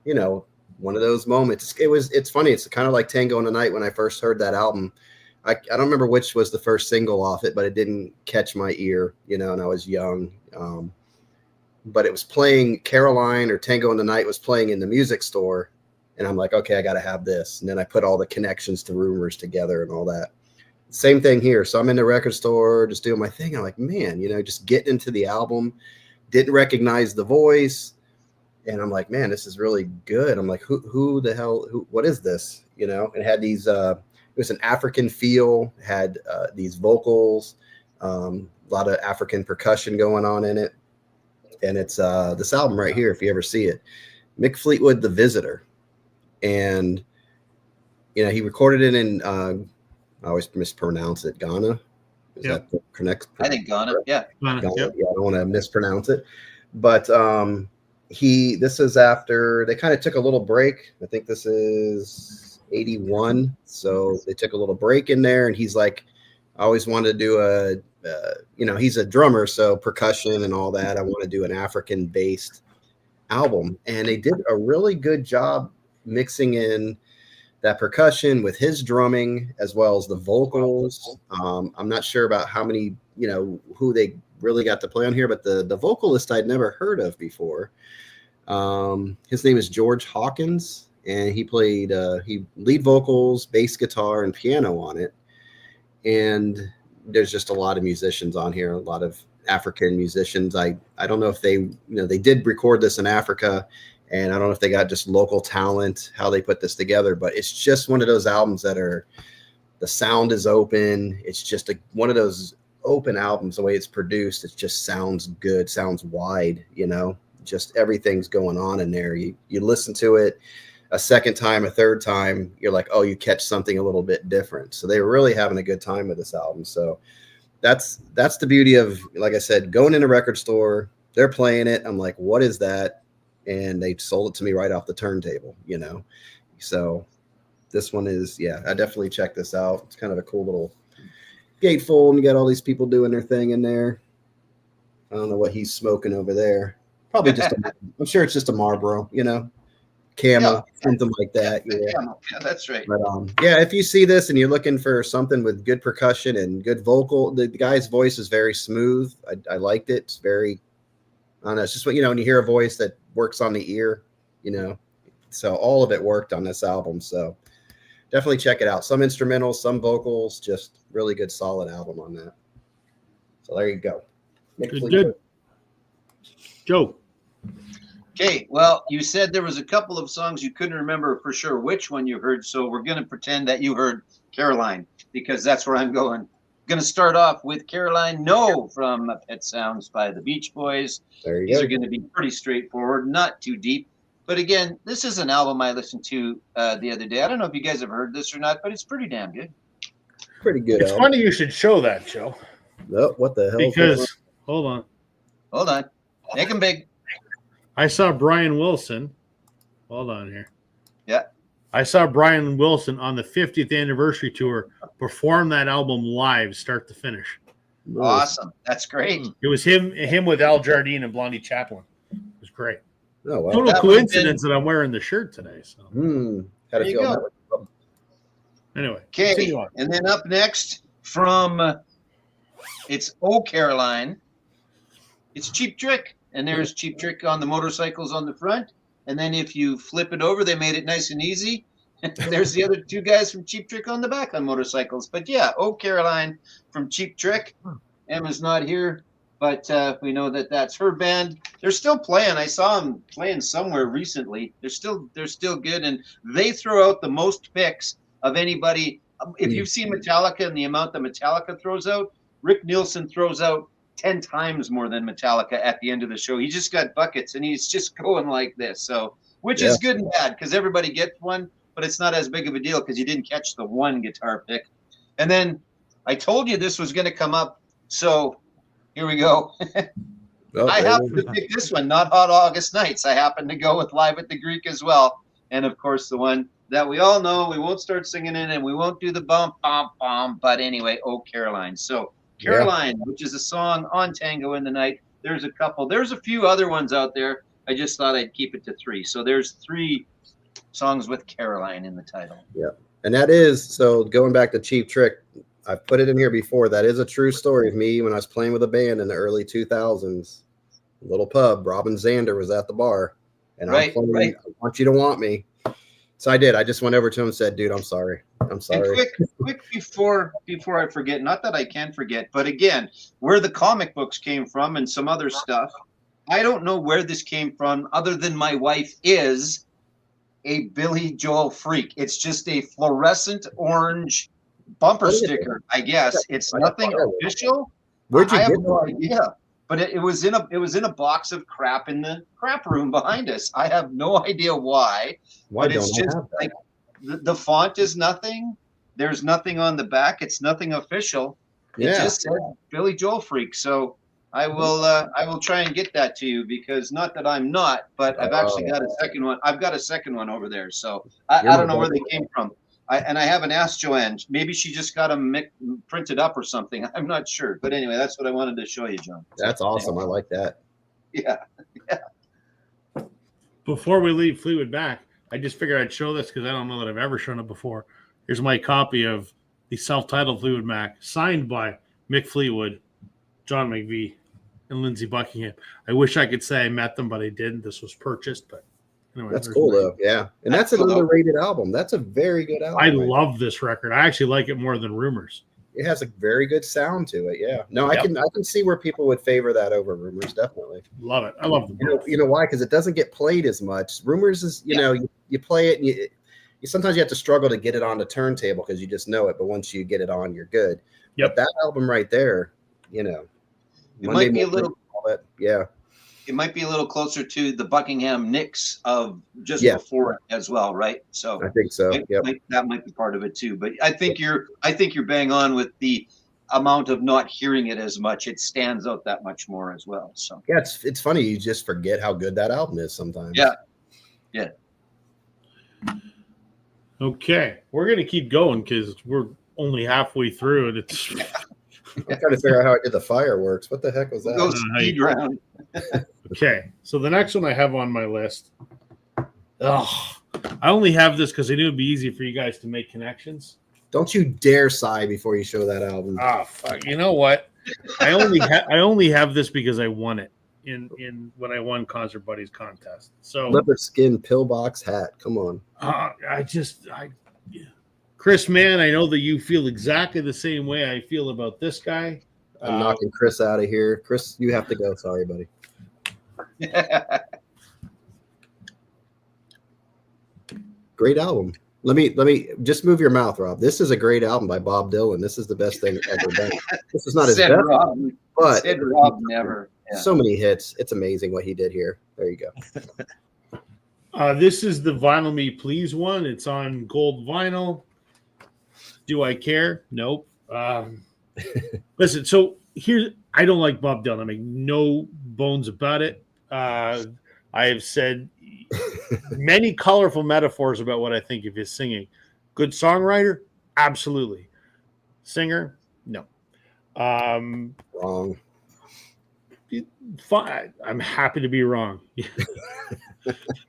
you know, one of those moments. It's funny. It's kind of like Tango in the Night when I first heard that album. I don't remember which was the first single off it, but it didn't catch my ear, you know, and I was young. But it was playing, Caroline or Tango in the Night was playing in the music store. And I'm like, okay, I got to have this. And then I put all the connections to Rumors together and all that. Same thing here. So I'm in the record store, just doing my thing. I'm like, man, you know, just getting into the album, didn't recognize the voice. And I'm like, man, this is really good. I'm like, who the hell, what is this? You know, it had these, it was an African feel, had these vocals, a lot of African percussion going on in it. And it's this album right here, if you ever see it, Mick Fleetwood, The Visitor. And, you know, he recorded it in, I always mispronounce it, Ghana. Is that correct? I think Ghana, yeah. Ghana, Yeah, I don't want to mispronounce it. But this is after they kind of took a little break. I think this is 81. So they took a little break in there, and he's like, I always wanted to do you know, he's a drummer, so percussion and all that. I want to do an African-based album. And they did a really good job mixing in that percussion with his drumming as well as the vocals. I'm not sure about how many, you know, who they really got to play on here, but the vocalist I'd never heard of before. His name is George Hawkins, and he played he lead vocals, bass guitar, and piano on it. And there's just a lot of musicians on here, a lot of African musicians. I don't know if they, you know, they did record this in Africa, and I don't know if they got just local talent, how they put this together, but it's just one of those albums that are, the sound is open. It's just one of those open albums, the way it's produced. It just sounds good, sounds wide, you know, just everything's going on in there. You listen to it a second time, a third time, you're like, oh, you catch something a little bit different. So they were really having a good time with this album. So that's the beauty of, like I said, going in a record store, they're playing it. I'm like, what is that? and they sold it to me right off the turntable, you know. So this one is, yeah, I definitely check this out. It's kind of a cool little gatefold, and you got all these people doing their thing in there. I don't know what he's smoking over there. Probably just, I'm sure it's just a Marlboro, you know, Camel, something like that. Yeah, that's right. But yeah, if you see this and you're looking for something with good percussion and good vocal, the guy's voice is very smooth. I liked it. It's very, I don't know, it's just what, you know, when you hear a voice that works on the ear, you know, so all of it worked on this album. So definitely check it out. Some instrumentals, some vocals, just really good, solid album on that. So there you go. Good. Joe. Okay, well, you said there was a couple of songs you couldn't remember for sure which one you heard, so we're going to pretend that you heard Caroline, because that's where I'm going. Going to start off with Caroline No from Pet Sounds by the Beach Boys. There you These go. are going to be pretty straightforward, not too deep. But again, this is an album I listened to the other day. I don't know if you guys have heard this or not, but it's pretty damn good. Pretty good It's album. funny you should show that, Joe. Oh, what the hell? Because, hold on. Hold on. Make them big. I saw Brian Wilson. Hold on here. Yeah. I saw Brian Wilson on the 50th anniversary tour perform that album live, start to finish. Awesome. That's great. It was him with Al Jardine and Blondie Chaplin. It was great. Oh, wow. Total That would've coincidence that I'm wearing the shirt today. So How to There you feel go. about it. anyway, Okay. continue on. And then up next from it's Oh Caroline. It's Cheap Trick. And there's Cheap Trick on the motorcycles on the front. And then if you flip it over, they made it nice and easy. There's the other two guys from Cheap Trick on the back on motorcycles. But yeah, Oh Caroline from Cheap Trick. Emma's not here, but we know that that's her band. They're still playing. I saw them playing somewhere recently. They're still good, and they throw out the most picks of anybody. If you've seen Metallica and the amount that Metallica throws out, Rick Nielsen throws out 10 times more than Metallica at the end of the show. He just got buckets, and he's just going like this. So, which is good and bad, because everybody gets one, but it's not as big of a deal because you didn't catch the one guitar pick. And then I told you this was going to come up, so here we go. Oh, I there happened it to pick this one, not Hot August Nights. I happened to go with Live at the Greek as well. And of course, the one that we all know, we won't start singing it and we won't do the bump, bump, bump. But anyway, Oh Caroline. So Caroline, which is a song on Tango in the Night. There's a couple. There's a few other ones out there. I just thought I'd keep it to 3. So there's 3 songs with Caroline in the title. Yeah. And that is, so going back to Cheap Trick, I've put it in here before. That is a true story of me when I was playing with a band in the early 2000s. Little pub, Robin Zander was at the bar. And I'm playing, I want you to want me. So I did. I just went over to him and said, dude, I'm sorry. I'm sorry. And quick before I forget, not that I can forget, but again, where the comic books came from and some other stuff, I don't know where this came from other than my wife is a Billy Joel freak. It's just a fluorescent orange bumper sticker, I guess. It's nothing official. Where'd you I have get no that? idea. But it was in a box of crap in the crap room behind us. I have no idea why. Why but don't it's I just have that? like the font is nothing. There's nothing on the back. It's nothing official. It just says Billy Joel freak. So I will try and get that to you, because not that I'm not, but I've actually got a second one. I've got a second one over there. So I don't know where they came from. I haven't asked Joanne. Maybe she just got them printed up or something. I'm not sure. But anyway, that's what I wanted to show you, John. That's awesome. I like that. Yeah. Before we leave Fleetwood Mac, I just figured I'd show this because I don't know that I've ever shown it before. Here's my copy of the self-titled Fleetwood Mac, signed by Mick Fleetwood, John McVie, and Lindsey Buckingham. I wish I could say I met them, but I didn't. This was purchased, but anyway, That's cool, though. Yeah. And that's an underrated album. That's a very good album. I love this record. I actually like it more than Rumors. It has a very good sound to it. Yeah. No, I can see where people would favor that over Rumors. Definitely. Love it. I love them. You know why? Because it doesn't get played as much. Rumors is, you know, you play it and you sometimes you have to struggle to get it on the turntable because you just know it. But once you get it on, you're good. Yep. But that album right there, you know, It might be a little. all that, yeah. It might be a little closer to the Buckingham Nicks of just before it as well, right? So I think so. that might be part of it too. But I think you're bang on with the. amount of not hearing it as much, it stands out that much more as well. So Yeah, it's funny. You just forget how good that album is sometimes. Yeah. Okay, we're gonna keep going because we're only halfway through, and it's I'm trying to figure out how I did the fireworks. What the heck was that? go speed round. okay. So the next one I have on my list. Oh, I only have this because I knew it'd be easy for you guys to make connections. Don't you dare sigh before you show that album. Ah, fuck. You know what? I only have this because I won it in when I won Concert Buddies contest. So Leopard skin pillbox hat. Come on. Chris, man, I know that you feel exactly the same way I feel about this guy. I'm knocking Chris out of here. Chris, you have to go. Sorry, buddy. Great album. Let me just move your mouth, Rob. This is a great album by Bob Dylan. This is the best thing ever done. This is not his best, but Said Rob never. Yeah. So many hits. It's amazing what he did here. There you go. This is the Vinyl Me Please one. It's on gold vinyl. Do I care? Nope. Listen, so here, I don't like Bob Dylan. I make no bones about it. I have said many colorful metaphors about what I think of his singing. Good songwriter? Absolutely. Singer? No. Wrong. Fine. I'm happy to be wrong.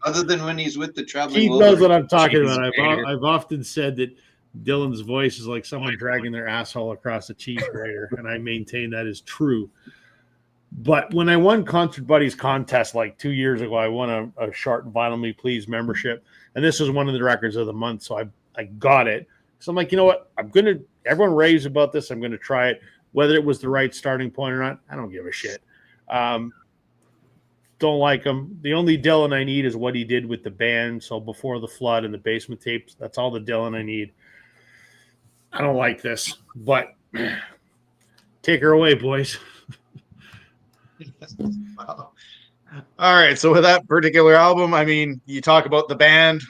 Other than when he's with the traveling. He knows what I'm talking Jeez, about. Vader. I've often said that Dylan's voice is like someone dragging their asshole across a cheese grater, and I maintain that is true. But when I won Concert Buddies contest like 2 years ago, I won a Sharp Vinyl Me Please membership, and this was one of the records of the month, so I got it. So I'm like, you know what? Everyone raves about this. I'm gonna try it. Whether it was the right starting point or not, I don't give a shit. Don't like him. The only Dylan I need is what he did with the band. So Before the Flood and the Basement Tapes, that's all the Dylan I need. I don't like this, but take her away, boys. All right. So with that particular album, I mean, you talk about the band.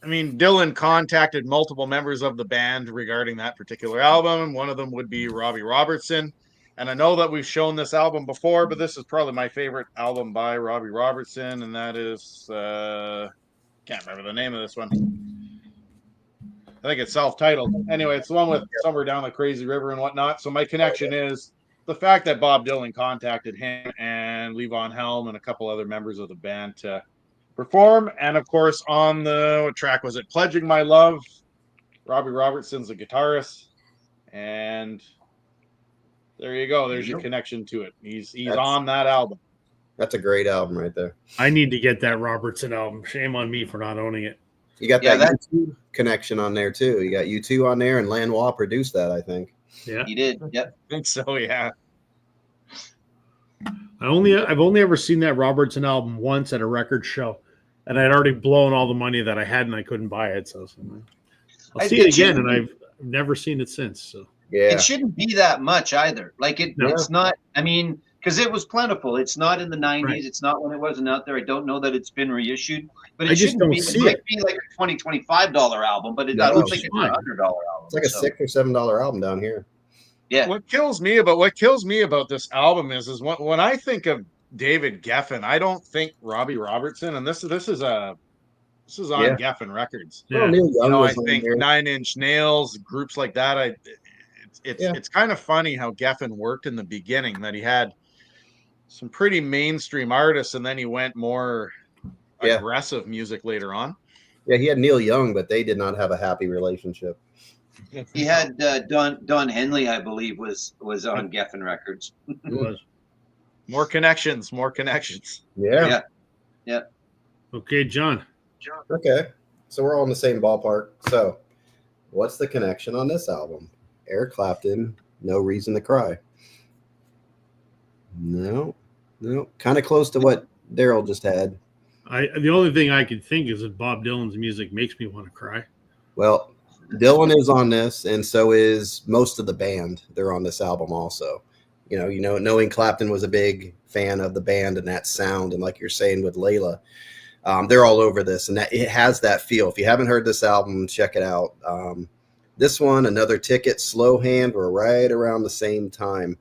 Dylan contacted multiple members of the band regarding that particular album. One of them would be Robbie Robertson. And I know that we've shown this album before, but this is probably my favorite album by Robbie Robertson. And that is, can't remember the name of this one. I think it's self-titled. Anyway, it's the one with Somewhere Down the Crazy River and whatnot. So my connection is the fact that Bob Dylan contacted him and Levon Helm and a couple other members of the band to perform. And of course, on the what track was it? Pledging My Love. Robbie Robertson's a guitarist. And there you go. There's your connection to it. He's on that album. That's a great album right there. I need to get that Robertson album. Shame on me for not owning it. You got that U2 connection on there too. You got U2 on there, and Lanois produced that, I think. Yeah, He did. Yep. I think so, yeah. I've only ever seen that Robertson album once at a record show, and I'd already blown all the money that I had, and I couldn't buy it. So I'll see it again, and I've never seen it since. So Yeah. It shouldn't be that much either. Like it's not. I mean, because it was plentiful. It's not in the 90s. Right. It's not when it wasn't out there. I don't know that it's been reissued, but I it just shouldn't don't be. see It might it. be like a $25 album, but I No, don't it's think it's fine. a $100 album. It's like a so, $6 or $7 album down here. Yeah. What kills me about this album is when I think of David Geffen, I don't think Robbie Robertson, and this is on Yeah. Geffen Records. yeah. Neil Young I was on think there. 9 Inch Nails, groups like that. It's kind of funny how Geffen worked in the beginning. That he had some pretty mainstream artists, and then he went more aggressive music later on. Yeah, he had Neil Young, but they did not have a happy relationship. He had Don Henley, I believe, was on Geffen Records. It was. More connections. Yeah. Okay, John. Okay. So we're all in the same ballpark. So what's the connection on this album? Eric Clapton, No Reason to Cry. No. Kind of close to what Daryl just had. The only thing I can think is that Bob Dylan's music makes me want to cry. Well, Dylan is on this, and so is most of the band. They're on this album also. You know, knowing Clapton was a big fan of the band and that sound, and like you're saying with Layla, they're all over this, and that it has that feel. If you haven't heard this album, check it out. this one, Another Ticket, Slow Hand were right around the same time.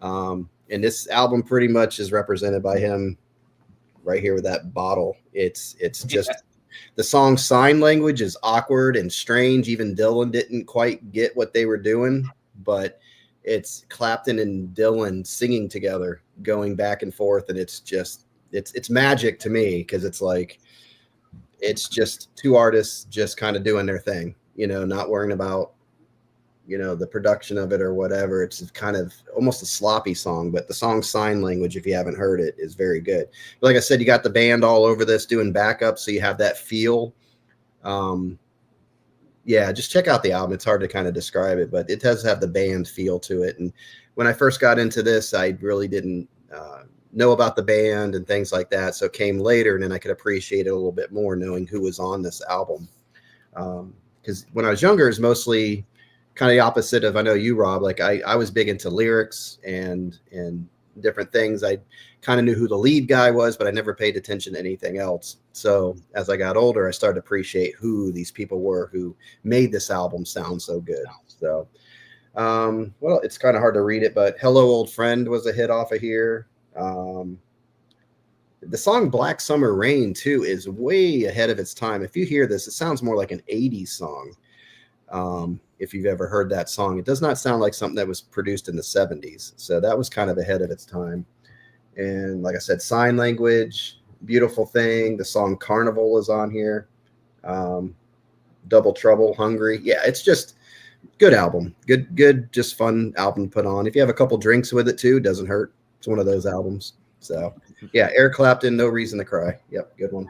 And this album pretty much is represented by him right here with that bottle. It's just the song Sign Language is awkward and strange. Even Dylan didn't quite get what they were doing, but it's Clapton and Dylan singing together, going back and forth, and it's magic to me, because it's like it's just two artists just kind of doing their thing, not worrying about the production of it or whatever. It's kind of almost a sloppy song, but the song Sign Language, if you haven't heard it, is very good. But like I said, you got the band all over this doing backup, so you have that feel. Yeah, just check out the album. It's hard to kind of describe it, but it does have the band feel to it. And when I first got into this, I really didn't know about the band and things like that. So it came later, and then I could appreciate it a little bit more knowing who was on this album. Because when I was younger, it's mostly kind of the opposite of, I know you, Rob, like I was big into lyrics and different things. I kind of knew who the lead guy was, but I never paid attention to anything else. So as I got older, I started to appreciate who these people were who made this album sound so good. So, well, it's kind of hard to read it, but Hello Old Friend was a hit off of here. The song Black Summer Rain too is way ahead of its time. If you hear this, it sounds more like an 80s song. If you've ever heard that song, it does not sound like something that was produced in the 70s. So that was kind of ahead of its time. And like I said, Sign Language, Beautiful Thing. The song Carnival is on here. Double Trouble, Hungry. Yeah, it's just good album. Good, just fun album to put on. If you have a couple drinks with it too, doesn't hurt. It's one of those albums. So yeah, Eric Clapton, No Reason to Cry. Yep, good one.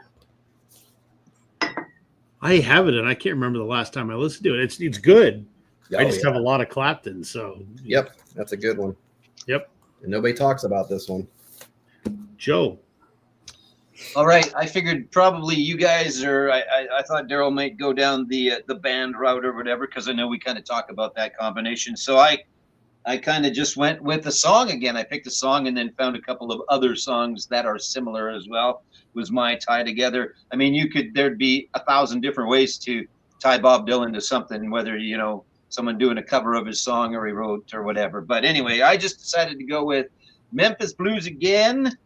I have it, and I can't remember the last time I listened to it. It's good. Oh, I just have a lot of Clapton, so. Yep, that's a good one. Yep. And nobody talks about this one. Joe. All right, I figured probably you guys are. I thought Daryl might go down the band route or whatever, because I know we kind of talk about that combination. So I kind of just went with the song again. I picked a song and then found a couple of other songs that are similar as well. Was my tie together. I mean, there'd be 1,000 different ways to tie Bob Dylan to something, whether, someone doing a cover of his song or he wrote or whatever. But anyway, I just decided to go with Memphis Blues again,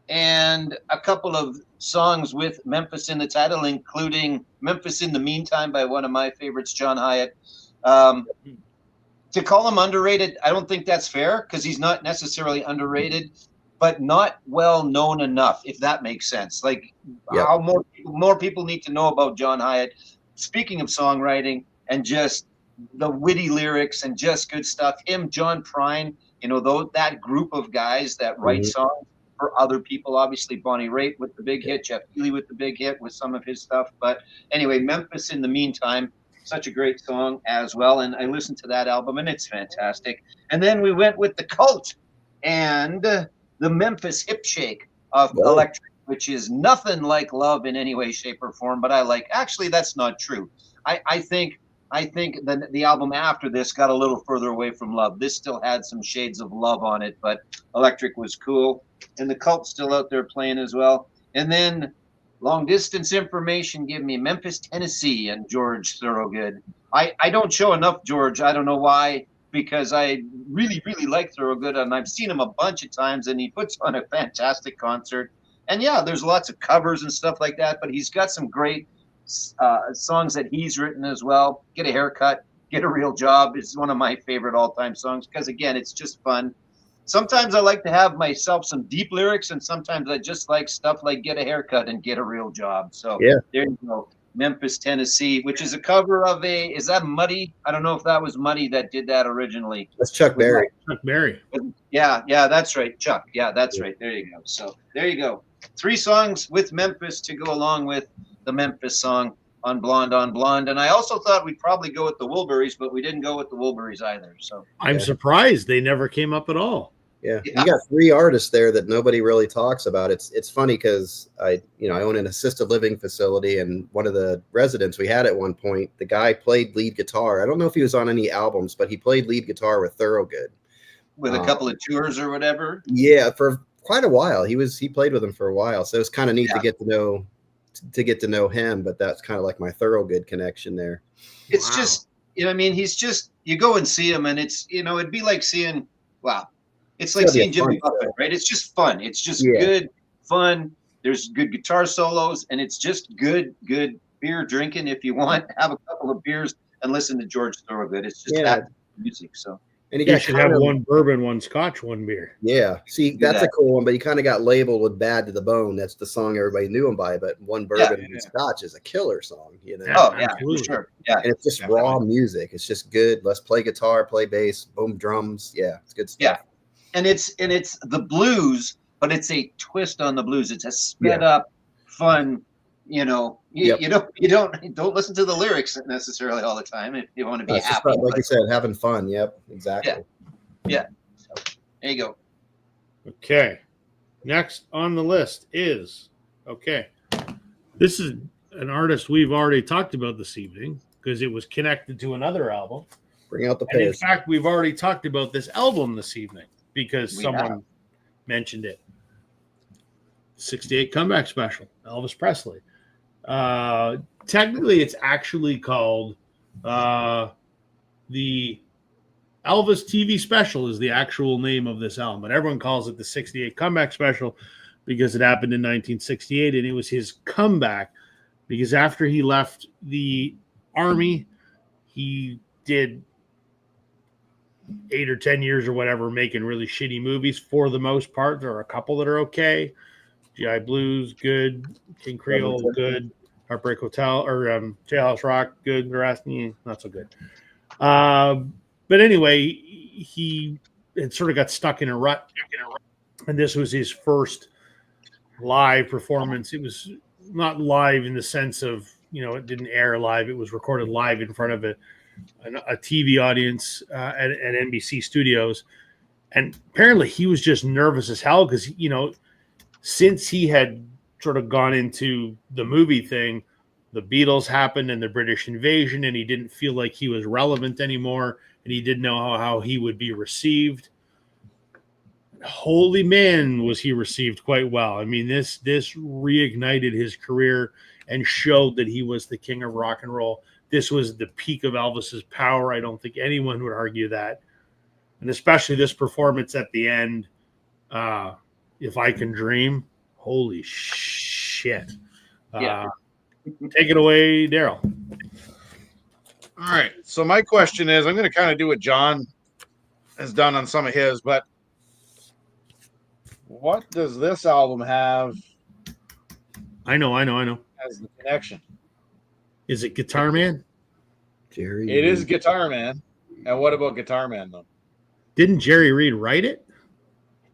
and a couple of songs with Memphis in the title, including Memphis in the Meantime by one of my favorites, John Hyatt. To call him underrated, I don't think that's fair, because he's not necessarily underrated, but not well known enough, if that makes sense. Like, how more people need to know about John Hyatt. Speaking of songwriting and just the witty lyrics and just good stuff, him, John Prine, that group of guys that write songs for other people. Obviously, Bonnie Raitt with the big hit, Jeff Healey with the big hit with some of his stuff. But anyway, Memphis in the Meantime, such a great song as well. And I listened to that album, and it's fantastic. And then we went with The Cult and the Memphis Hip Shake of Electric, which is nothing like Love in any way, shape, or form. But actually, that's not true. I think the album after this got a little further away from Love. This still had some shades of Love on it, but Electric was cool. And The Cult's still out there playing as well. And then Long Distance Information, give me Memphis, Tennessee, and George Thorogood. I don't show enough George. I don't know why, because I really, really like Thorogood, and I've seen him a bunch of times, and he puts on a fantastic concert. And yeah, there's lots of covers and stuff like that, but he's got some great songs that he's written as well. Get a Haircut, Get a Real Job is one of my favorite all-time songs, because again, it's just fun. Sometimes I like to have myself some deep lyrics, and sometimes I just like stuff like Get a Haircut and Get a Real Job. So there you go. Memphis, Tennessee, which is a cover of is that Muddy? I don't know if that was Muddy that did that originally. That's Chuck Berry. Chuck Berry. Yeah, that's right. Chuck. Yeah, that's right. There you go. So there you go. 3 songs with Memphis to go along with the Memphis song on Blonde on Blonde. And I also thought we'd probably go with the Wilburys, but we didn't go with the Wilburys either. So I'm surprised they never came up at all. Yeah, you got 3 artists there that nobody really talks about. It's funny because I own an assisted living facility, and one of the residents we had at one point, the guy played lead guitar. I don't know if he was on any albums, but he played lead guitar with Thorogood. With a couple of tours or whatever? Yeah, for quite a while. He played with him for a while. So it's kind of neat to get to know him, but that's kind of like my Thorogood connection there. It's You know what I mean? He's just, you go and see him, and it's, you know, it'd be like seeing, wow, it's like gotta be a seeing Jimmy fun Buffett, right? It's just fun. It's just Yeah. good, fun. There's good guitar solos, and it's just good beer drinking. If you want, have a couple of beers and listen to George Thorogood. It's just Yeah. that music. So And You should have one bourbon, one scotch, one beer. Yeah. See, Do that's that. a cool one, but he kind of got labeled with Bad to the Bone. That's the song everybody knew him by. But one bourbon and scotch is a killer song, you know. oh yeah, Absolutely. for sure. Yeah. And it's just raw music. It's just good. Let's play guitar, play bass, boom, drums. Yeah, it's good stuff. Yeah. And it's the blues, but it's a twist on the blues. It's a sped up, fun, you know, you don't listen to the lyrics necessarily all the time if you want to be It's just happy. like you said, having fun. Yep, exactly. Yeah. So, there you go. Okay. Next on the list is, this is an artist we've already talked about this evening because it was connected to another album. Bring out the And in piss. fact, we've already talked about this album this evening because We someone have. mentioned it. 68 Comeback Special, Elvis Presley. Technically, it's actually called the Elvis TV Special is the actual name of this album, but everyone calls it the 68 Comeback Special because it happened in 1968, and it was his comeback because after he left the Army, he did 8 or 10 years or whatever making really shitty movies for the most part. There are a couple that are okay. GI Blues, good. King Creole, good. Heartbreak Hotel or Jailhouse Rock, good. The rest, not so good. But anyway, he had sort of got stuck in a rut, and this was his first live performance. It was not live in the sense of, it didn't air live. It was recorded live in front of a TV audience at NBC Studios. And apparently he was just nervous as hell because, since he had sort of gone into the movie thing, the Beatles happened and the British invasion, and he didn't feel like he was relevant anymore, and he didn't know how he would be received. Holy man, was he received quite well. I mean, this reignited his career and showed that he was the king of rock and roll. This was the peak of Elvis's power. I don't think anyone would argue that. And especially this performance at the end, If I Can Dream, holy shit. Take it away, Daryl. All right. So my question is, I'm going to kind of do what John has done on some of his, but what does this album have I know. as the connection? Is it Guitar Man? Jerry. It is Guitar Man. And what about Guitar Man, though? Didn't Jerry Reed write it?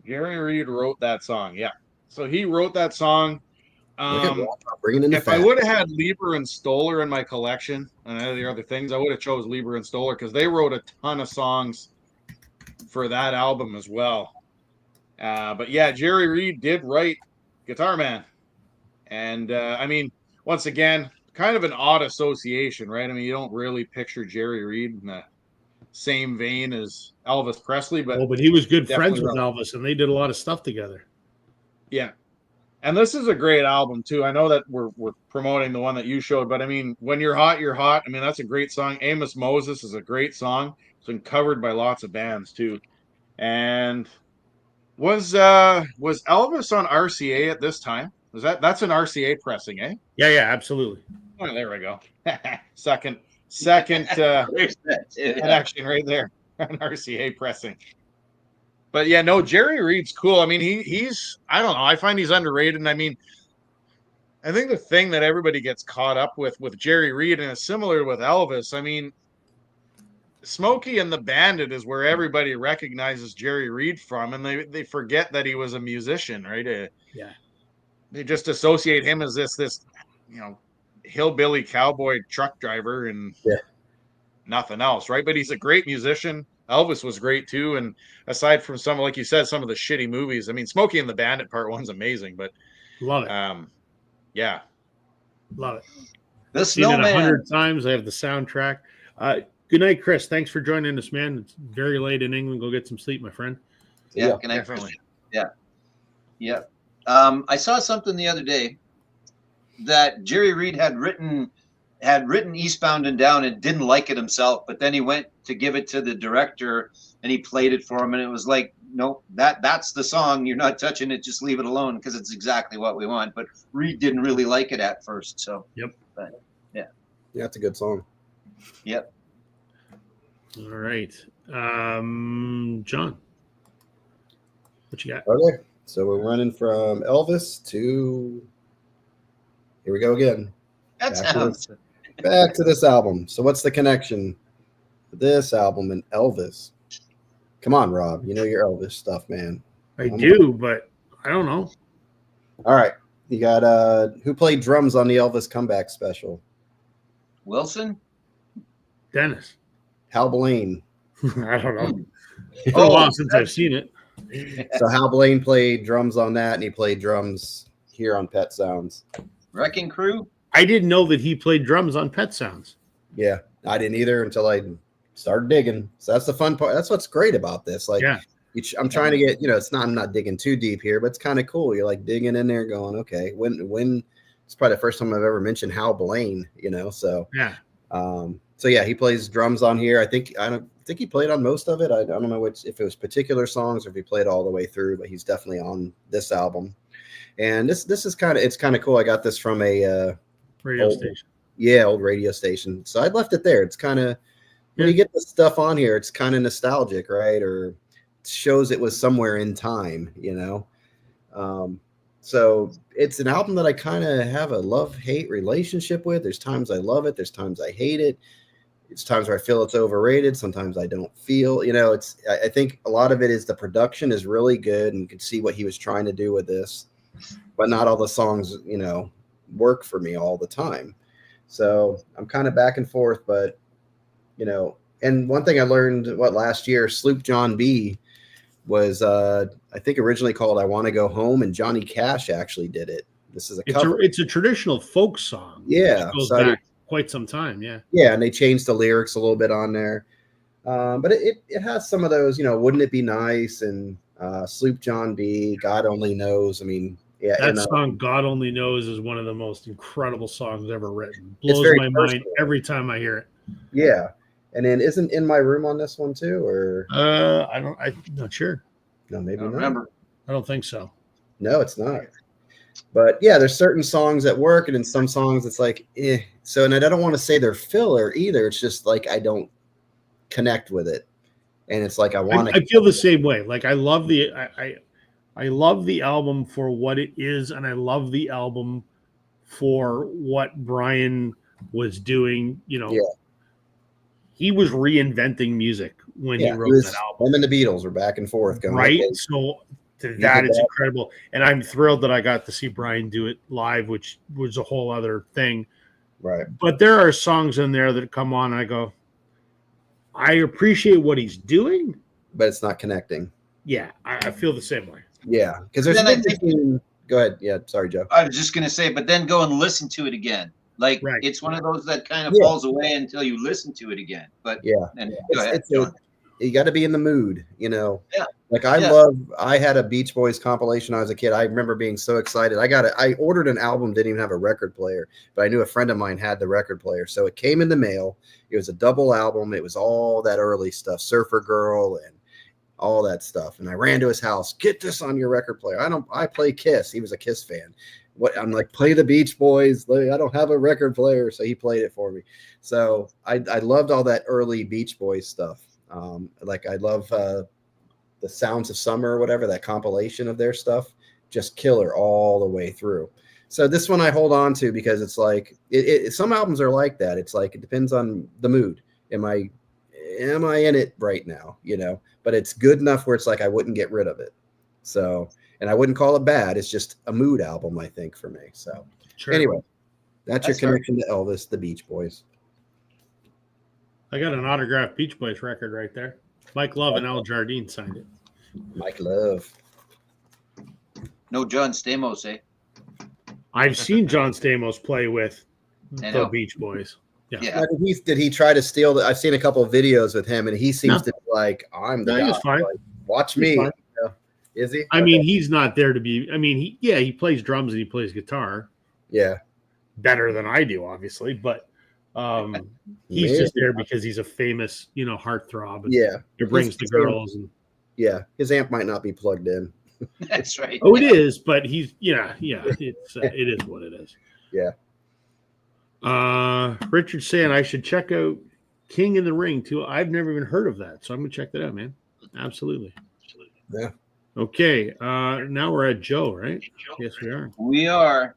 Jerry Reed wrote that song. Yeah. So he wrote that song. Bringing in the If I would have had Lieber and Stoller in my collection and the other things, I would have chose Lieber and Stoller because they wrote a ton of songs for that album as well. But yeah, Jerry Reed did write Guitar Man. And I mean, once again, kind of an odd association, right? I mean, you don't really picture Jerry Reed in the same vein as Elvis Presley, but He was good friends definitely with Elvis, and they did a lot of stuff together. yeah. And this is a great album too. I know that we're promoting the one that you showed, but I mean, When You're Hot, You're Hot. I mean, that's a great song. Amos Moses is a great song. It's been covered by lots of bands too. And was Elvis on RCA at this time? That's an RCA pressing, eh? Yeah, absolutely. Oh, there we go. second connection right there. An RCA pressing. But yeah, no, Jerry Reed's cool. I mean, he's I don't know. I find he's underrated. And I mean, I think the thing that everybody gets caught up with Jerry Reed, and it's similar with Elvis. I mean, Smokey and the Bandit is where everybody recognizes Jerry Reed from, and they forget that he was a musician, right? Yeah. They just associate him as this hillbilly cowboy truck driver and nothing else, right? But he's a great musician. Elvis was great too, and aside from some, like you said, some of the shitty movies. I mean, Smokey and the Bandit Part 1's amazing, but love it. Yeah, Love it. The Seen it Snowman. 100 times. I have the soundtrack. Good night, Chris. Thanks for joining us, man. It's very late in England. Go get some sleep, my friend. Yeah, Yeah, can I- definitely. Yeah. I saw something the other day that Jerry Reed had written had written Eastbound and Down and didn't like it himself, but then he went to give it to the director and he played it for him, and it was like, no, that's the song. You're not touching it. Just leave it alone because it's exactly what we want. But Reed didn't really like it at first. So Yeah, it's a good song. Yep. All right. John, what you got? Okay, so we're running from Elvis to, here we go again. That sounds. Back to this album. So what's the connection with this album and Elvis? Come on, Rob. You know your Elvis stuff, man. I do, but I don't know. All right. You got who played drums on the Elvis comeback special? Wilson? Dennis. Hal Blaine. I don't know. It's been a while since I've seen it. So Hal Blaine played drums on that, and he played drums here on Pet Sounds. Wrecking Crew? I didn't know that he played drums on Pet Sounds. Yeah, I didn't either until I started digging. So that's the fun part. That's what's great about this. Like, Yeah. I'm trying to get, I'm not digging too deep here, but it's kind of cool. You're like digging in there going, okay, when it's probably the first time I've ever mentioned Hal Blaine, so Yeah. So yeah, he plays drums on here. I think he played on most of it. I don't know if it was particular songs or if he played all the way through, but he's definitely on this album. And this is it's kind of cool. I got this from a Radio station. Yeah, old radio station. So I left it there. It's kind of when you get the stuff on here, it's kind of nostalgic, right? Or shows it was somewhere in time, So it's an album that I kind of have a love-hate relationship with. There's times I love it. There's times I hate it. It's times where I feel it's overrated. Sometimes I don't feel, I think a lot of it is the production is really good and you can see what he was trying to do with this, but not all the songs, work for me all the time. So I'm kind of back and forth, but, and one thing I learned last year, Sloop John B was, I think originally called I Want to Go Home, and Johnny Cash actually did it. This is a cover. It's a traditional folk song. Yeah. Which goes back quite some time. Yeah. Yeah. And they changed the lyrics a little bit on there. But it has some of those, Wouldn't It Be Nice? And Sloop John B, God Only Knows. I mean, yeah. That song, God Only Knows, is one of the most incredible songs ever written. It's Blows very my personal. mind every time I hear it. Yeah. And then isn't In My Room on this one too? Or I'm not sure. no, maybe I don't not. remember. I don't think so. No, it's not. But yeah, there's certain songs that work, and in some songs it's like, eh. So, and I don't want to say they're filler either. It's just like I don't connect with it, and it's like I want to. I feel the same way. Like I love I love the album for what it is, and I love the album for what Brian was doing. Yeah. He was reinventing music when he wrote that album. Him and the Beatles were back and forth going, right? okay. So that is incredible. And I'm thrilled that I got to see Brian do it live, which was a whole other thing. Right. But there are songs in there that come on and I go, I appreciate what he's doing, but it's not connecting. Yeah, I feel the same way. Yeah, because there's go ahead. Yeah, sorry, Joe. I was just going to say, but then go and listen to it again. Like it's one of those that kind of falls away until you listen to it again. But yeah, go ahead, you got to be in the mood, Yeah. Like I had a Beach Boys compilation when I was a kid. I remember being so excited. I ordered an album, didn't even have a record player, but I knew a friend of mine had the record player. So it came in the mail. It was a double album. It was all that early stuff, Surfer Girl and all that stuff. And I ran to his house, get this on your record player. I play Kiss. He was a Kiss fan. I'm like, play the Beach Boys. I don't have a record player. So he played it for me. So I loved all that early Beach Boys stuff. Like I love the Sounds of Summer or whatever, that compilation of their stuff, just killer all the way through. So this one I hold on to because it's like some albums are like that. It's like it depends on the mood. Am I in it right now? But it's good enough where it's like I wouldn't get rid of it. So, and I wouldn't call it bad. It's just a mood album, I think, for me. So anyway, that's your connection to Elvis, the Beach Boys. I got an autographed Beach Boys record right there. Mike Love and Al Jardine signed it. Mike Love. No John Stamos, eh? I've seen John Stamos play with the Beach Boys. Yeah. Now, did he try to steal I've seen a couple of videos with him, and he seems to be like, I'm the guy. He's fine. Like, watch me. Is he? I mean, he's not there to be. I mean, he plays drums and he plays guitar. Yeah. Better than I do, obviously. But He's Man. just there because he's a famous, heartthrob. And Yeah. it brings the His amp- girls. And Yeah. His amp might not be plugged in. That's right. it is, but he's it's it is what it is. Yeah. Richard saying I should check out King in the Ring too. I've never even heard of that, so I'm gonna check that out, man. Absolutely. Yeah. Okay. Now we're at Joe, right? Yes, we are. We are.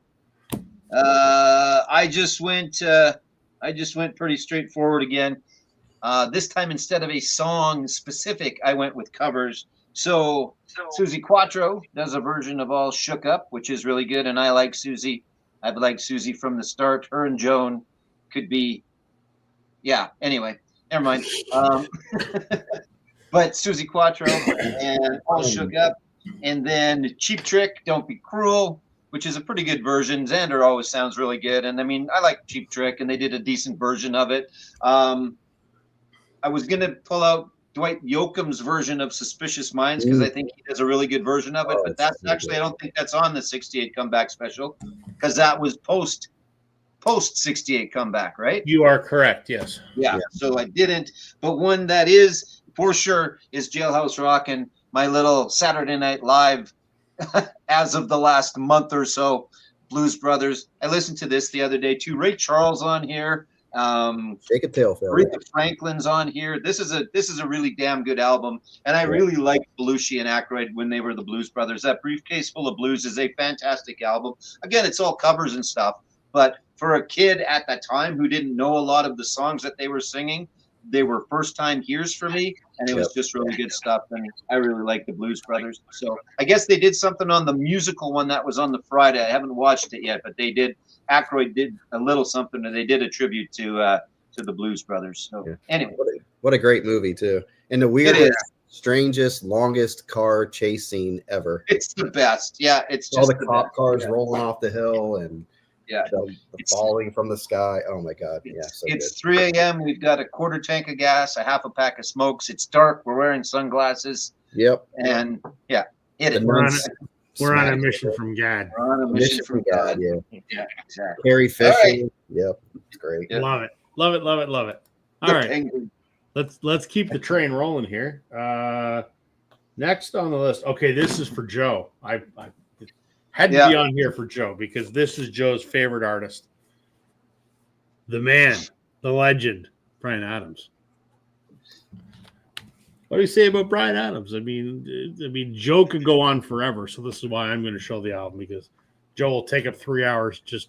I just went pretty straightforward again. This time, instead of a song specific, I went with covers. So Susie Quattro does a version of All Shook Up, which is really good, and I like Susie. I've liked Susie from the start. Her and Joan could be, yeah. Anyway, never mind. But Susie Quattro and All Shook Up, and then Cheap Trick, Don't Be Cruel, which is a pretty good version. Xander always sounds really good, and I mean, I like Cheap Trick, and they did a decent version of it. I was gonna pull out Dwight Yoakam's version of Suspicious Minds because I think he does a really good version of it, but that's actually, I don't think that's on the 68 comeback special because that was post 68 comeback, right? You are correct. Yes. Yeah. So I didn't, but one that is for sure is Jailhouse Rock and my little Saturday Night Live as of the last month or so, Blues Brothers. I listened to this the other day too. Ray Charles on here. Shake a tail, Phil. Aretha Franklin's on here. This is a really damn good album, and I really liked Belushi and Aykroyd when they were the Blues Brothers. That Briefcase Full of Blues is a fantastic album. Again, it's all covers and stuff, but for a kid at that time who didn't know a lot of the songs that they were singing, they were first-time hears for me, and it was just really good stuff, and I really like the Blues Brothers. So I guess they did something on the musical one that was on the Friday. I haven't watched it yet, but they did. Aykroyd did a little something, and they did a tribute to the Blues Brothers. So anyway, what a great movie too, and the weirdest, strangest, longest car chase scene ever. It's the best. Yeah, it's just all the cop cars rolling off the hill and the falling from the sky. Oh my God! Yeah, so it's good. 3 a.m. We've got a quarter tank of gas, a half a pack of smokes. It's dark. We're wearing sunglasses. Yep. And we're on a mission from God. We're on a mission from God. Yeah. Yeah, exactly. Carrie Fisher. Right. Yep. It's great. Yeah. Love it. Love it. Love it. Love it. All right. Let's keep the train rolling here. Next on the list. Okay, this is for Joe. I had to be on here for Joe because this is Joe's favorite artist. The man, the legend, Bryan Adams. What do you say about Bryan Adams? I mean, Joe could go on forever, so this is why I'm going to show the album because Joe will take up 3 hours just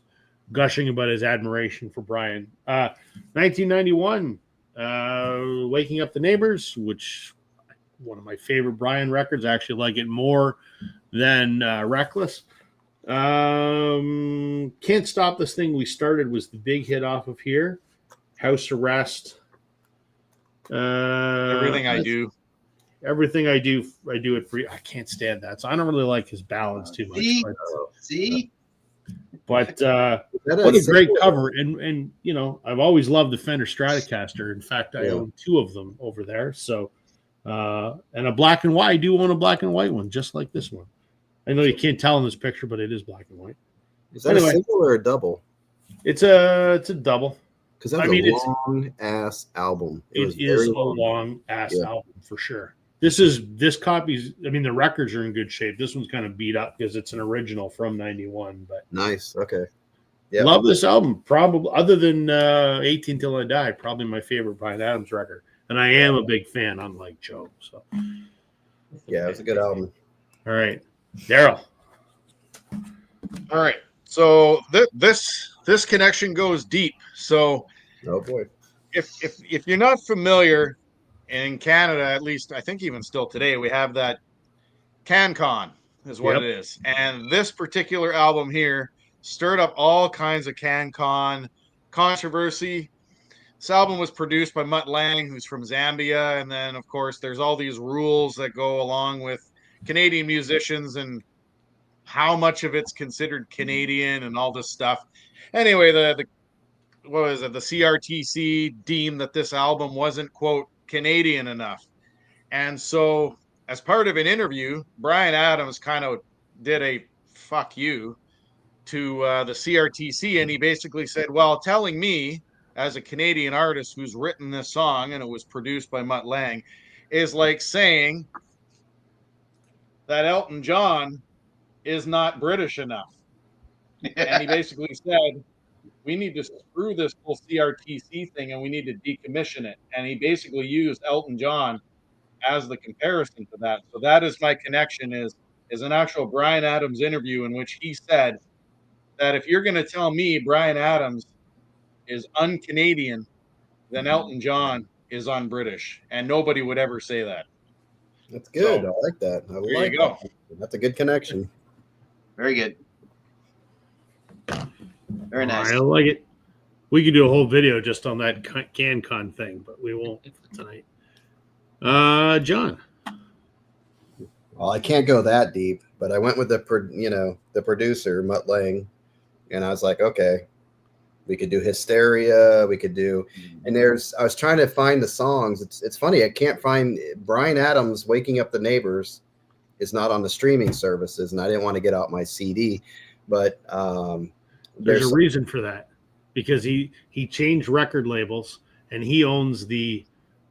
gushing about his admiration for Bryan. 1991, Waking Up the Neighbors, which one of my favorite Bryan records. I actually like it more than Reckless. Can't Stop This Thing We Started was the big hit off of here. House Arrest. Everything I do it for you. I can't stand that. So I don't really like his ballads too much. But what a great cover. And you know, I've always loved the Fender Stratocaster. In fact, I own 2 of them over there. So and a black and white. I do own a black and white one, just like this one. I know you can't tell in this picture, but it is black and white. Is that a single or a double? It's a double. Because that's a long ass album. It is a long ass album for sure. This copy's. I mean, the records are in good shape. This one's kind of beat up because it's an original from '91. But nice. Okay. Yeah. Love this album. Probably other than 18 Till I Die, probably my favorite Bryan Adams record. And I am a big fan, unlike Joe. So yeah, it's a good album. All right, Daryl. All right. So this connection goes deep. So, oh boy, if you're not familiar, in Canada, at least I think even still today, we have that CanCon is what it is, and this particular album here stirred up all kinds of CanCon controversy. This album was produced by Mutt Lange, who's from Zambia, and then of course there's all these rules that go along with Canadian musicians and how much of it's considered Canadian and all this stuff. Anyway, the CRTC deemed that this album wasn't, quote, Canadian enough. And so as part of an interview, Bryan Adams kind of did a fuck you to the CRTC, and he basically said, well, telling me as a Canadian artist who's written this song and it was produced by Mutt Lange, is like saying that Elton John is not British enough. And he basically said, we need to screw this whole CRTC thing and we need to decommission it. And he basically used Elton John as the comparison to that. So that is my connection, is an actual Bryan Adams interview in which he said that if you're going to tell me Bryan Adams is un-Canadian, then Elton John is un-British. And nobody would ever say that. That's good. So, I like that. I there like you go. that. That's a good connection. Very good. Very nice. I like it. We could do a whole video just on that CanCon thing, but we won't for tonight. John. Well, I can't go that deep, but I went with the producer, Mutt Lange, and I was like, okay, we could do Hysteria, we could do, and I was trying to find the songs. It's funny, I can't find Bryan Adams' Waking Up the Neighbors is not on the streaming services, and I didn't want to get out my CD, but There's a reason for that, because he changed record labels and he owns the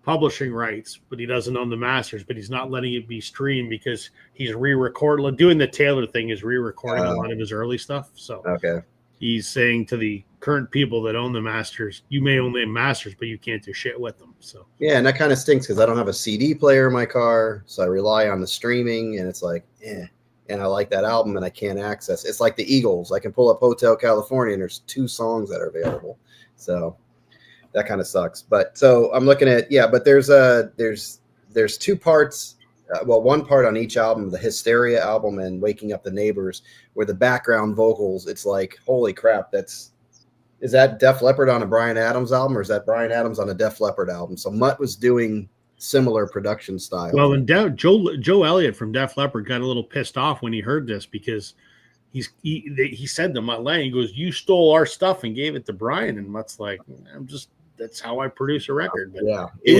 publishing rights, but he doesn't own the masters, but he's not letting it be streamed because he's re-recording, doing the Taylor thing is re-recording a lot of his early stuff. So okay, he's saying to the current people that own the masters, you may own the masters, but you can't do shit with them. So yeah, and that kind of stinks because I don't have a CD player in my car, so I rely on the streaming, and it's like, and I like that album and I can't access it. It's like the Eagles. I can pull up Hotel California and there's 2 songs that are available. So that kind of sucks. But so I'm looking at, but there's 2 parts. One part on each album, the Hysteria album and Waking Up the Neighbors, where the background vocals, it's like, holy crap, is that Def Leppard on a Bryan Adams album, or is that Bryan Adams on a Def Leppard album? So Mutt was doing similar production style. well, and Joe Elliott from Def Leppard got a little pissed off when he heard this, because he said to Mutt Lange, he goes, "You stole our stuff and gave it to Bryan," and Mutt's like, that's how I produce a record. But yeah, it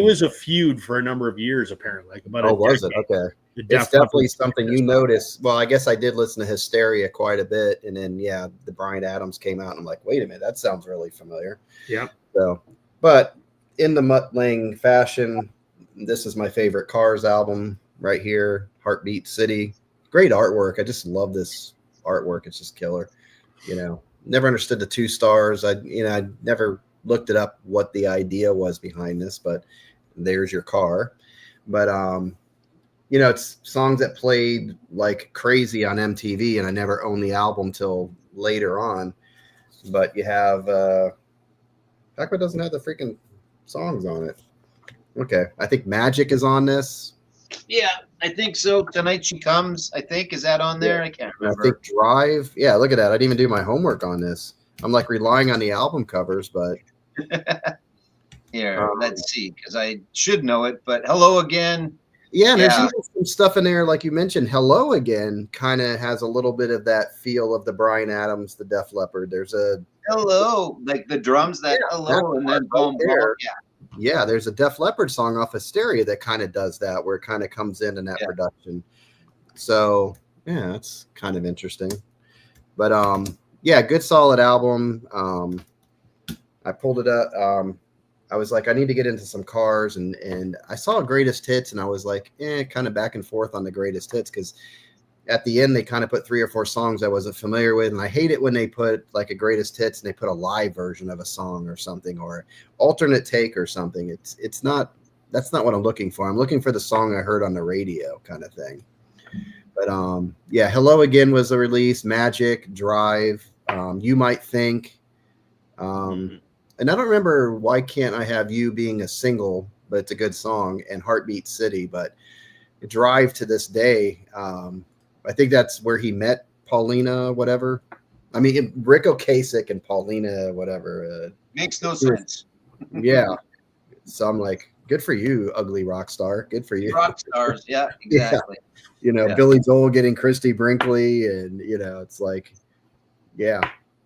was a feud for a number of years, apparently. Like about was it? Okay. It's definitely something you notice. Well, I guess I did listen to Hysteria quite a bit, and then the Bryan Adams came out, and I'm like, wait a minute, that sounds really familiar. Yeah. So, but in the Mutt Lange fashion, this is my favorite Cars album right here, Heartbeat City. Great artwork. I just love this artwork. It's just killer. Never understood the 2 stars. I never looked it up what the idea was behind this, but there's your car. But it's songs that played like crazy on MTV, and I never owned the album till later on. But you have Pac-Man doesn't have the freaking songs on it. Okay, I think Magic is on this. Yeah, I think so. Tonight She Comes, I think, is that on there? I can't remember. I think Drive. Yeah, look at that. I didn't even do my homework on this. I'm like relying on the album covers, but here, let's see, because I should know it. But Hello Again. Yeah, and there's even some stuff in there, like you mentioned. Hello Again kind of has a little bit of that feel of the Bryan Adams, the Def Leppard. There's a hello, like the drums that hello, and then boom, boom. Yeah, there's a Def Leppard song off Hysteria that kind of does that, where it kind of comes in that production. So yeah, that's kind of interesting. But good solid album. I pulled it up. I was like, I need to get into some Cars, and I saw Greatest Hits, and I was like, kind of back and forth on the Greatest Hits, because at the end they kind of put 3 or 4 songs I wasn't familiar with, and I hate it when they put like a Greatest Hits and they put a live version of a song or something, or alternate take or something. That's not what I'm looking for. I'm looking for the song I heard on the radio kind of thing. But Hello Again was a release. Magic, Drive, You Might Think. And I don't remember Why Can't I Have You being a single, but it's a good song, and Heartbeat City. But Drive to this day, I think that's where he met Paulina, whatever. I mean, Rick Ocasek and Paulina, whatever. Makes no sense. Yeah. So I'm like, good for you, ugly rock star. Good for you. Rock stars. Yeah, exactly. Billy Joel getting Christy Brinkley, and, it's like, yeah.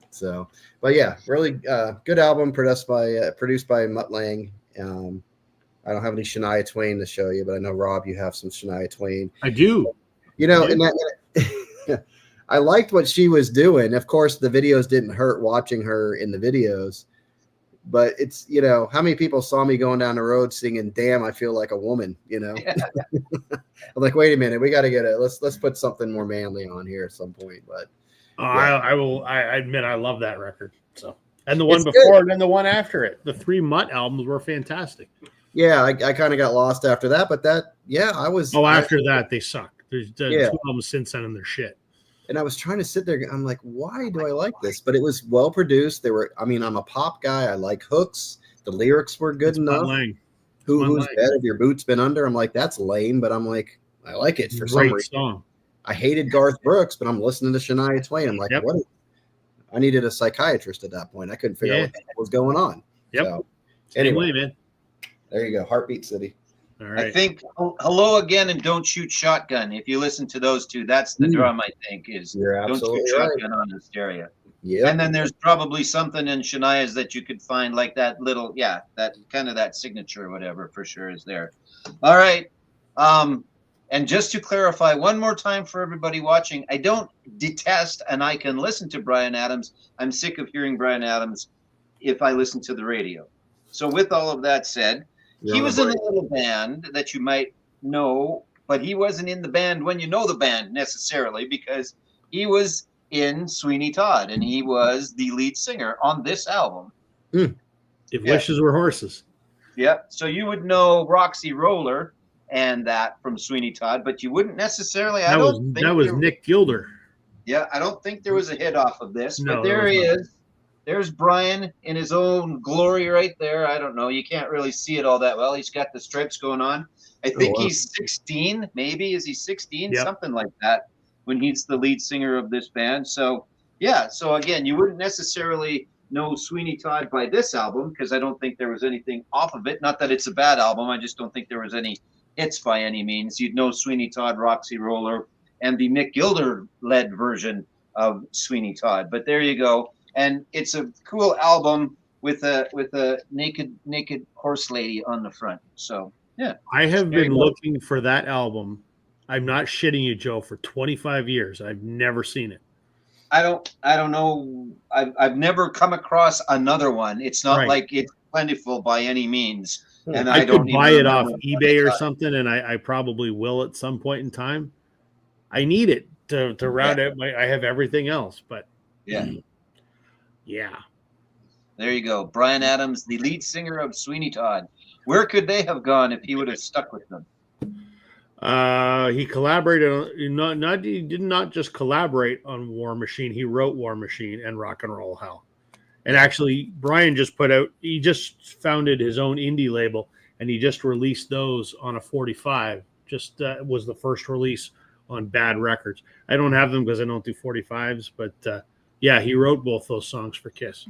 So, but yeah, really good album produced by Mutt Lange. I don't have any Shania Twain to show you, but I know, Rob, you have some Shania Twain. I do. And I liked what she was doing. Of course, the videos didn't hurt watching her in the videos. but it's, you know, how many people saw me going down the road singing "Damn, I Feel Like a Woman," you know? Yeah. I'm like, wait a minute, we got to get let's put something more manly on here at some point. But I admit I love that record. So, and the one It's before good. it and the one after it. The 3 Mutt albums were fantastic. yeah, I kind of got lost after that, but I was. After that they sucked. There's 2 Yeah. albums since then and they're shit. And I was trying to sit there. I'm like, why do I like this? But it was well produced. I'm a pop guy. I like hooks. The lyrics were good It's Mutt enough. Lange. Who's Lang. dead if your boots been under? I'm like, that's lame, but I'm like, I like it for some Great reason. song. I hated Garth Brooks, but I'm listening to Shania Twain. I'm like, Yep. what? I needed a psychiatrist at that point. I couldn't figure out what the hell was going on. Yep. So, Same anyway, way, man. there you go. Heartbeat City. All I right. think Hello Again and Don't Shoot Shotgun. If you listen to those two, that's the drum, I think, is You're Don't absolutely Shoot right. Shotgun on Hysteria. Yeah. And then there's probably something in Shania's that you could find, like that little, that kind of that signature or whatever for sure is there. All right. And just to clarify one more time for everybody watching, I don't detest and I can listen to Bryan Adams. I'm sick of hearing Bryan Adams if I listen to the radio. So with all of that said, he was in a little band that you might know, but he wasn't in the band when you know the band necessarily, because he was in Sweeney Todd and he was the lead singer on this album. If wishes were horses. Yeah. So you would know Roxy Roller and that from Sweeney Todd, but you wouldn't necessarily. That was Nick Gilder. Yeah, I don't think there was a hit off of this, No, but there there was he not. is. There's Bryan in his own glory right there. I don't know. You can't really see it all that well. He's got the stripes going on. I think wow. he's 16, maybe. Is he 16? Yep. Something like that when he's the lead singer of this band. So, yeah. So, again, you wouldn't necessarily know Sweeney Todd by this album because I don't think there was anything off of it. Not that it's a bad album. I just don't think there was any hits by any means. You'd know Sweeney Todd, Roxy Roller, and the Nick Gilder-led version of Sweeney Todd. But there you go. And it's a cool album with a naked horse lady on the front. So yeah, I have There you been go. looking for that album. I'm not shitting you, Joe, for 25 years. I've never seen it. I don't know. I've never come across another one. It's not Right. like it's plentiful by any means. And I don't could even buy it off remember eBay or what I something, and I probably will at some point in time. I need it to round out I have everything else, but Yeah. yeah. There you go. Bryan Adams, the lead singer of Sweeney Todd. Where could they have gone if he would have stuck with them? He collaborated on he did not just collaborate on War Machine, he wrote War Machine and Rock and Roll Hell. And actually Bryan he just founded his own indie label and he just released those on a 45. Just was the first release on Bad Records. I don't have them because I don't do 45s, but yeah, he wrote both those songs for Kiss.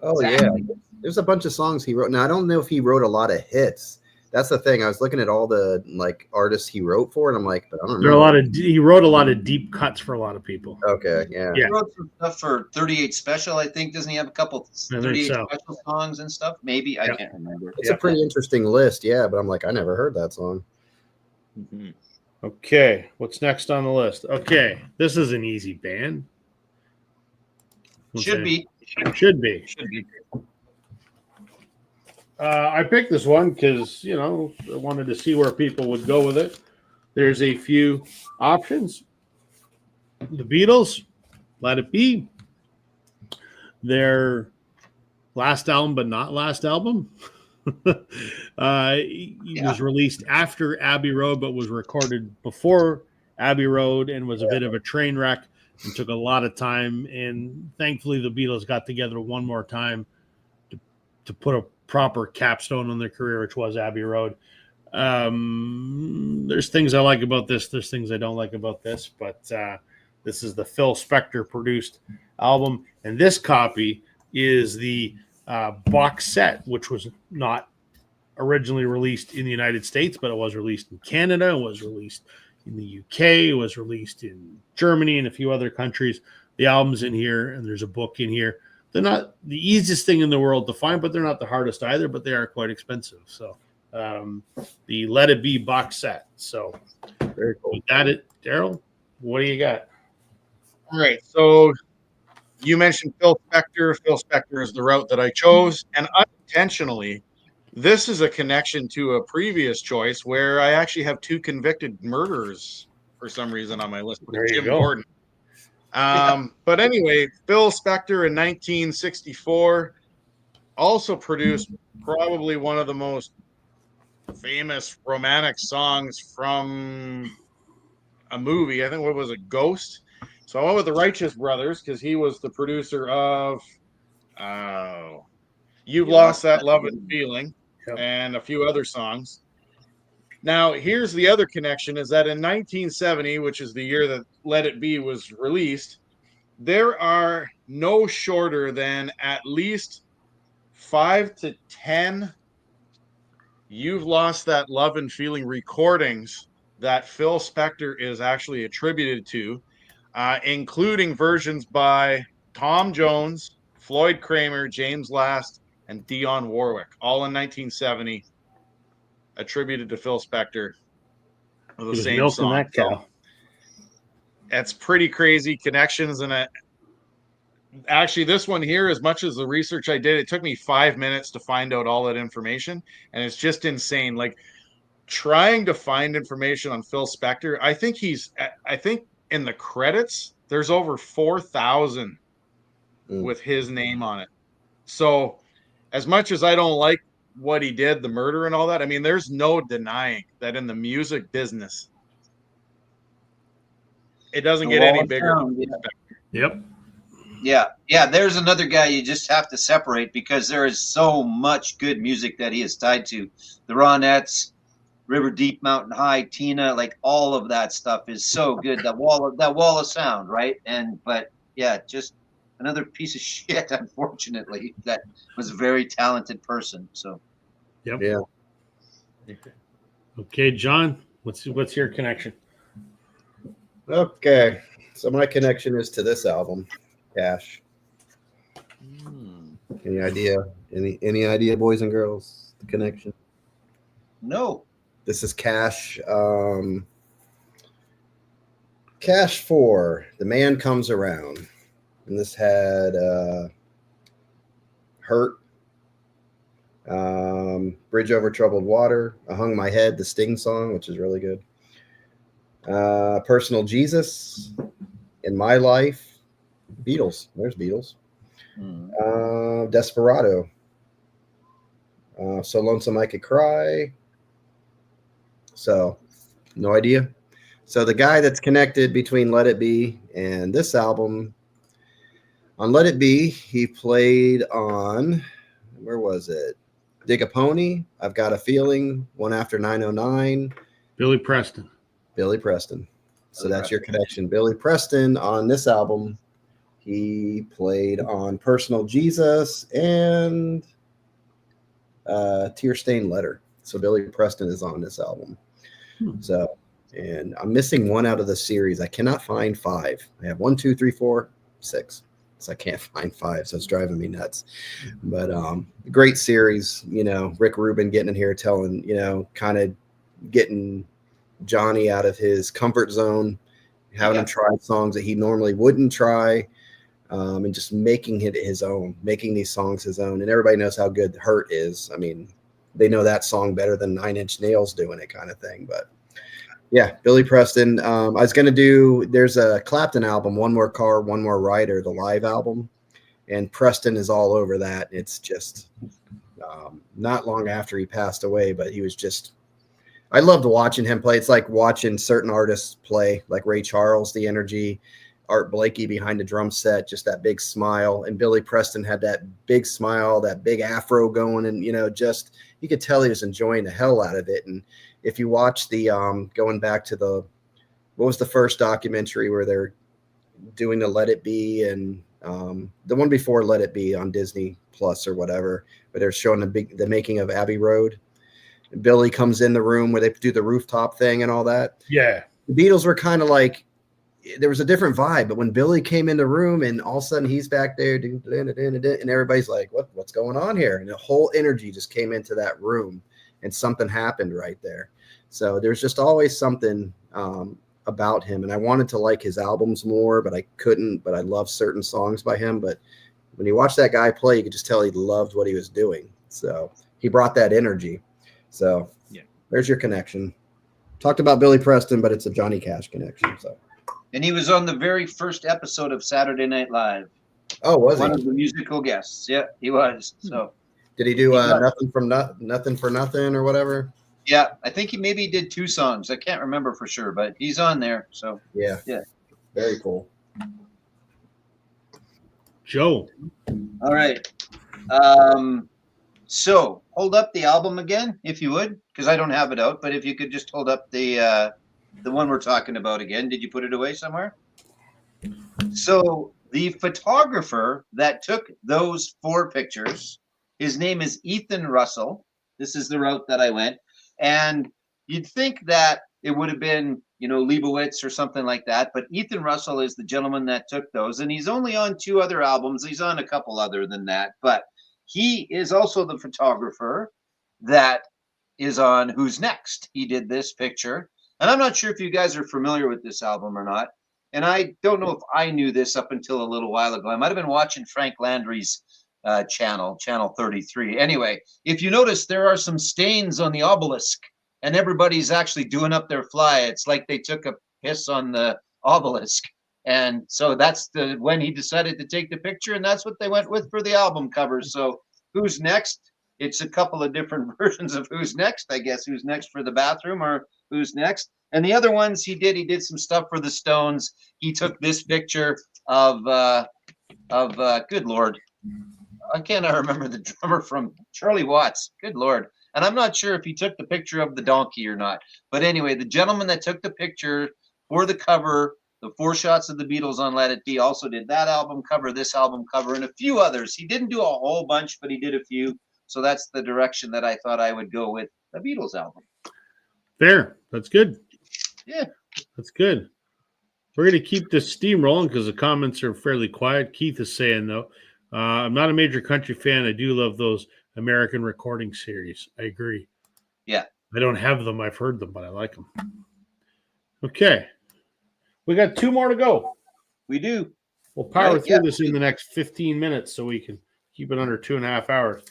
Oh Exactly. yeah, there's a bunch of songs he wrote. Now I don't know if he wrote a lot of hits. That's the thing. I was looking at all the like artists he wrote for, and I'm like, but I don't know. He wrote a lot of deep cuts for a lot of people. Okay, yeah. He wrote some stuff for 38 Special, I think. Doesn't he have a couple think 38 so. Special songs and stuff? Maybe. I Yeah. can't remember. It's a pretty interesting list, yeah. But I'm like, I never heard that song. Okay, what's next on the list? Okay, this is an easy band. Should be. Should be. Should be. I picked this one because, I wanted to see where people would go with it. There's a few options. The Beatles, Let It Be. Their last album, but not last album. It was released after Abbey Road, but was recorded before Abbey Road and was a bit of a train wreck and took a lot of time. And thankfully, the Beatles got together one more time to put a proper capstone on their career, which was Abbey Road. There's things I like about this. There's things I don't like about this, but this is the Phil Spector produced album. And this copy is the box set, which was not originally released in the United States, but it was released in Canada, it was released in the UK, it was released in Germany and a few other countries. The album's in here, and there's a book in here. They're not the easiest thing in the world to find, but they're not the hardest either, but they are quite expensive. So the Let It Be box set. So Very cool. with that, Daryl, what do you got? All right. So you mentioned Phil Spector. Phil Spector is the route that I chose, and unintentionally, this is a connection to a previous choice where I actually have 2 convicted murderers for some reason on my list. There you Jim go. Gordon. But anyway, Phil Spector in 1964 also produced probably one of the most famous romantic songs from a movie. I think what was it, Ghost? So I went with the Righteous Brothers because he was the producer of You've Lost That Love and Feeling, Yep. and a few other songs. Now, here's the other connection is that in 1970, which is the year that Let It Be was released, there are no shorter than at least 5 to 10 You've Lost That Love and Feeling recordings that Phil Spector is actually attributed to, including versions by Tom Jones, Floyd Kramer, James Last, and Dionne Warwick, all in 1970, attributed to Phil Spector. He The was same milking song. that cow. So that's pretty crazy connections. And actually, this one here, as much as the research I did, it took me 5 minutes to find out all that information. And it's just insane. Like trying to find information on Phil Spector. I think in the credits, there's over 4,000 with his name on it. So as much as I don't like what he did, the murder and all that, I mean, there's no denying that in the music business, it doesn't get any bigger. Yep. Yeah. There's another guy you just have to separate because there is so much good music that he is tied to. The Ronettes, River Deep, Mountain High, Tina, like all of that stuff is so good. That wall of sound, right? But yeah, just another piece of shit, unfortunately, that was a very talented person. So Yep. Yeah. Okay, John, what's your connection? Okay. So my connection is to this album, Cash. Any idea? Any idea, boys and girls? The connection? no. This is Cash. Cash 4, The Man Comes Around. And this had Hurt, Bridge Over Troubled Water, I Hung My Head, the Sting song, which is really good. Personal Jesus, In My Life, Beatles. There's Beatles. Desperado. So Lonesome I Could Cry. So, no idea. So the guy that's connected between Let It Be and this album, on Let It Be, he played on, where was it? Dig a Pony, I've Got a Feeling, One After 909. Billy Preston. So that's your connection. Billy Preston on this album. He played on Personal Jesus and Tear Stained Letter. So Billy Preston is on this album. So, and I'm missing one out of the series. I cannot find 5. I have 1, 2, 3, 4, 6. So I can't find 5. So it's driving me nuts. But great series. You know, Rick Rubin getting in here telling, you know, kind of getting Johnny out of his comfort zone, having him try songs that he normally wouldn't try, and just making it his own, making these songs his own. And everybody knows how good Hurt is. I mean, they know that song better than 9 Inch Nails doing it, kind of thing. But yeah, Billy Preston. I was going to do, there's a Clapton album, One More Car, One More Rider, the live album. And Preston is all over that. It's just not long after he passed away, but he was just, I loved watching him play. It's like watching certain artists play, like Ray Charles, the energy, Art Blakey behind the drum set, just that big smile. And Billy Preston had that big smile, that big afro going, and, you know, just, you could tell he was enjoying the hell out of it. And if you watch the, going back to the, what was the first documentary where they're doing the Let It Be, and the one before Let It Be on Disney Plus or whatever, where they're showing the making of Abbey Road. And Billy comes in the room where they do the rooftop thing and all that. Yeah. The Beatles were kind of like, there was a different vibe, but when Billy came in the room and all of a sudden he's back there and everybody's like, what's going on here? And the whole energy just came into that room and something happened right there. So there's just always something about him, and I wanted to like his albums more, but I couldn't. But I love certain songs by him. But when you watch that guy play, you could just tell he loved what he was doing. So he brought that energy. So yeah, there's your connection. Talked about Billy Preston, but it's a Johnny Cash connection. So. And he was on the very first episode of Saturday Night Live. Oh, was One he? of the musical guests. Yeah, he was. So did he do nothing for nothing or whatever? yeah, I think he maybe did 2 songs. I can't remember for sure, but he's on there. So Yeah. Very cool. Joe. all right. So hold up the album again, if you would, because I don't have it out. But if you could just hold up the one we're talking about again. Did you put it away somewhere? So the photographer that took those 4 pictures, his name is Ethan Russell. This is the route that I went. And you'd think that it would have been, Leibowitz or something like that. But Ethan Russell is the gentleman that took those. And he's only on 2 other albums. He's on a couple other than that. But he is also the photographer that is on Who's Next. He did this picture. And I'm not sure if you guys are familiar with this album or not. And I don't know if I knew this up until a little while ago. I might have been watching Frank Landry's channel 33. Anyway, if you notice, there are some stains on the obelisk, and everybody's actually doing up their fly. It's like they took a piss on the obelisk. And so that's when he decided to take the picture, and that's what they went with for the album cover. So Who's Next? It's a couple of different versions of Who's Next, I guess. Who's Next for the Bathroom or Who's Next? And the other ones he did some stuff for the Stones. He took this picture of good Lord. I cannot remember the drummer from Charlie Watts. Good Lord. And I'm not sure if he took the picture of the donkey or not. But anyway, the gentleman that took the picture for the cover, the 4 shots of the Beatles on Let It Be, also did that album cover, this album cover, and a few others. He didn't do a whole bunch, but he did a few. So that's the direction that I thought I would go with the Beatles album. There. That's good. Yeah. That's good. We're going to keep this steam rolling because the comments are fairly quiet. Keith is saying, though, I'm not a major country fan. I do love those American recording series. I agree. Yeah. I don't have them. I've heard them, but I like them. Okay. We got 2 more to go. We do. We'll power Right, through yeah. this in the next 15 minutes so we can keep it under 2.5 hours.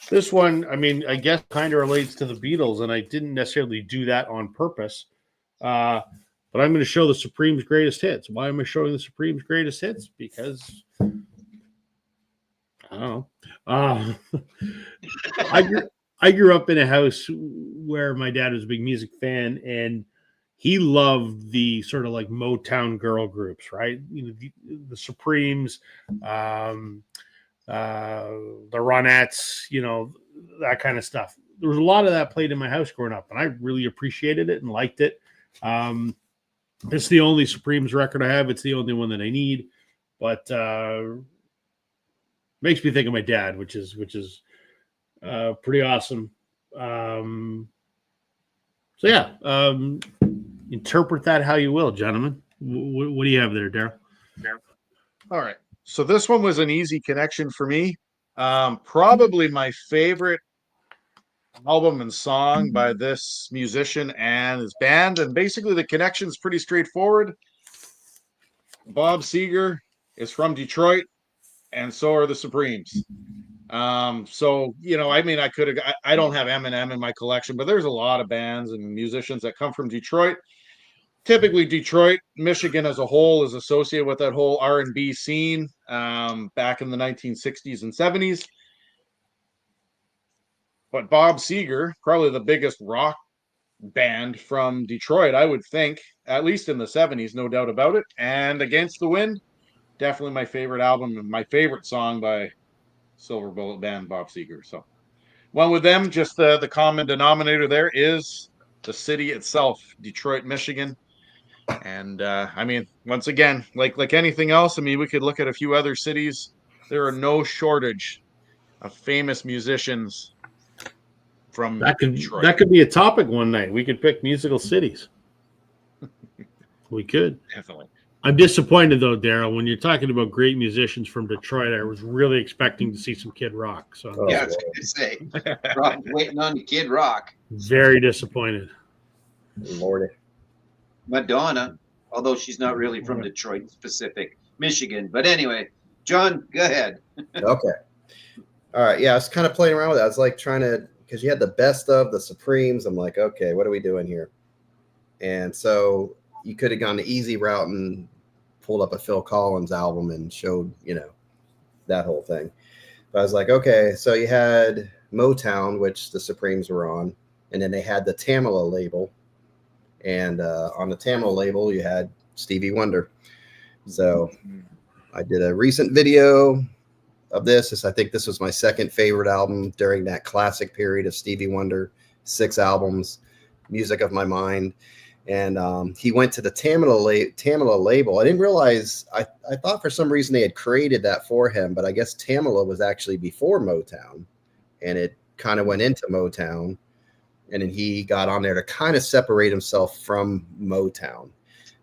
This one, I mean, I guess kind of relates to the Beatles, and I didn't necessarily do that on purpose. But I'm going to show the Supremes' greatest hits. Why am I showing the Supremes' greatest hits? Because I don't know. I grew up in a house where my dad was a big music fan, and he loved the sort of like Motown girl groups, right? The Supremes, the Ronettes, that kind of stuff. There was a lot of that played in my house growing up, and I really appreciated it and liked it. It's the only Supremes record I have. It's the only one that I need, but makes me think of my dad, which is pretty awesome. So yeah, interpret that how you will, gentlemen. What do you have there, Daryl? All right. So this one was an easy connection for me. Probably my favorite album and song by this musician and his band. And basically the connection is pretty straightforward. Bob Seger is from Detroit, and so are the Supremes. So, I mean, I don't have Eminem in my collection, but there's a lot of bands and musicians that come from Detroit. Typically Detroit, Michigan as a whole is associated with that whole R&B scene back in the 1960s and 70s. But Bob Seger, probably the biggest rock band from Detroit, I would think, at least in the 70s, no doubt about it. And Against the Wind, definitely my favorite album and my favorite song by Silver Bullet Band, Bob Seger. So one with them, just the common denominator there is the city itself, Detroit, Michigan. And I mean, once again, like anything else, I mean, we could look at a few other cities. There are no shortage of famous musicians from Detroit. That could be a topic one night. We could pick musical cities. We could. Definitely. I'm disappointed though, Daryl. When you're talking about great musicians from Detroit, I was really expecting to see some Kid Rock. So Yeah, I was going to say, Rock, waiting on Kid Rock. very disappointed. Lordy. Madonna, although she's not really from Detroit, specific Michigan. But anyway, John, go ahead. Okay. All right. Yeah, I was kind of playing around with that. I was like trying to, because you had the best of the Supremes. I'm like, okay, what are we doing here? And so you could have gone the easy route and pulled up a Phil Collins album and showed, that whole thing. But I was like, okay, so you had Motown, which the Supremes were on, and then they had the Tamala label. And on the Tamala label, you had Stevie Wonder. So I did a recent video of this. I think this was my second favorite album during that classic period of Stevie Wonder, 6 albums, music of my mind. And he went to the Tamala label. I didn't realize, I thought for some reason they had created that for him, but I guess Tamala was actually before Motown, and it kind of went into Motown. And then he got on there to kind of separate himself from Motown,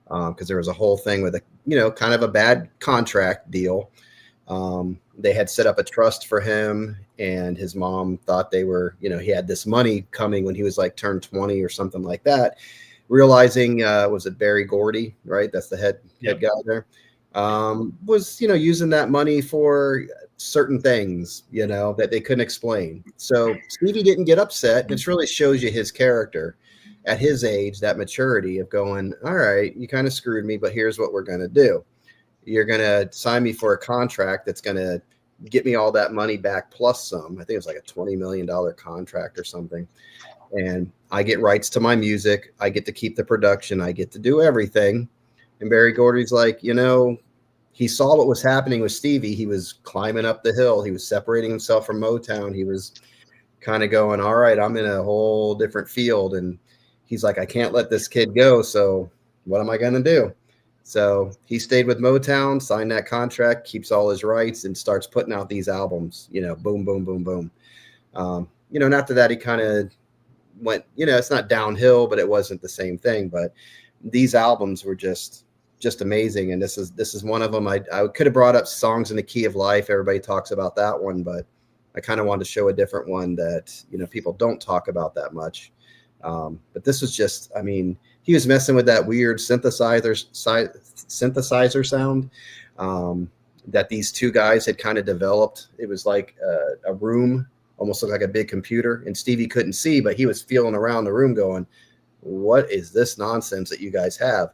because there was a whole thing with kind of a bad contract deal. They had set up a trust for him, and his mom thought they were, he had this money coming when he was like turned 20 or something like that. Realizing, was it Barry Gordy, right? That's the head guy there. Was, using that money for certain things, that they couldn't explain. So Stevie didn't get upset. This really shows you his character at his age, that maturity of going, all right, you kind of screwed me, but here's what we're going to do. You're going to sign me for a contract that's going to get me all that money back plus some. I think it's like a $20 million contract or something. And I get rights to my music. I get to keep the production. I get to do everything. And Barry Gordy's like, he saw what was happening with Stevie. He was climbing up the hill. He was separating himself from Motown. He was kind of going, all right, I'm in a whole different field. And he's like, I can't let this kid go. So what am I going to do? So he stayed with Motown, signed that contract, keeps all his rights, and starts putting out these albums, boom, boom, boom, boom. And after that, he kind of went, it's not downhill, but it wasn't the same thing. But these albums were just amazing. And this is one of them. I could have brought up Songs in the Key of Life. Everybody talks about that one, but I kind of wanted to show a different one that, people don't talk about that much. But this was just, he was messing with that weird synthesizer sound that these two guys had kind of developed. It was like a room, almost looked like a big computer, and Stevie couldn't see, but he was feeling around the room going, what is this nonsense that you guys have?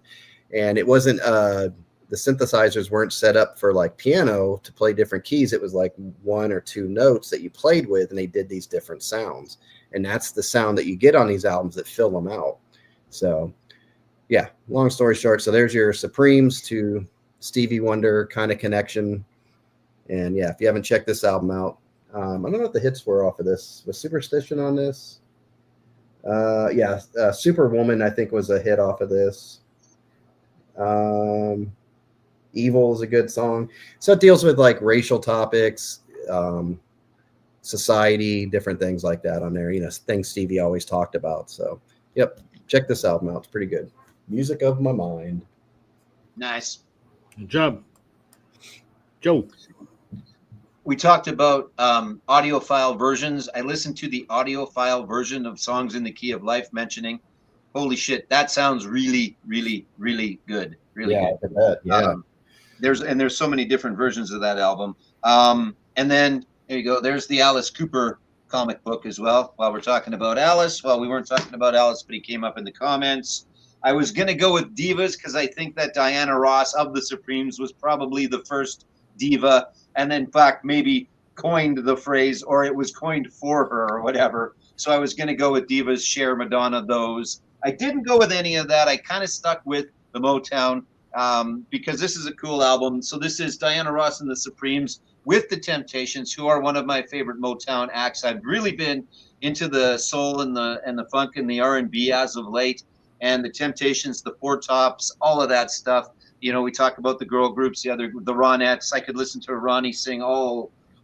And it wasn't, the synthesizers weren't set up for like piano to play different keys. It was like 1 or 2 notes that you played with, and they did these different sounds. And that's the sound that you get on these albums that fill them out. So yeah, long story short. So there's your Supremes to Stevie Wonder kind of connection. And yeah, if you haven't checked this album out, I don't know what the hits were off of this. Was Superstition on this? Superwoman, I think, was a hit off of this. Evil is a good song. So it deals with like racial topics, society, different things like that on there, things Stevie always talked about. So yep, check this album out. It's pretty good. Music of my mind. Nice. Good job, Joe. We talked about audiophile versions. I listened to the audiophile version of Songs in the Key of Life, mentioning, holy shit, that sounds really, really, really good. Really good. I bet. Yeah. There's so many different versions of that album. And then there you go. There's the Alice Cooper comic book as well. While we're talking about Alice, well, we weren't talking about Alice, but he came up in the comments. I was going to go with divas because I think that Diana Ross of the Supremes was probably the first diva, and in fact maybe coined the phrase, or it was coined for her or whatever. So I was going to go with divas, Cher, Madonna, those. I didn't go with any of that. I kind of stuck with the Motown because this is a cool album. So this is Diana Ross and the Supremes with the Temptations, who are one of my favorite Motown acts. I've really been into the soul and the funk and the R&B as of late, and the Temptations, the Four Tops, all of that stuff. We talk about the girl groups, the Ronettes. I could listen to Ronnie sing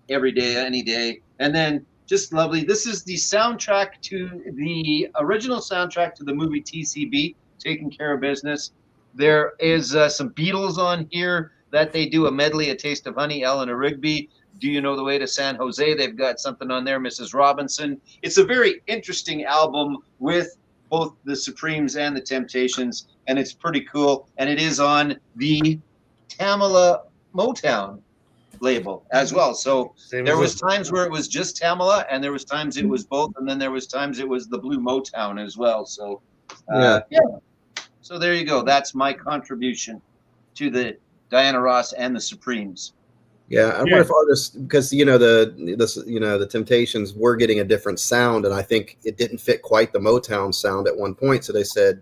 every day, any day. And then just lovely. This is the soundtrack to the original soundtrack to the movie TCB, Taking Care of Business. There is some Beatles on here that they do a medley, A Taste of Honey, Eleanor Rigby, Do You Know the Way to San Jose? They've got something on there, Mrs. Robinson. It's a very interesting album with both the Supremes and the Temptations, and it's pretty cool. And it is on the Tamala Motown label as well. So there was times where it was just Tamala, and there was times it was both, and then there was times it was the Blue Motown as well. So yeah. So there you go. That's my contribution to the Diana Ross and the Supremes. Yeah, I wonder if artists, because the Temptations were getting a different sound, and I think it didn't fit quite the Motown sound at one point. So they said,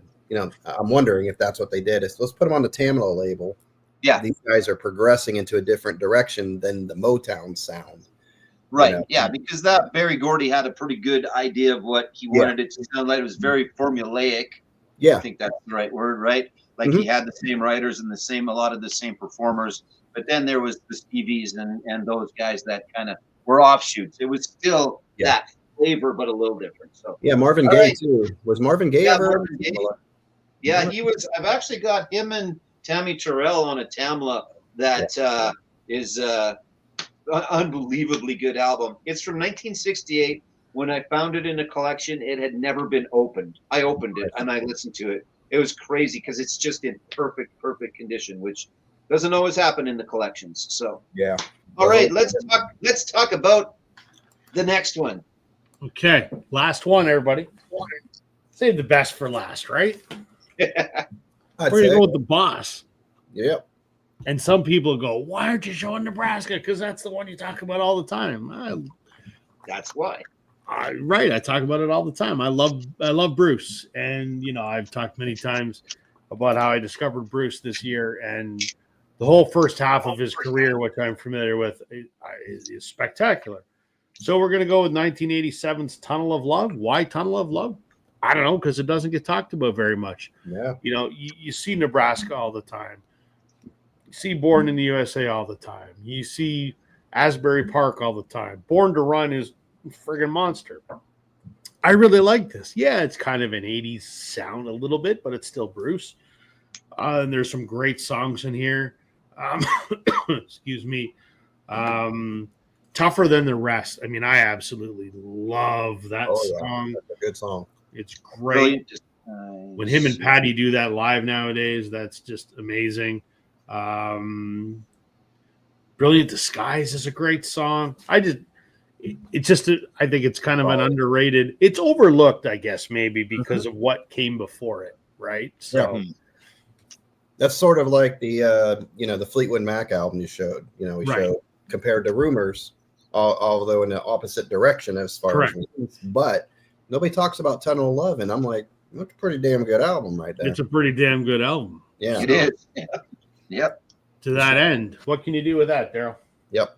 I'm wondering if that's what they did. Is let's put them on the Tamala label. Yeah, these guys are progressing into a different direction than the Motown sound. Right. Yeah, because that Barry Gordy had a pretty good idea of what he wanted it to sound like. It was very formulaic. Yeah, I think that's the right word, right? Like he had the same writers and a lot of the same performers, but then there was the Stevies and those guys that kind of were offshoots. It was still that flavor, but a little different. So Marvin Gaye too. Was Marvin Gaye ever? Marvin Gaye. Yeah, he was. I've actually got him and Tammy Terrell on a Tamla that is unbelievably good album. It's from 1968. When I found it in a collection, it had never been opened. I opened it and I listened to it. It was crazy because it's just in perfect condition, which doesn't always happen in the collections. So all right, let's talk about the next one. Okay, last one, everybody. Save the best for last, right? We're gonna go with the Boss. Yep. And some people go, "Why aren't you showing Nebraska? Because that's the one you talk about all the time." That's why. Right, I talk about it all the time. I love Bruce, and I've talked many times about how I discovered Bruce this year, and the whole first half of his career, which I'm familiar with, is spectacular. So we're going to go with 1987's "Tunnel of Love." Why "Tunnel of Love"? I don't know, because it doesn't get talked about very much. Yeah, you see Nebraska all the time. You see Born in the USA all the time. You see Asbury Park all the time. Born to Run is friggin' monster. I really like this. Yeah, it's kind of an 80s sound a little bit, but it's still Bruce. And there's some great songs in here. Excuse me. Tougher Than the Rest. I mean, I absolutely love that song. That's a good song. It's great. When him and Patty do that live nowadays, that's just amazing. Brilliant Disguise is a great song. I think it's kind of an underrated. It's overlooked, I guess, maybe because of what came before it, right? So that's sort of like the Fleetwood Mac album you showed. We showed compared to Rumors, although in the opposite direction as far as means, but nobody talks about Tunnel of Love, and I'm like, that's a pretty damn good album right there. It's a pretty damn good album. Yeah, it is. Yep. To that end, what can you do with that, Daryl? Yep.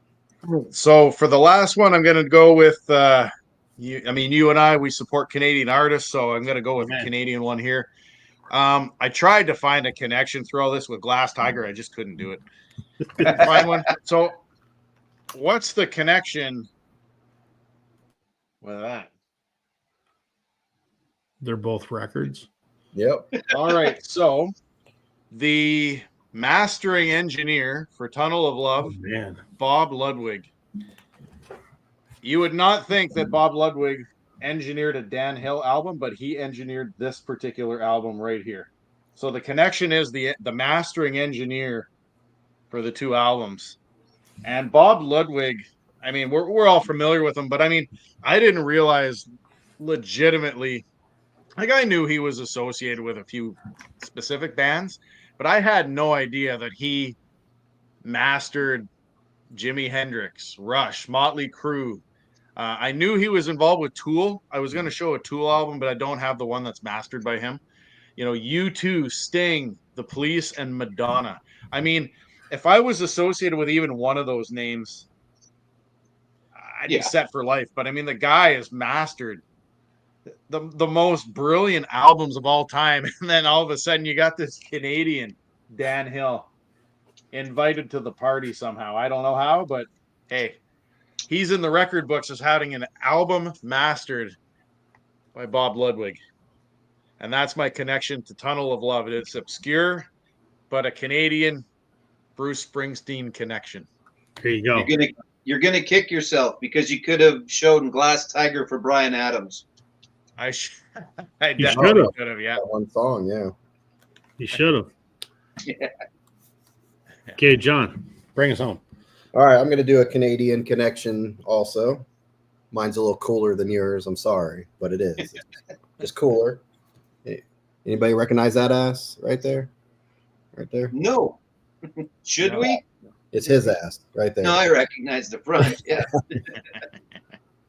So for the last one, I'm going to go with you and I, we support Canadian artists, so I'm going to go with the Canadian one here. I tried to find a connection through all this with Glass Tiger. I just couldn't do it. Find one. So what's the connection with that? They're both records. Yep. All right. So the mastering engineer for Tunnel of Love, Bob Ludwig. You would not think that Bob Ludwig engineered a Dan Hill album, but he engineered this particular album right here. So the connection is the mastering engineer for the two albums. And Bob Ludwig, I mean, we're all familiar with him, but I mean, I didn't realize legitimately, like I knew he was associated with a few specific bands, but I had no idea that he mastered Jimi Hendrix, Rush, Motley Crue. I knew he was involved with Tool. I was going to show a Tool album, but I don't have the one that's mastered by him. U2, Sting, The Police, and Madonna. I mean, if I was associated with even one of those names, I'd be set for life. But I mean, the guy has mastered the most brilliant albums of all time, and then all of a sudden you got this Canadian Dan Hill invited to the party somehow. I don't know how, but hey, he's in the record books as having an album mastered by Bob Ludwig, and that's my connection to Tunnel of Love. It's obscure, but a Canadian Bruce Springsteen connection. There you go. You're gonna kick yourself because you could have shown Glass Tiger for Bryan Adams. I I You definitely should've. could have, yeah. That one song, yeah. You should have. Yeah. Okay, John, bring us home. All right, I'm going to do a Canadian connection also. Mine's a little cooler than yours. I'm sorry, but it is. It's just cooler. Anybody recognize that ass right there? Right there? No. Should No. we? It's his ass right there. No, I recognize the front. Yeah.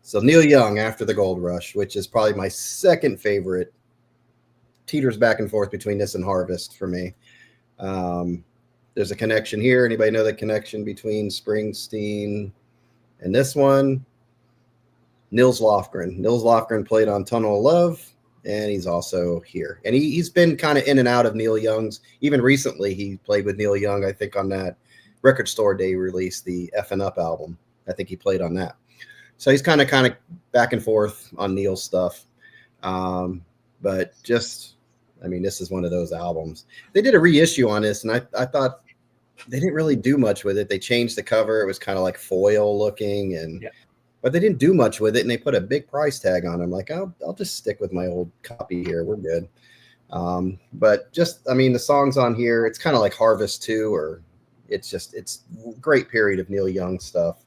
So Neil Young, After the Gold Rush, which is probably my second favorite. Teeters back and forth between this and Harvest for me. There's a connection here. Anybody know the connection between Springsteen and this one? Nils Lofgren. Nils Lofgren played on Tunnel of Love, and he's also here. And he's been kind of in and out of Neil Young's. Even recently, he played with Neil Young, I think, on that Record Store Day release, the F&Up Up album. I think he played on that. So he's kind of back and forth on Neil's stuff. But just, I mean, this is one of those albums. They did a reissue on this, and I thought they didn't really do much with it. They changed the cover. It was kind of like foil looking, but they didn't do much with it, and they put a big price tag on it. I'm like, I'll just stick with my old copy here. We're good. But just, I mean, the songs on here, it's kind of like Harvest 2, or it's a great period of Neil Young stuff.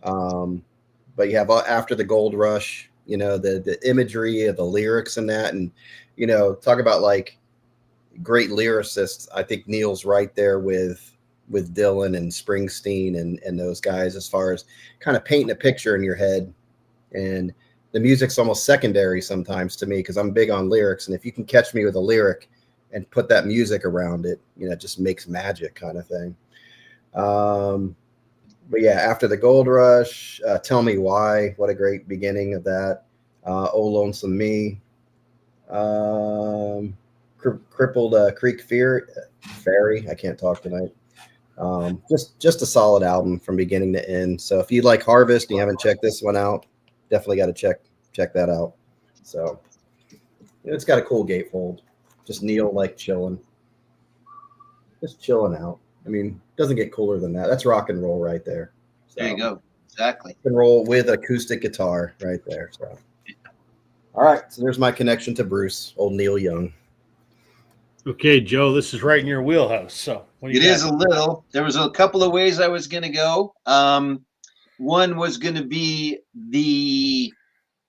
But you have After the Gold Rush, the imagery of the lyrics and that, and, talk about like great lyricists. I think Neil's right there with Dylan and Springsteen and those guys, as far as kind of painting a picture in your head. And the music's almost secondary sometimes to me, because I'm big on lyrics. And if you can catch me with a lyric and put that music around it, it just makes magic kind of thing. But yeah, After the Gold Rush, Tell Me Why, what a great beginning of that. Oh Lonesome Me, Crippled Creek Ferry. I can't talk tonight. Just a solid album from beginning to end. So if you like Harvest and you haven't checked this one out, definitely got to check that out. So it's got a cool gatefold. Just Neil just chilling out. I mean, doesn't get cooler than that. That's rock and roll right there. So, There you go. Exactly. rock and roll with acoustic guitar right there. So, all right. So there's my connection to Bruce, old Neil Young. Okay, Joe, this is right in your wheelhouse. So what do you It got? is a little. There was a couple of ways I was going to go. One was going to be the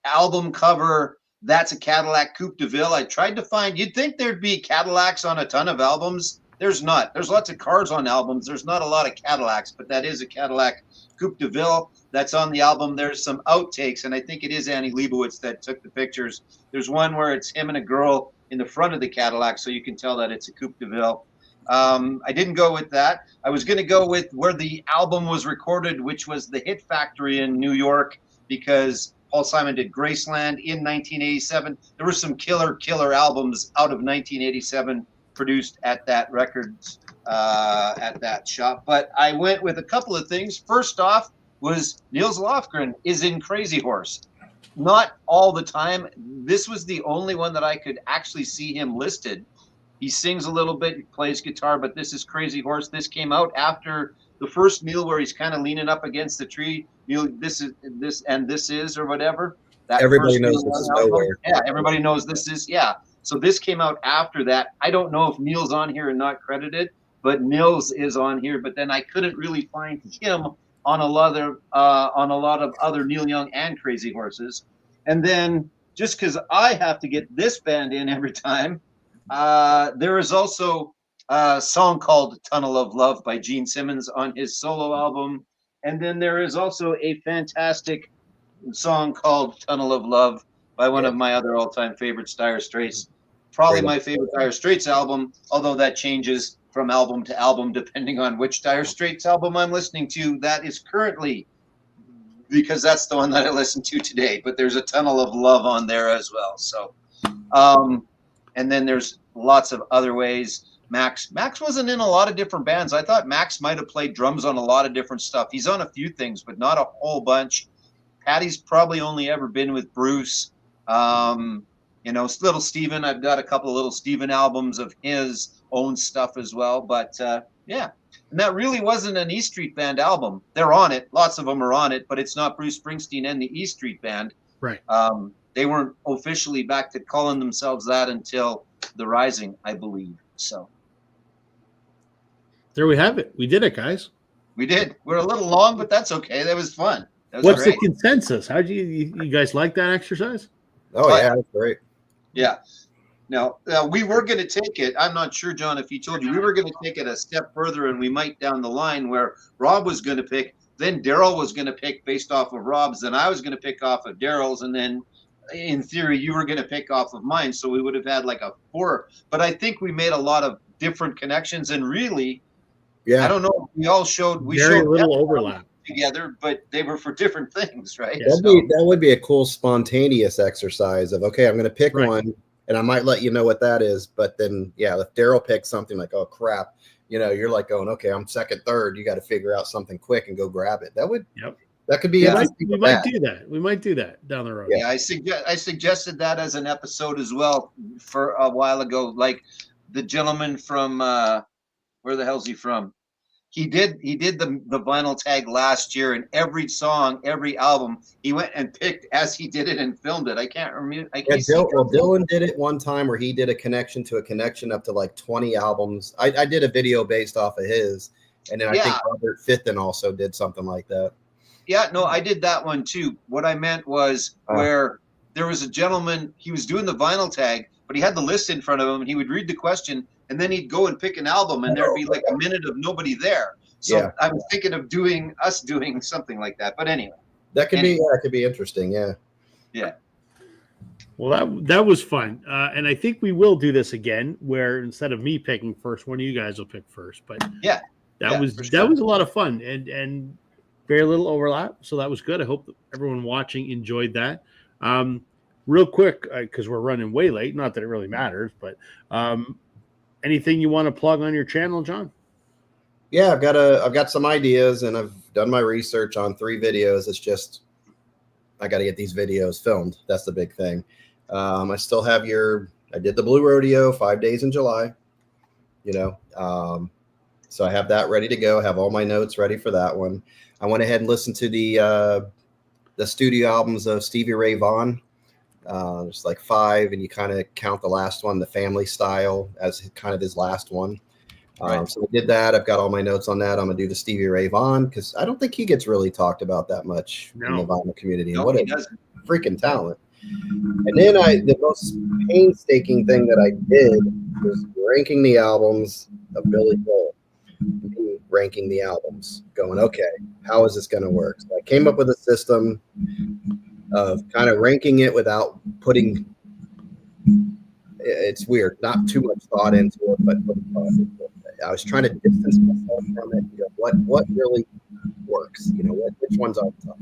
album cover. That's a Cadillac Coupe de Ville. I tried to find. You'd think there'd be Cadillacs on a ton of albums. There's not. There's lots of cars on albums. There's not a lot of Cadillacs, but that is a Cadillac Coupe de Ville that's on the album. There's some outtakes, and I think it is Annie Leibovitz that took the pictures. There's one where it's him and a girl in the front of the Cadillac, so you can tell that it's a Coupe de Ville. I didn't go with that. I was going to go with where the album was recorded, which was the Hit Factory in New York, because Paul Simon did Graceland in 1987. There were some killer albums out of 1987 produced at that records, at that shop. But I went with a couple of things. First off was Nils Lofgren is in Crazy Horse. Not all the time. This was the only one that I could actually see him listed. He sings a little bit, he plays guitar, but this is Crazy Horse. This came out after the first Neil, where he's kind of leaning up against the tree. Neil, this is, or whatever. That Everybody first knows Neil This Is album. Nowhere. Yeah, everybody knows this is, yeah. So this came out after that. I don't know if Neil's on here and not credited, but Nils is on here. But then I couldn't really find him on a lot of other Neil Young and Crazy Horses. And then just because I have to get this band in every time, there is also a song called Tunnel of Love by Gene Simmons on his solo album. And then there is also a fantastic song called Tunnel of Love by one of my other all-time favorites, Dire Straits. Probably my favorite Dire Straits album, although that changes from album to album depending on which Dire Straits album I'm listening to. That is currently, because that's the one that I listened to today. But there's a Tunnel of Love on there as well. So, and then there's lots of other ways. Max wasn't in a lot of different bands. I thought Max might have played drums on a lot of different stuff. He's on a few things, but not a whole bunch. Patty's probably only ever been with Bruce. Little Steven, I've got a couple of Little Steven albums of his own stuff as well. But yeah, and that really wasn't an E Street Band album. They're on it. Lots of them are on it, but it's not Bruce Springsteen and the E Street Band. Right. they weren't officially back to calling themselves that until The Rising, I believe. So There we have it. We did it, guys. we did. We're a little long, but that's okay. That was fun. That was What's great. the consensus? How do you guys like that exercise? Oh yeah, that's great. Yeah. Now, we were going to take it. I'm not sure, John, if he told you, we were going to take it a step further, and we might down the line where Rob was going to pick, then Daryl was going to pick based off of Rob's, then I was going to pick off of Daryl's, and then in theory, you were going to pick off of mine. So we would have had like a 4. But I think we made a lot of different connections, and really, Yeah, I don't know. We all showed Very little overlap. together, but they were for different things, right? Yeah. that would be a cool spontaneous exercise of, okay, I'm going to pick Right. one, and I might let you know what that is. But then, yeah, if Daryl picks something like, oh crap, you're like going, okay, I'm second, third. You got to figure out something quick and go grab it. That could be Yeah. interesting. We might do that. We might do that down the road. Yeah, I suggested that as an episode as well for a while ago. Like the gentleman from where the hell's he from? He did the vinyl tag last year, and every song, every album, he went and picked as he did it and filmed it. I can't remember. Yeah, Dylan did it one time where he did a connection to a connection up to like 20 albums. I did a video based off of his, and then I think Robert Fitton also did something like that. Yeah, no, I did that one too. What I meant was where there was a gentleman, he was doing the vinyl tag, but he had the list in front of him, and he would read the question, and then he'd go and pick an album, and there'd be like a minute of nobody there. So I was thinking of doing something like that. But anyway. That could be interesting, yeah. Yeah. Well, that was fun, and I think we will do this again, where instead of me picking first, one of you guys will pick first. But that was a lot of fun, and very little overlap, so that was good. I hope that everyone watching enjoyed that. Real quick, because we're running way late. Not that it really matters, but anything you want to plug on your channel, John? Yeah, I've got some ideas, and I've done my research on 3 videos. It's just I got to get these videos filmed. That's the big thing. I still have I did the Blue Rodeo 5 days in July. So I have that ready to go. I have all my notes ready for that one. I went ahead and listened to the studio albums of Stevie Ray Vaughan. There's like 5, and you kind of count the last one, The Family Style, as kind of his last one. So I did that. I've got all my notes on that. I'm gonna do the Stevie Ray Vaughan because I don't think he gets really talked about that much in the vinyl community. No, what he a doesn't. freaking talent! And then the most painstaking thing that I did was ranking the albums of Billy Joel. Ranking the albums, going, okay, how is this going to work? So I came up with a system of kind of ranking it without putting. It's weird, not too much thought into it, but I was trying to distance myself from it. What really works? Which ones are tough?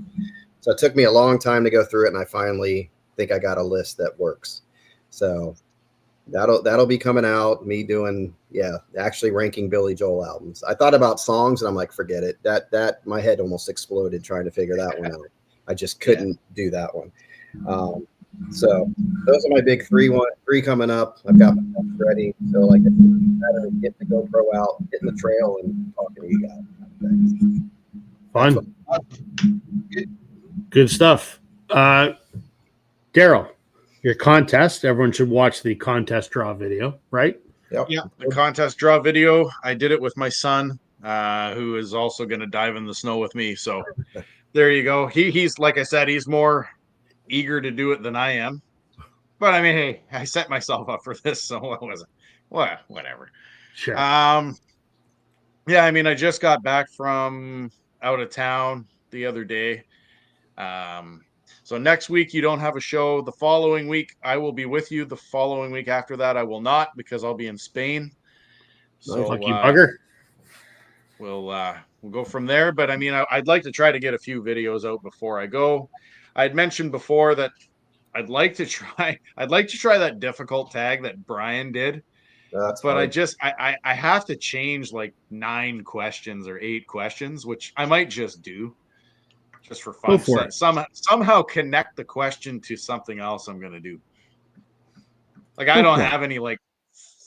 So it took me a long time to go through it, and I finally think I got a list that works. So that'll be coming out. Me doing actually ranking Billy Joel albums. I thought about songs, and I'm like, forget it. That my head almost exploded trying to figure that one out. I just couldn't do that one. So those are my big 3 coming up. I've got my notes ready. So like it's better getting the GoPro out, hitting the trail, and talking to you guys. Fun. Good stuff. Daryl, your contest. Everyone should watch the contest draw video, right? Yep. Yeah, the contest draw video. I did it with my son, who is also going to dive in the snow with me. So there you go. He's like I said, he's more eager to do it than I am. But I mean, hey, I set myself up for this, so what was it? Well, whatever. Sure. Yeah, I mean, I just got back from out of town the other day. So next week you don't have a show. The following week I will be with you. The following week after that I will not, because I'll be in Spain. So lucky bugger. We'll go from there. But I mean, I'd like to try to get a few videos out before I go. I'd mentioned before that I'd like to try that difficult tag that Brian did. That's but fine. I have to change like 9 questions or 8 questions, which I might just do just for fun. Go for it. Somehow connect the question to something else I'm going to do. Like I don't have any like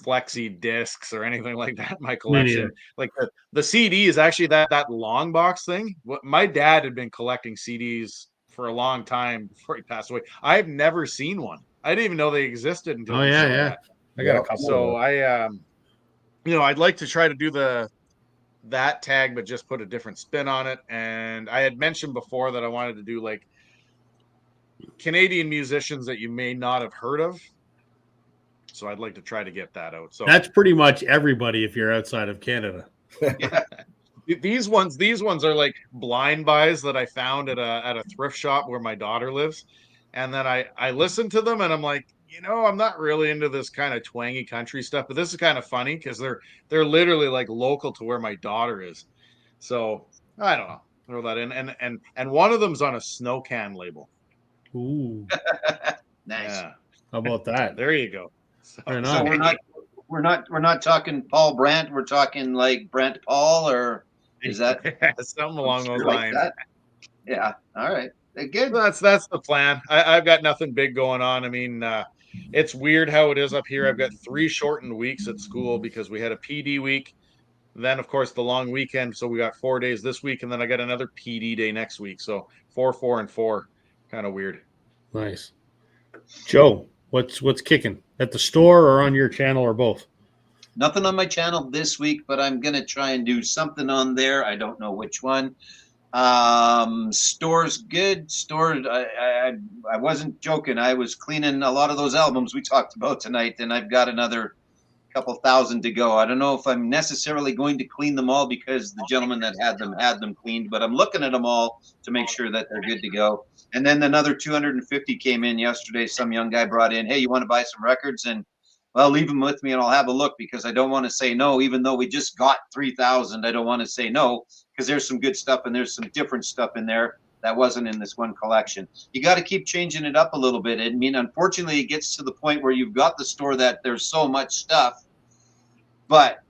flexi discs or anything like that in my collection. Like the CD is actually that long box thing. What my dad had been collecting CDs for a long time before he passed away. I've never seen one. I didn't even know they existed until Oh he yeah, showed yeah. that. I got a Yep. couple. So I I'd like to try to do that tag, but just put a different spin on it. And I had mentioned before that I wanted to do like Canadian musicians that you may not have heard of. So I'd like to try to get that out. So That's pretty much everybody if you're outside of Canada. Yeah. these ones are like blind buys that I found at a thrift shop where my daughter lives. And then I listened to them and I'm like, I'm not really into this kind of twangy country stuff, but this is kind of funny because they're literally like local to where my daughter is. So I don't know. Throw that in. And one of them's on a snow can label. Ooh, Nice. Yeah. how about that? There you go. So, Right So on. we're not talking Paul Brandt. We're talking like Brent Paul, or is that something along those like lines? that? Yeah. All right. Good. That's the plan. I've got nothing big going on. I mean, it's weird how it is up here. I've got 3 shortened weeks at school because we had a PD week, then of course the long weekend. So we got 4 days this week, and then I got another PD day next week. So 4, 4, and 4. Kind of weird. Nice. Joe, what's kicking at the store or on your channel or both? Nothing on my channel this week, but I'm gonna try and do something on there. I don't know which one. Store's good. I wasn't joking. I was cleaning a lot of those albums we talked about tonight, and I've got another couple thousand to go. I don't know if I'm necessarily going to clean them all because the gentleman that had them cleaned, but I'm looking at them all to make sure that they're good to go. And then another 250 came in yesterday. Some young guy brought in, hey, you want to buy some records? And well, leave them with me and I'll have a look because I don't want to say no, even though we just got 3,000. I don't want to say no because there's some good stuff and there's some different stuff in there that wasn't in this one collection. You got to keep changing it up a little bit. I mean, unfortunately, it gets to the point where you've got the store that there's so much stuff, but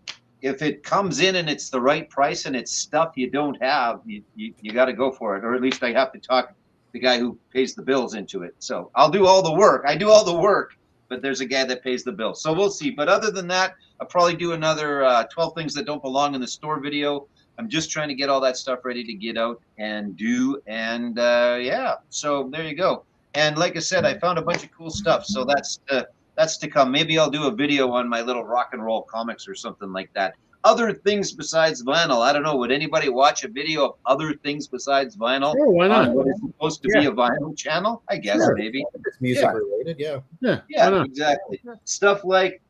if it comes in and it's the right price and it's stuff you don't have, you got to go for it. Or at least I have to talk the guy who pays the bills into it. So I'll do all the work. I do all the work, but there's a guy that pays the bill. So we'll see. But other than that, I'll probably do another 12 things that don't belong in the store video. I'm just trying to get all that stuff ready to get out and do. And yeah, so there you go. And like I said, I found a bunch of cool stuff. So that's to come. Maybe I'll do a video on my little rock and roll comics or something like that. Other things besides vinyl. I don't know. Would anybody watch a video of other things besides vinyl? Sure, why not? On what is supposed to be a vinyl channel? I guess Sure. maybe. It's music related, yeah. Yeah, Yeah, why not? exactly. Stuff like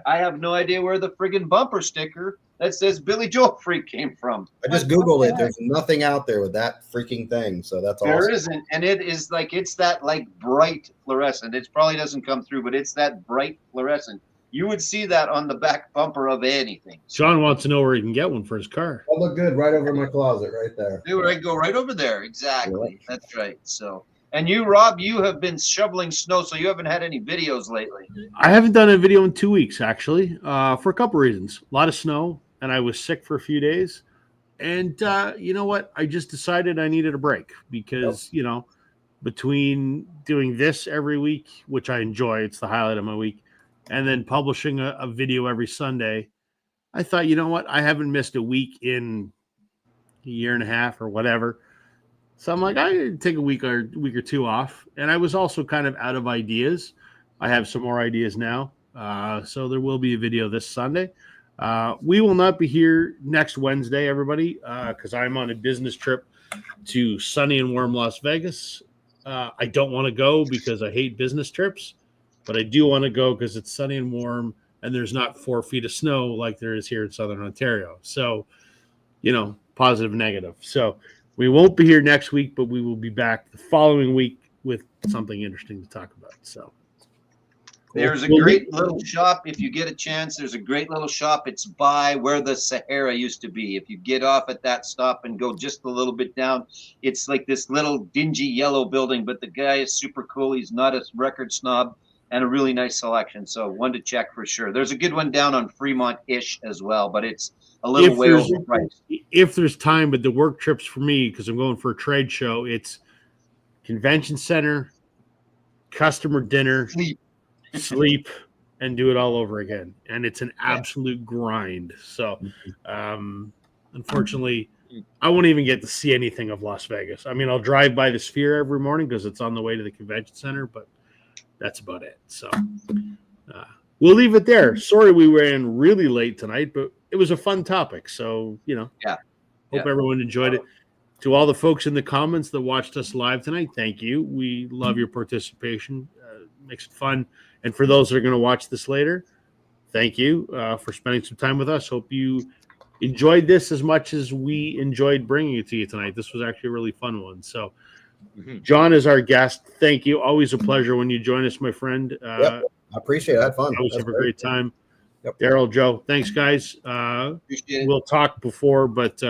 I have no idea where the friggin' bumper sticker that says Billy Joel Freak came from. I just Googled it. There's nothing out there with that freaking thing. So that's There awesome. isn't, and it is like it's that like bright fluorescent. It probably doesn't come through, but it's that bright fluorescent. You would see that on the back bumper of anything. John wants to know where he can get one for his car. That look good right over my closet right there. There I go, right over there. Exactly. That's right. So, and you, Rob, you have been shoveling snow, so you haven't had any videos lately. I haven't done a video in 2 weeks, actually, for a couple reasons. A lot of snow, and I was sick for a few days. And you know what? I just decided I needed a break because, between doing this every week, which I enjoy, it's the highlight of my week, and then publishing a video every Sunday, I thought, you know what? I haven't missed a week in a year and a half or whatever. So I'm like, I could take a week or two off. And I was also kind of out of ideas. I have some more ideas now. So there will be a video this Sunday. We will not be here next Wednesday, everybody, because I'm on a business trip to sunny and warm Las Vegas. I don't want to go because I hate business trips, but I do want to go because it's sunny and warm and there's not 4 feet of snow like there is here in Southern Ontario. So, positive and negative. So we won't be here next week, but we will be back the following week with something interesting to talk about. So There's a great little shop. If you get a chance, there's a great little shop. It's by where the Sahara used to be. If you get off at that stop and go just a little bit down, it's like this little dingy yellow building, but the guy is super cool. He's not a record snob and a really nice selection. So one to check for sure. There's a good one down on Fremont-ish as well, but it's a little way overpriced. If there's time, but the work trips for me, because I'm going for a trade show, it's convention center, customer dinner, sleep, and do it all over again. And it's an absolute grind. So unfortunately, I won't even get to see anything of Las Vegas. I mean, I'll drive by the Sphere every morning because it's on the way to the convention center, but that's about it. So we'll leave it there. Sorry we ran really late tonight, but it was a fun topic. So, hope everyone enjoyed it. To all the folks in the comments that watched us live tonight, thank you. We love your participation. Makes it fun. And for those that are going to watch this later, thank you for spending some time with us. Hope you enjoyed this as much as we enjoyed bringing it to you tonight. This was actually a really fun one. So, John is our guest. Thank you. Always a pleasure when you join us, my friend. I appreciate it. I had fun. Always have a great time. Yep. Daryl, Joe, thanks, guys. Appreciate it. We'll talk before, but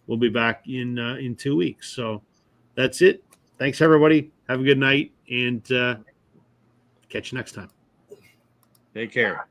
we'll be back in 2 weeks. So that's it. Thanks, everybody. Have a good night, and catch you next time. Take care.